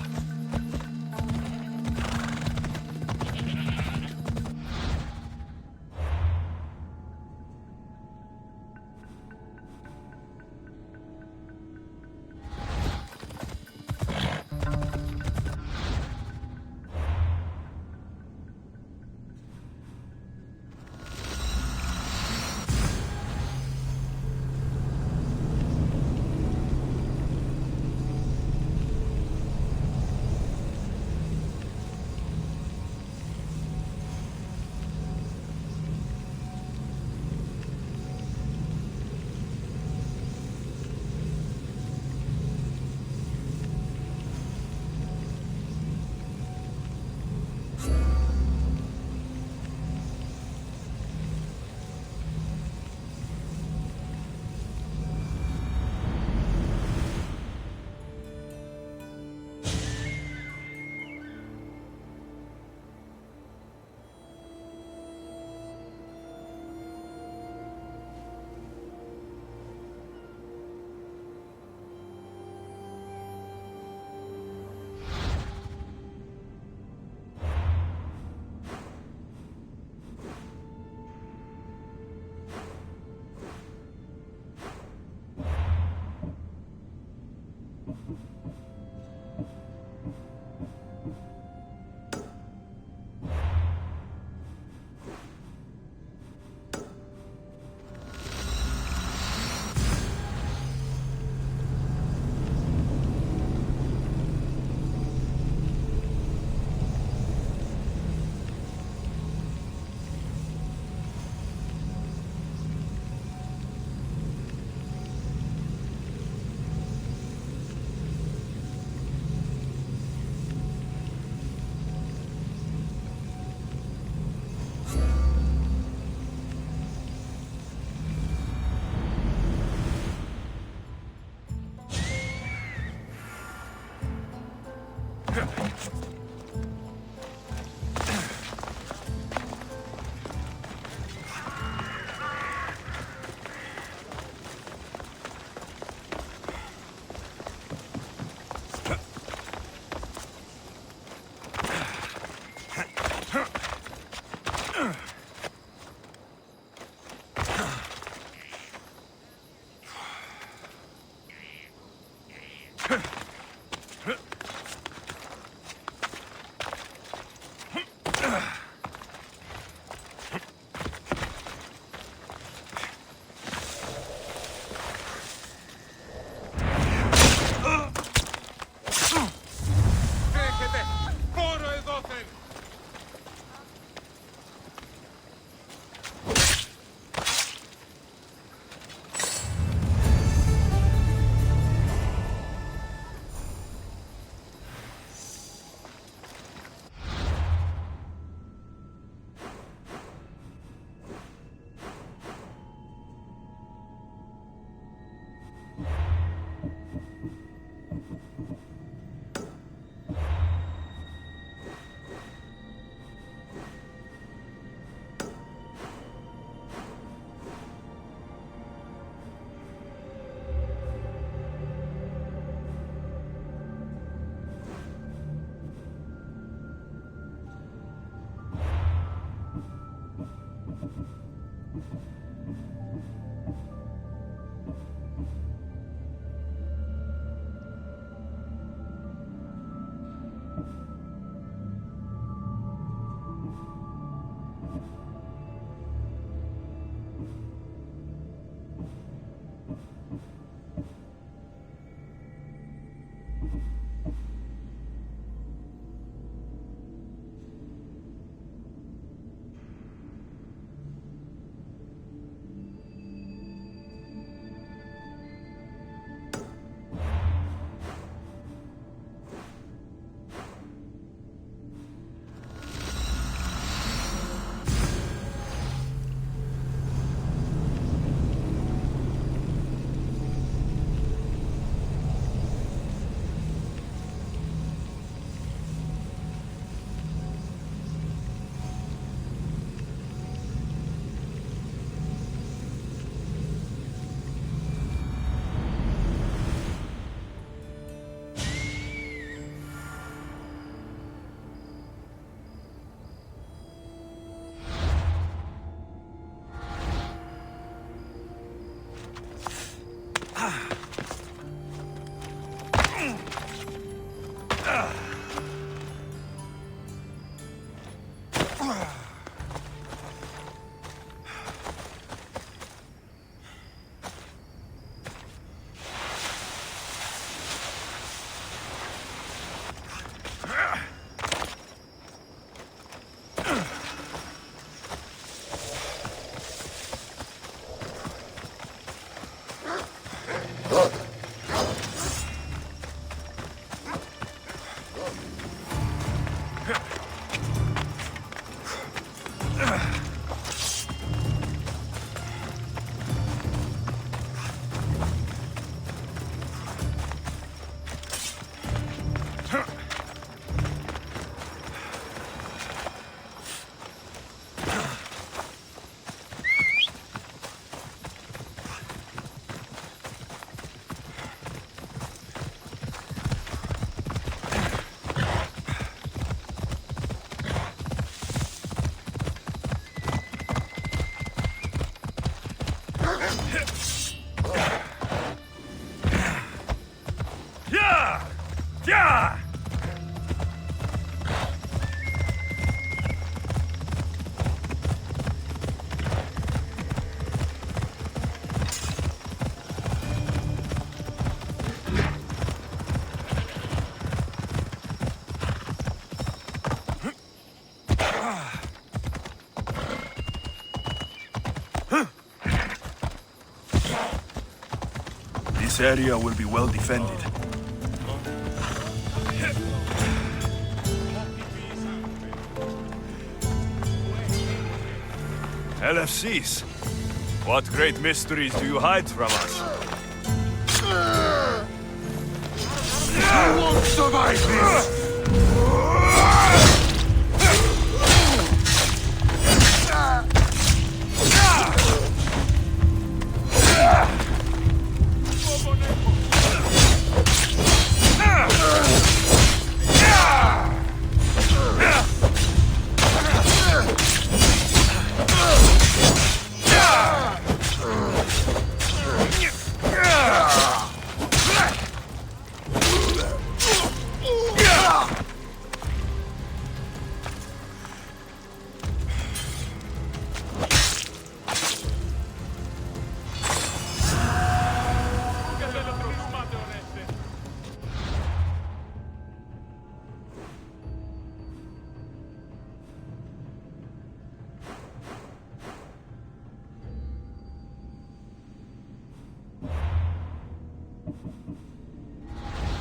This area will be well defended. LFCs. What great mysteries do you hide from us? I won't survive this!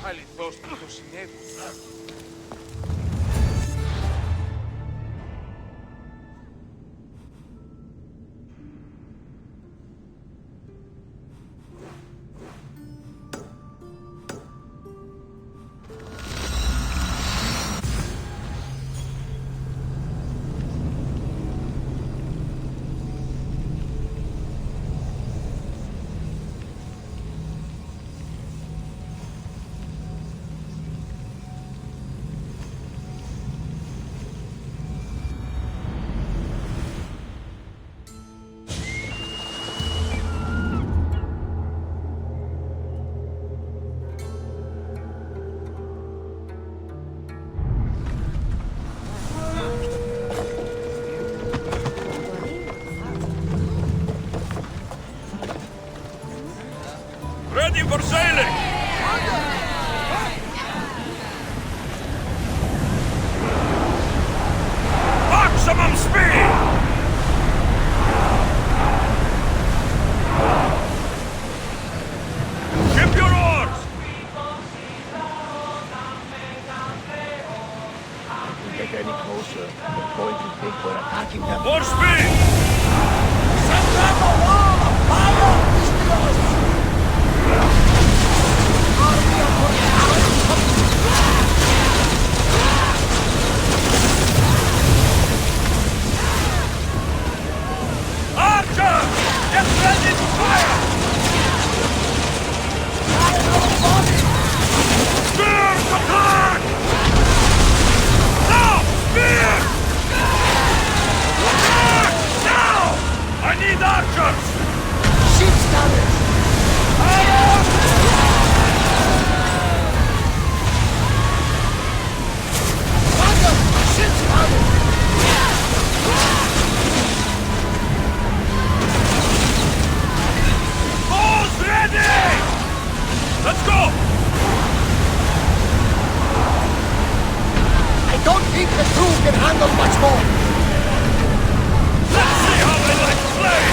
Αληθώς που το συνέβη. Ready for sailing! Maximum speed! Ship your oars! If we get any closer, they're going to think we're attacking them. More speed! Set them a wall of fire, Mistios! Army of Archer! Get ready to fire! Spears attack! Now! Spears! Attack! Now! I need archers! Ship's damage! Fire! Ship's damage! Bows ready! Let's go! I don't think the crew can handle much more. Let's see how they like to play!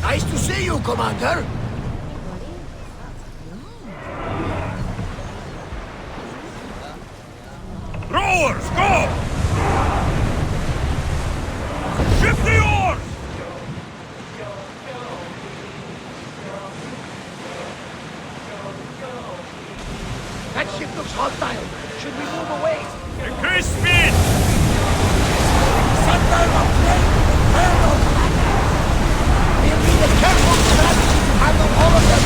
Nice to see you, Commander. Rowers, go! Shift the oars! That ship looks hostile. Should we move away? Increase speed! Set them aflame! Burn them! We'll need a careful strategy to handle all of them.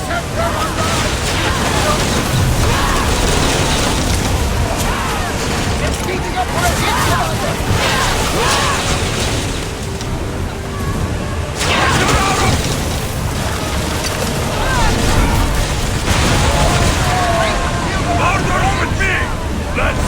Set them on They're speeding up for a hit, Commander! Orders with me! Let's...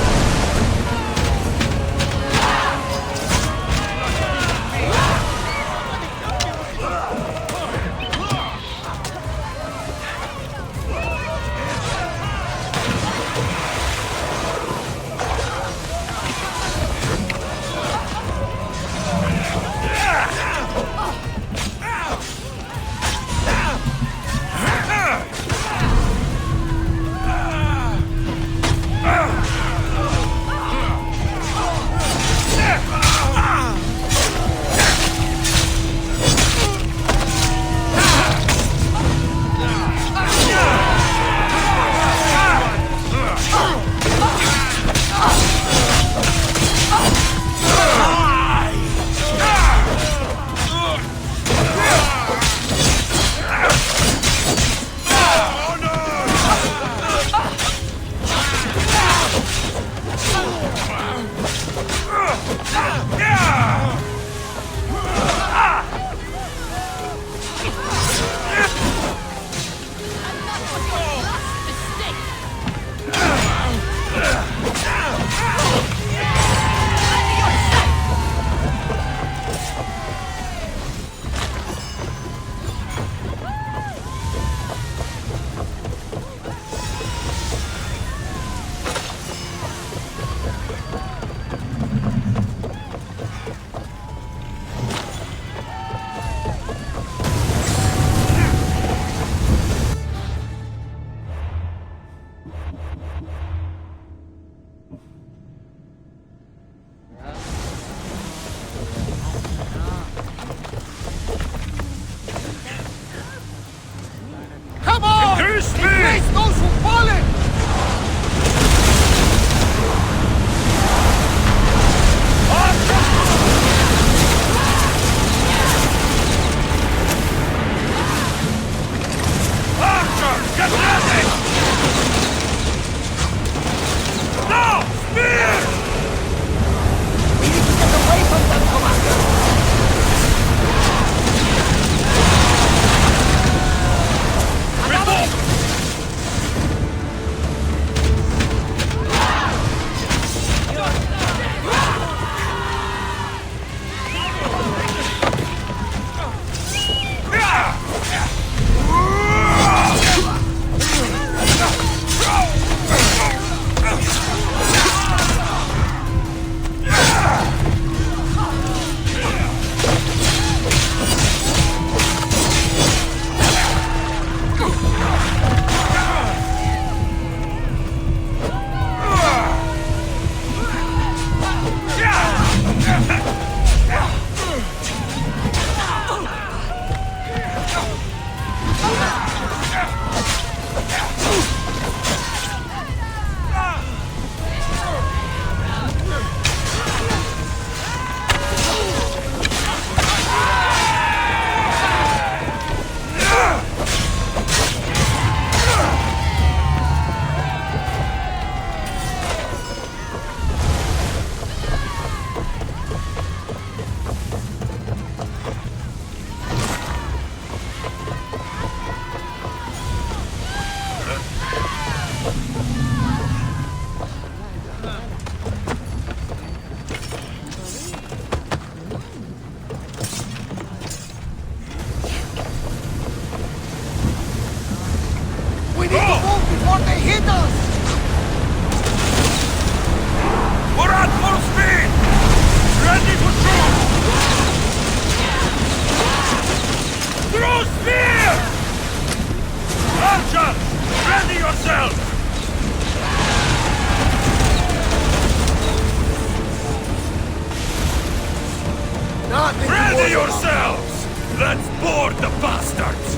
yourself! Ready yourselves! Let's board the bastards!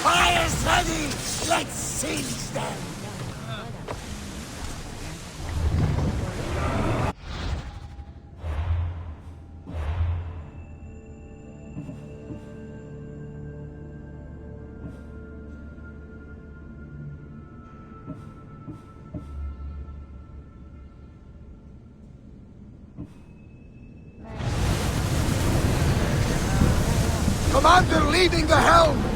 Fire's ready! Let's seize them! Commander leading the helm!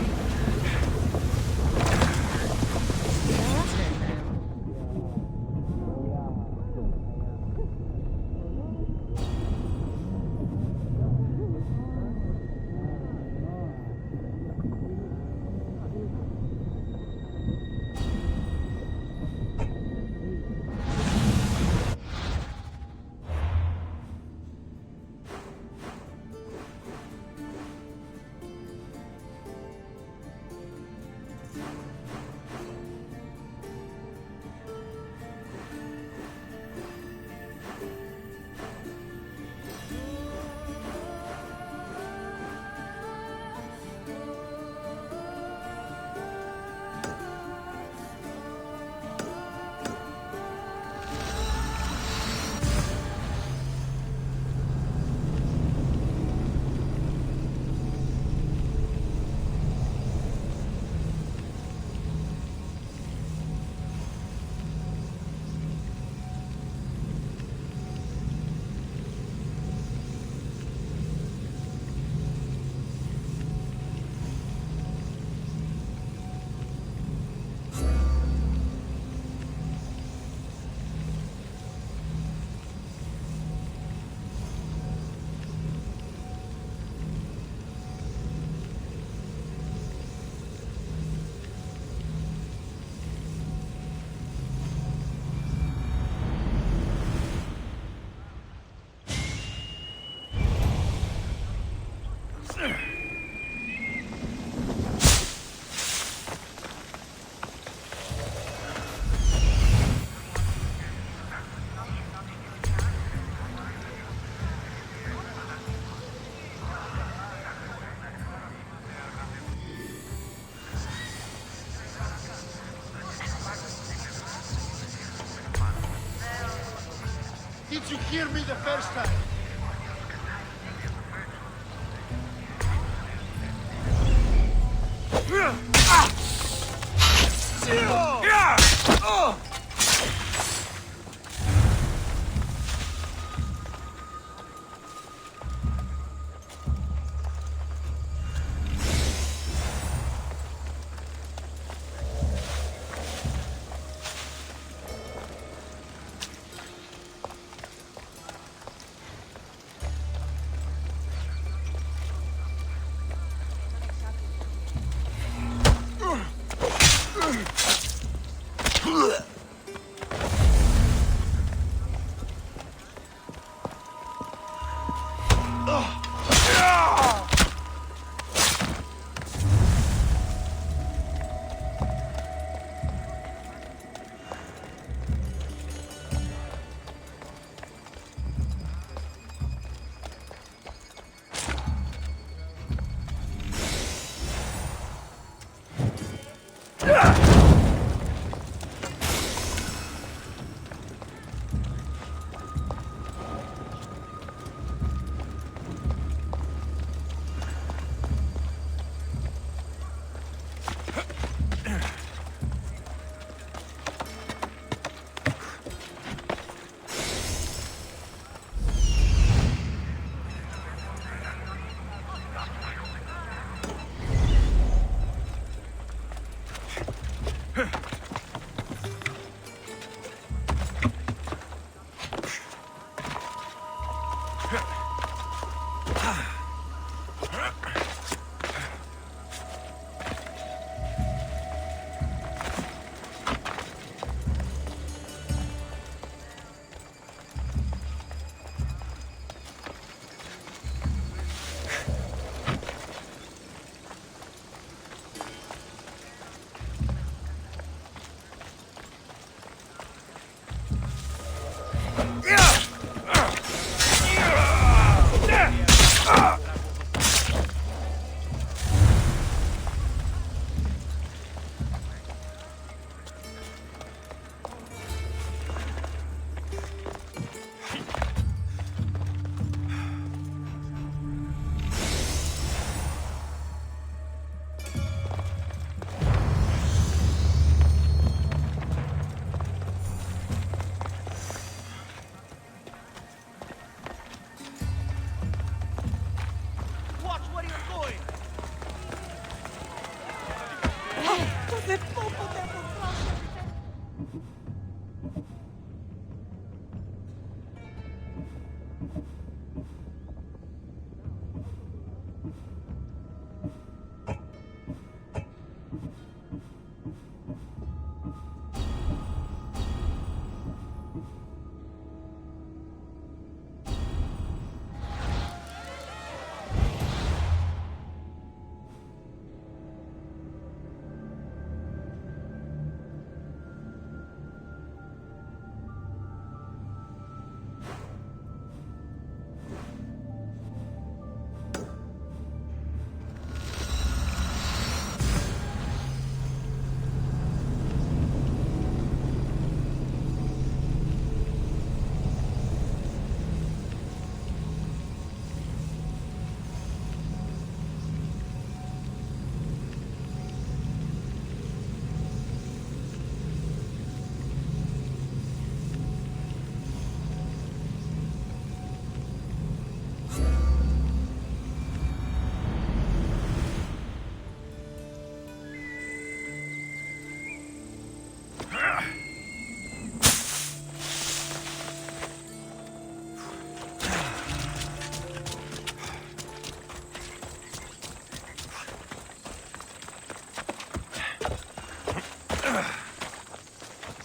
Did you hear me the first time?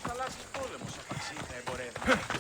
Θαλάσσιος πόλεμος απαξί θα εμπορεύει.